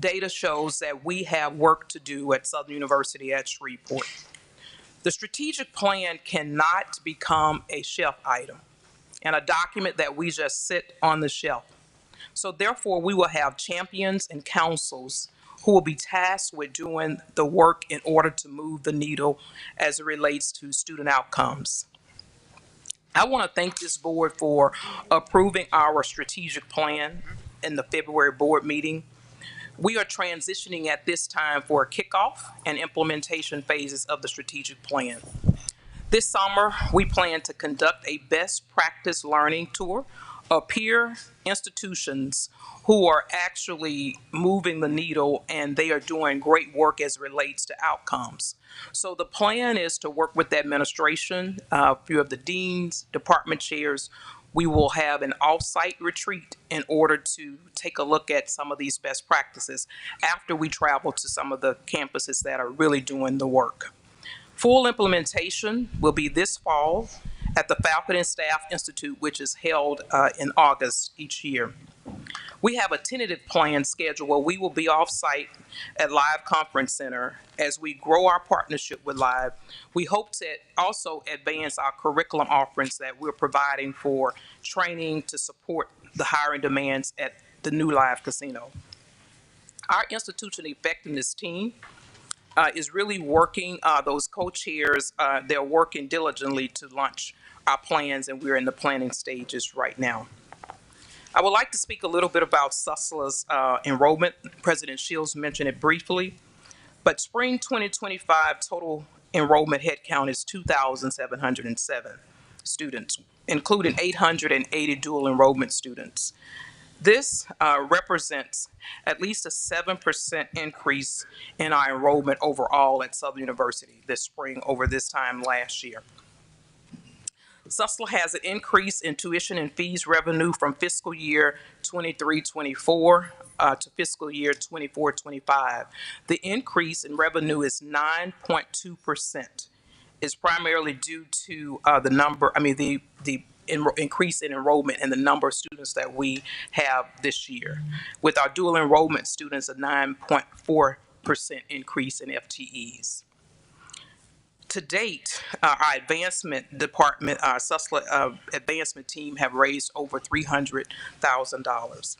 Data shows that we have work to do at Southern University at Shreveport. The strategic plan cannot become a shelf item and a document that we just sit on the shelf. So therefore, we will have champions and councils who will be tasked with doing the work in order to move the needle as it relates to student outcomes. I want to thank this board for approving our strategic plan in the February board meeting. We are transitioning at this time for a kickoff and implementation phases of the strategic plan. This summer, we plan to conduct a best practice learning tour of peer institutions who are actually moving the needle, and they are doing great work as it relates to outcomes. So the plan is to work with the administration, a few of the deans, department chairs. We will have an off-site retreat in order to take a look at some of these best practices after we travel to some of the campuses that are really doing the work. Full implementation will be this fall at the Faculty and Staff Institute, which is held in August each year. We have a tentative plan schedule where we will be off-site at Live Conference Center. As we grow our partnership with Live, we hope to also advance our curriculum offerings that we're providing for training to support the hiring demands at the new Live Casino. Our institution effectiveness team is really working, those co-chairs, they're working diligently to launch our plans, and we're in the planning stages right now. I would like to speak a little bit about SUSLA's enrollment. President Shields mentioned it briefly, but spring 2025 total enrollment headcount is 2,707 students, including 880 dual enrollment students. This represents at least a 7% increase in our enrollment overall at Southern University this spring over this time last year. SUSLA has an increase in tuition and fees revenue from fiscal year 23-24 to fiscal year 24-25. The increase in revenue is 9.2%. Is primarily due to the number, the increase in enrollment and the number of students that we have this year. With our dual enrollment students, a 9.4% increase in FTEs. To date, our advancement department, our SUSLA advancement team have raised over $300,000.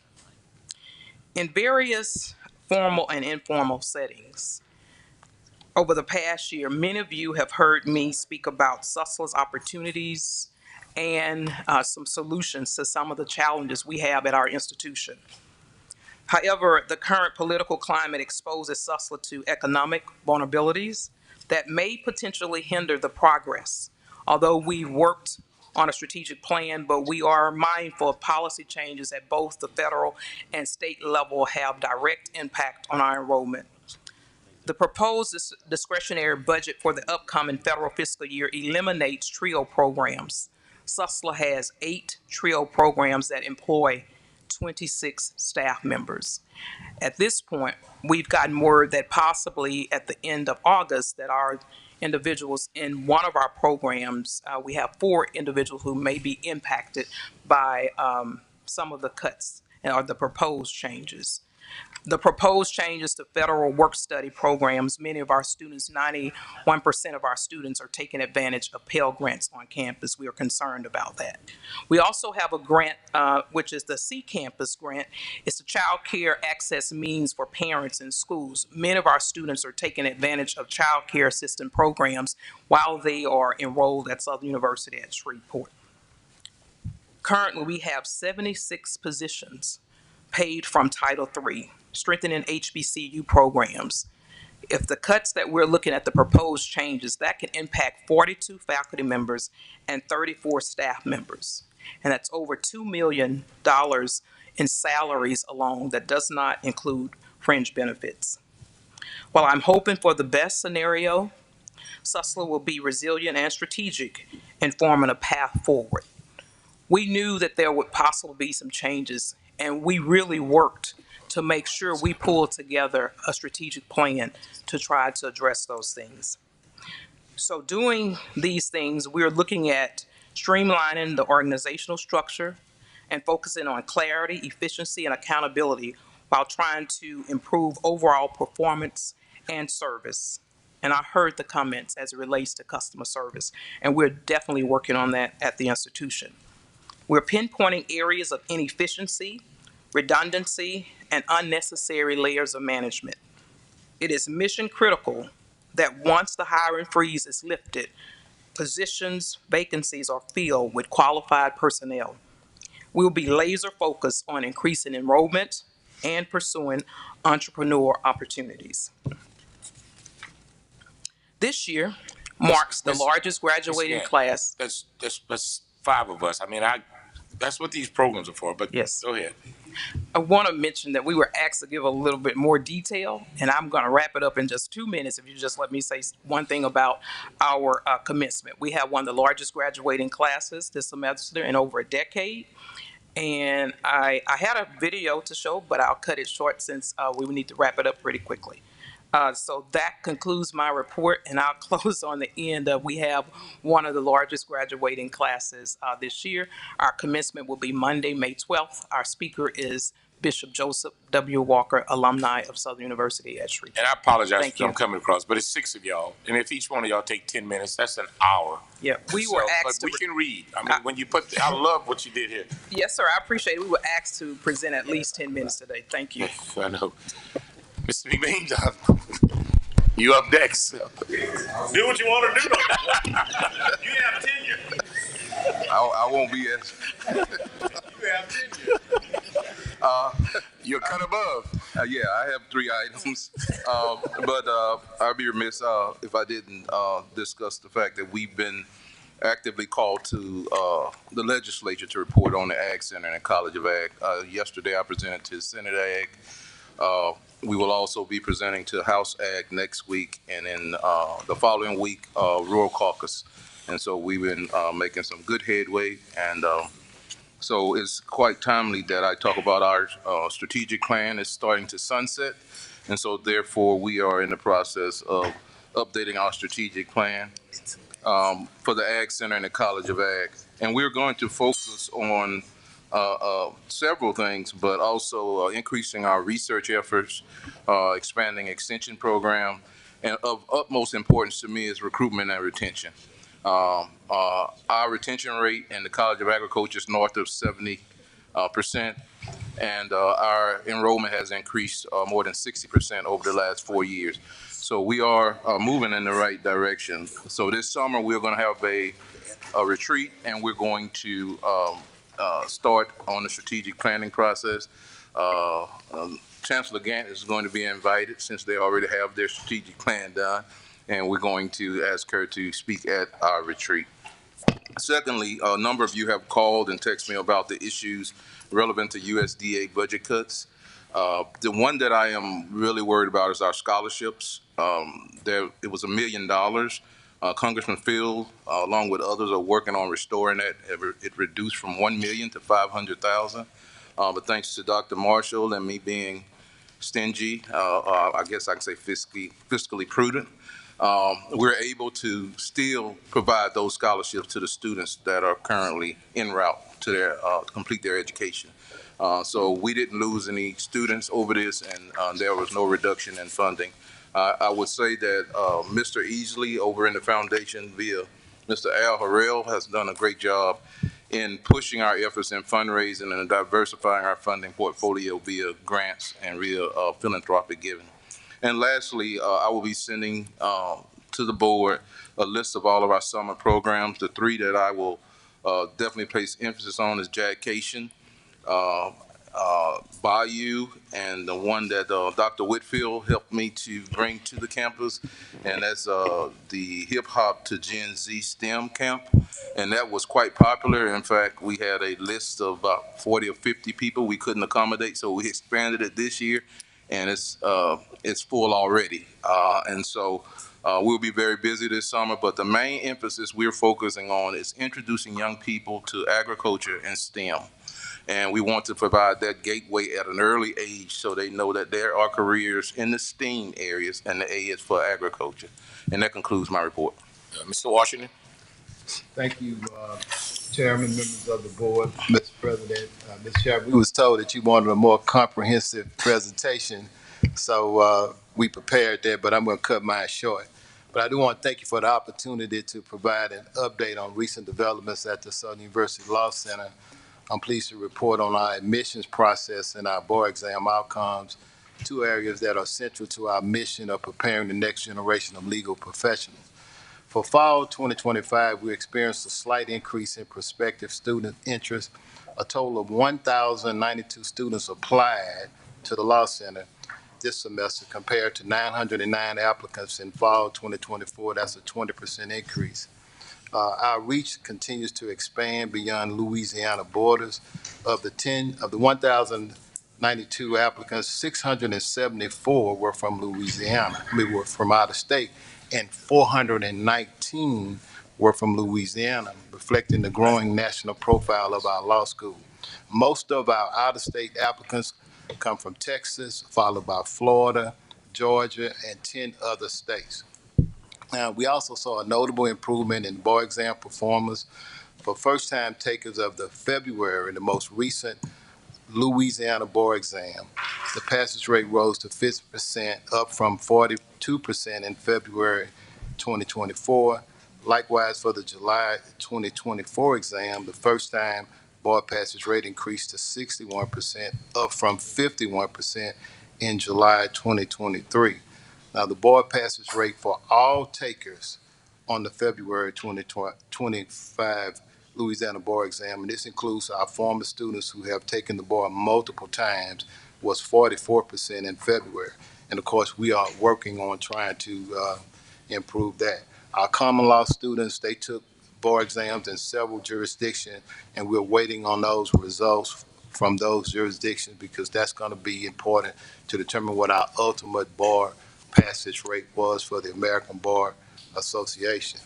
In various formal and informal settings, over the past year, many of you have heard me speak about Sussler's opportunities and some solutions to some of the challenges we have at our institution. However, the current political climate exposes Sussler to economic vulnerabilities that may potentially hinder the progress. Although we worked on a strategic plan, but we are mindful of policy changes at both the federal and state level have direct impact on our enrollment. The proposed discretionary budget for the upcoming federal fiscal year eliminates TRIO programs. Sussler has 8 TRIO programs that employ 26 staff members. At this point, we've gotten word that possibly at the end of August that our individuals in one of our programs, we have 4 individuals who may be impacted by some of the cuts or the proposed changes. The proposed changes to federal work-study programs, many of our students, 91% of our students are taking advantage of Pell Grants on campus. We are concerned about that. We also have a grant, which is the C Campus grant. It's a child care access means for parents in schools. Many of our students are taking advantage of child care assistant programs while they are enrolled at Southern University at Shreveport. Currently, we have 76 positions paid from Title III, strengthening HBCU programs. If the cuts that we're looking at, the proposed changes, that can impact 42 faculty members and 34 staff members. And that's over $2 million in salaries alone. That does not include fringe benefits. While I'm hoping for the best scenario, Sussler will be resilient and strategic in forming a path forward. We knew that there would possibly be some changes, and we really worked to make sure we pulled together a strategic plan to try to address those things. So doing these things, we're looking at streamlining the organizational structure and focusing on clarity, efficiency, and accountability while trying to improve overall performance and service. And I heard the comments as it relates to customer service, and we're definitely working on that at the institution. We're pinpointing areas of inefficiency, redundancy, and unnecessary layers of management. It is mission critical that once the hiring freeze is lifted, positions, vacancies are filled with qualified personnel. We'll be laser focused on increasing enrollment and pursuing entrepreneur opportunities. This year marks the largest graduating class. That's 5 of us. I mean, that's what these programs are for, but Yes. go ahead. I want to mention that we were asked to give a little bit more detail, and I'm going to wrap it up in just 2 minutes if you just let me say one thing about our commencement. We have one of the largest graduating classes this semester in over a decade, and I had a video to show, but I'll cut it short since we need to wrap it up pretty quickly. So that concludes my report, and I'll close on the end of we have one of the largest graduating classes this year. Our commencement will be Monday, May 12th. Our speaker is Bishop Joseph W. Walker, alumni of Southern University at Shreveport. And I apologize Thank if I'm you. coming across, but it's 6 of y'all, and if each one of y'all take 10 minutes, that's an hour. Yeah, we were asked but we can read. I mean, when you I love what you did here. Yes, sir, I appreciate it. We were asked to present at least 10 minutes today. Thank you. I know. Mr. McBain, you up next. Do what you want to do. You have tenure. I won't be as. You have tenure. You're cut above. Yeah, I have 3 items, but I'd be remiss if I didn't discuss the fact that we've been actively called to the legislature to report on the Ag Center and College of Ag. Yesterday, I presented to Senate Ag. We will also be presenting to House Ag next week, and then the following week, Rural Caucus. And so we've been making some good headway, and so it's quite timely that I talk about our strategic plan. It's starting to sunset, and so therefore we are in the process of updating our strategic plan for the Ag Center and the College of Ag. And we're going to focus on several things, but also increasing our research efforts, expanding extension program, and of utmost importance to me is recruitment and retention. Our retention rate in the College of Agriculture is north of 70%, and our enrollment has increased more than 60% over the last 4 years. So we are moving in the right direction. So this summer we're going to have a retreat, and we're going to start on the strategic planning process. Chancellor Gant is going to be invited since they already have their strategic plan done, and we're going to ask her to speak at our retreat. Secondly, a number of you have called and texted me about the issues relevant to USDA budget cuts. The one that I am really worried about is our scholarships. It was $1 million. Congressman Field, along with others, are working on restoring that. It reduced from 1 million to 500,000. But thanks to Dr. Marshall and me being stingy, I guess I can say fiscally prudent, we're able to still provide those scholarships to the students that are currently en route to their complete their education. So we didn't lose any students over this, and there was no reduction in funding. I would say that Mr. Easley over in the foundation via Mr. Al Harrell has done a great job in pushing our efforts in fundraising and diversifying our funding portfolio via grants and via philanthropic giving. And lastly, I will be sending to the board a list of all of our summer programs. The three that I will definitely place emphasis on is Jadcation, Bayou, and the one that Dr. Whitfield helped me to bring to the campus, and that's the Hip Hop to Gen Z STEM camp. And that was quite popular. In fact, we had a list of about 40 or 50 people we couldn't accommodate, so we expanded it this year, and it's full already. And so we'll be very busy this summer, but the main emphasis we're focusing on is introducing young people to agriculture and STEM. And we want to provide that gateway at an early age so they know that there are careers in the STEAM areas, and the A is for agriculture. And that concludes my report. Mr. Washington? Thank you, Chairman, members of the board, Mr. President, Mr. Chairman. We was told that you wanted a more comprehensive presentation, so we prepared that, but I'm going to cut mine short. But I do want to thank you for the opportunity to provide an update on recent developments at the Southern University Law Center. I'm pleased to report on our admissions process and our board exam outcomes, two areas that are central to our mission of preparing the next generation of legal professionals. For fall 2025, we experienced a slight increase in prospective student interest. A total of 1,092 students applied to the Law Center this semester compared to 909 applicants in fall 2024. That's a 20% increase. Our reach continues to expand beyond Louisiana borders. Of the 1,092 applicants, 674 were from Louisiana. Were from out of state, and 419 were from Louisiana, reflecting the growing national profile of our law school. Most of our out-of-state applicants come from Texas, followed by Florida, Georgia, and 10 other states. We also saw a notable improvement in bar exam performance for first-time takers of the February, the most recent Louisiana bar exam. The passage rate rose to 50%, up from 42% in February 2024. Likewise, for the July 2024 exam, the first-time bar passage rate increased to 61%, up from 51% in July 2023. Now, the board passage rate for all takers on the February 2025 Louisiana bar exam, and this includes our former students who have taken the bar multiple times, was 44% in February. And of course, we are working on trying to improve that. Our common law students, they took bar exams in several jurisdictions, and we're waiting on those results from those jurisdictions because that's going to be important to determine what our ultimate bar passage rate was for the American Bar Association.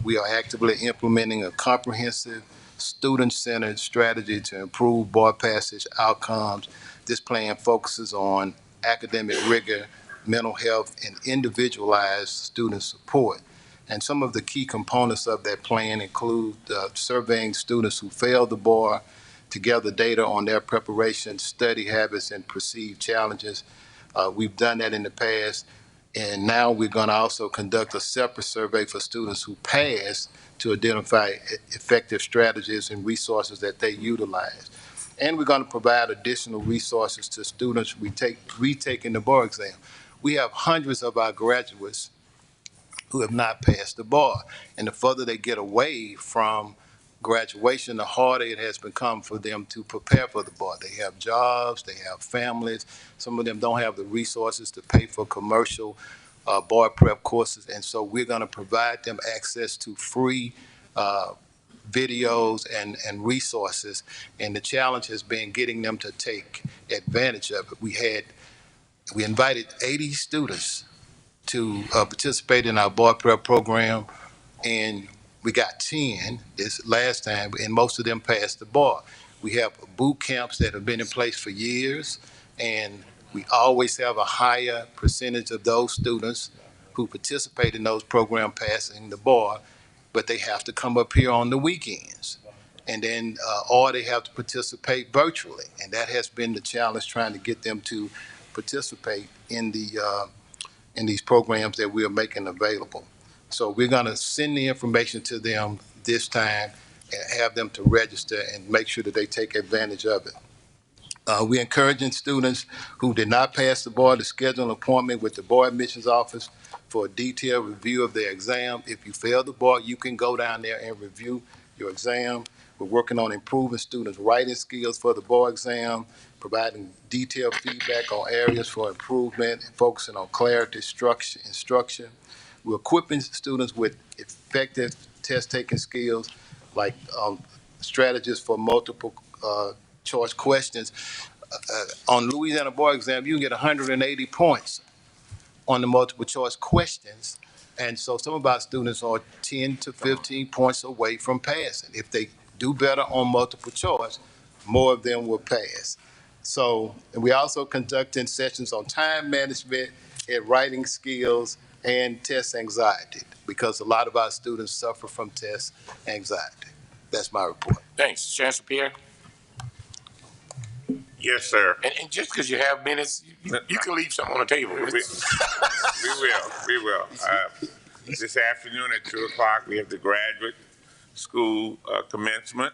We are actively implementing a comprehensive student-centered strategy to improve bar passage outcomes. This plan focuses on academic rigor, mental health, and individualized student support. And some of the key components of that plan include surveying students who failed the bar to gather data on their preparation, study habits, and perceived challenges. We've done that in the past, and now we're going to also conduct a separate survey for students who pass to identify effective strategies and resources that they utilize. And we're going to provide additional resources to students retaking the bar exam. We have hundreds of our graduates who have not passed the bar. And the further they get away from graduation, the harder it has become for them to prepare for the bar. They have jobs, they have families. Some of them don't have the resources to pay for commercial bar prep courses. And so we're going to provide them access to free videos and resources. And the challenge has been getting them to take advantage of it. We invited 80 students to participate in our bar prep program, and we got 10 this last time, and most of them passed the bar. We have boot camps that have been in place for years, and we always have a higher percentage of those students who participate in those programs passing the bar, but they have to come up here on the weekends. And then, or they have to participate virtually, and that has been the challenge, trying to get them to participate in these programs that we are making available. So we're going to send the information to them this time and have them to register and make sure that they take advantage of it. We're encouraging students who did not pass the bar to schedule an appointment with the bar admissions office for a detailed review of their exam. If you fail the bar, you can go down there and review your exam. We're working on improving students' writing skills for the bar exam, providing detailed feedback on areas for improvement, and focusing on clarity, structure, instruction. We're equipping students with effective test-taking skills like strategies for multiple choice questions. On Louisiana bar exam, you can get 180 points on the multiple choice questions. And so some of our students are 10 to 15 points away from passing. If they do better on multiple choice, more of them will pass. So, and we also conducting sessions on time management and writing skills and test anxiety, because a lot of our students suffer from test anxiety. That's my report. Thanks. Chancellor Pierre? Yes, sir. And just because you have minutes, you can leave something on the table. We will. This afternoon at 2 o'clock, we have the graduate school commencement.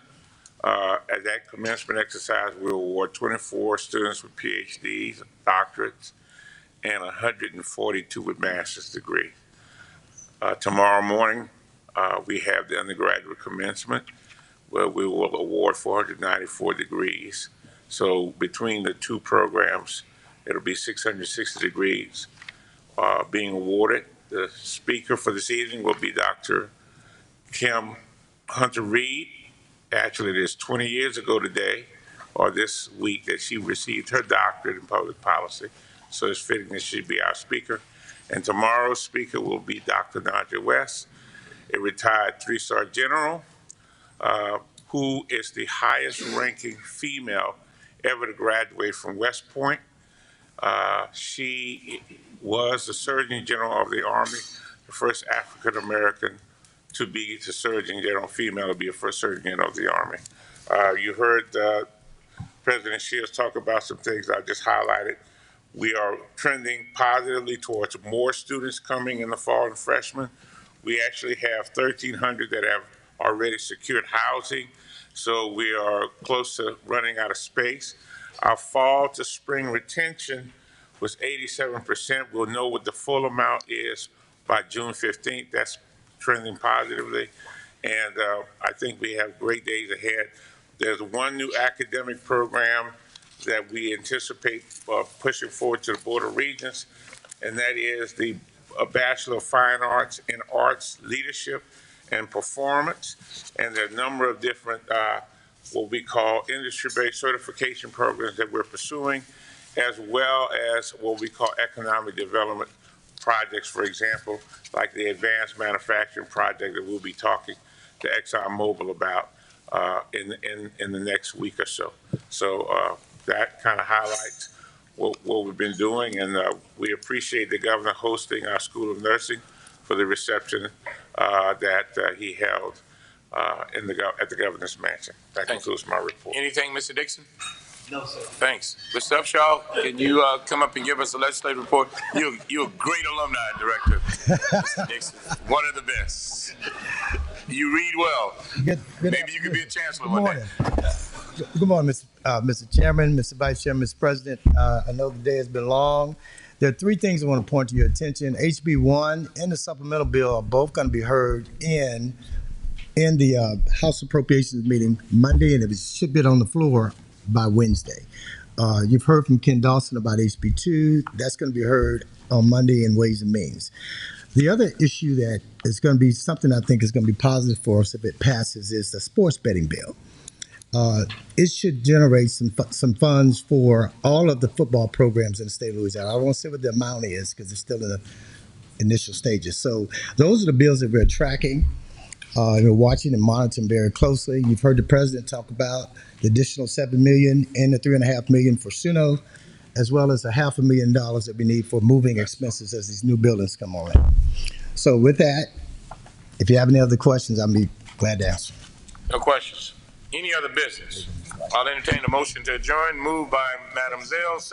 At that commencement exercise, we'll award 24 students with PhDs, doctorates, and 142 with master's degree. Tomorrow morning, we have the undergraduate commencement, where we will award 494 degrees. So between the two programs, it'll be 660 degrees being awarded. The speaker for this evening will be Dr. Kim Hunter-Reid. Actually, it is 20 years ago today, or this week, that she received her doctorate in public policy. So it's fitting that she be our speaker. And tomorrow's speaker will be Dr. Nadja West, a retired three-star general, who is the highest ranking female ever to graduate from West Point. She was the Surgeon General of the Army, the first African American to be the Surgeon General, female to be the first Surgeon General of the Army. You heard President Shields talk about some things I just highlighted. We are trending positively towards more students coming in the fall and freshmen. We actually have 1,300 that have already secured housing, so we are close to running out of space. Our fall to spring retention was 87%. We'll know what the full amount is by June 15th. That's trending positively, and I think we have great days ahead. There's one new academic program that we anticipate pushing forward to the Board of Regents, and that is the Bachelor of Fine Arts in Arts Leadership and Performance. And there are a number of different what we call industry-based certification programs that we're pursuing, as well as what we call economic development projects, for example, like the advanced manufacturing project that we'll be talking to ExxonMobil about in the next week or so. So that kind of highlights what we've been doing, and we appreciate the governor hosting our School of Nursing for the reception that he held at the governor's mansion. That concludes my report. Anything, Mr. Dixon? No, sir. Thanks. Mr. Upshaw, can you come up and give us a legislative report? You're a great alumni director, Mr. Dixon. One of the best. You read well. Good Maybe you could be a chancellor one day. Good morning, Mr. Chairman, Mr. Vice Chairman, Mr. President. I know the day has been long. There are three things I want to point to your attention. HB 1 and the supplemental bill are both going to be heard in the House Appropriations meeting Monday, and it should be on the floor by Wednesday. You've heard from Ken Dawson about HB 2. That's going to be heard on Monday in Ways and Means. The other issue that is going to be something I think is going to be positive for us if it passes is the sports betting bill. It should generate some funds for all of the football programs in the state of Louisiana. I won't say what the amount is because it's still in the initial stages. So those are the bills that we're tracking. We're watching and monitoring very closely. You've heard the president talk about the additional $7 million and the $3.5 million for SUNO, as well as $500,000 that we need for moving expenses as these new buildings come on. So with that, if you have any other questions, I'll be glad to answer. No questions. Any other business? I'll entertain a motion to adjourn. Moved by Madam Zell, second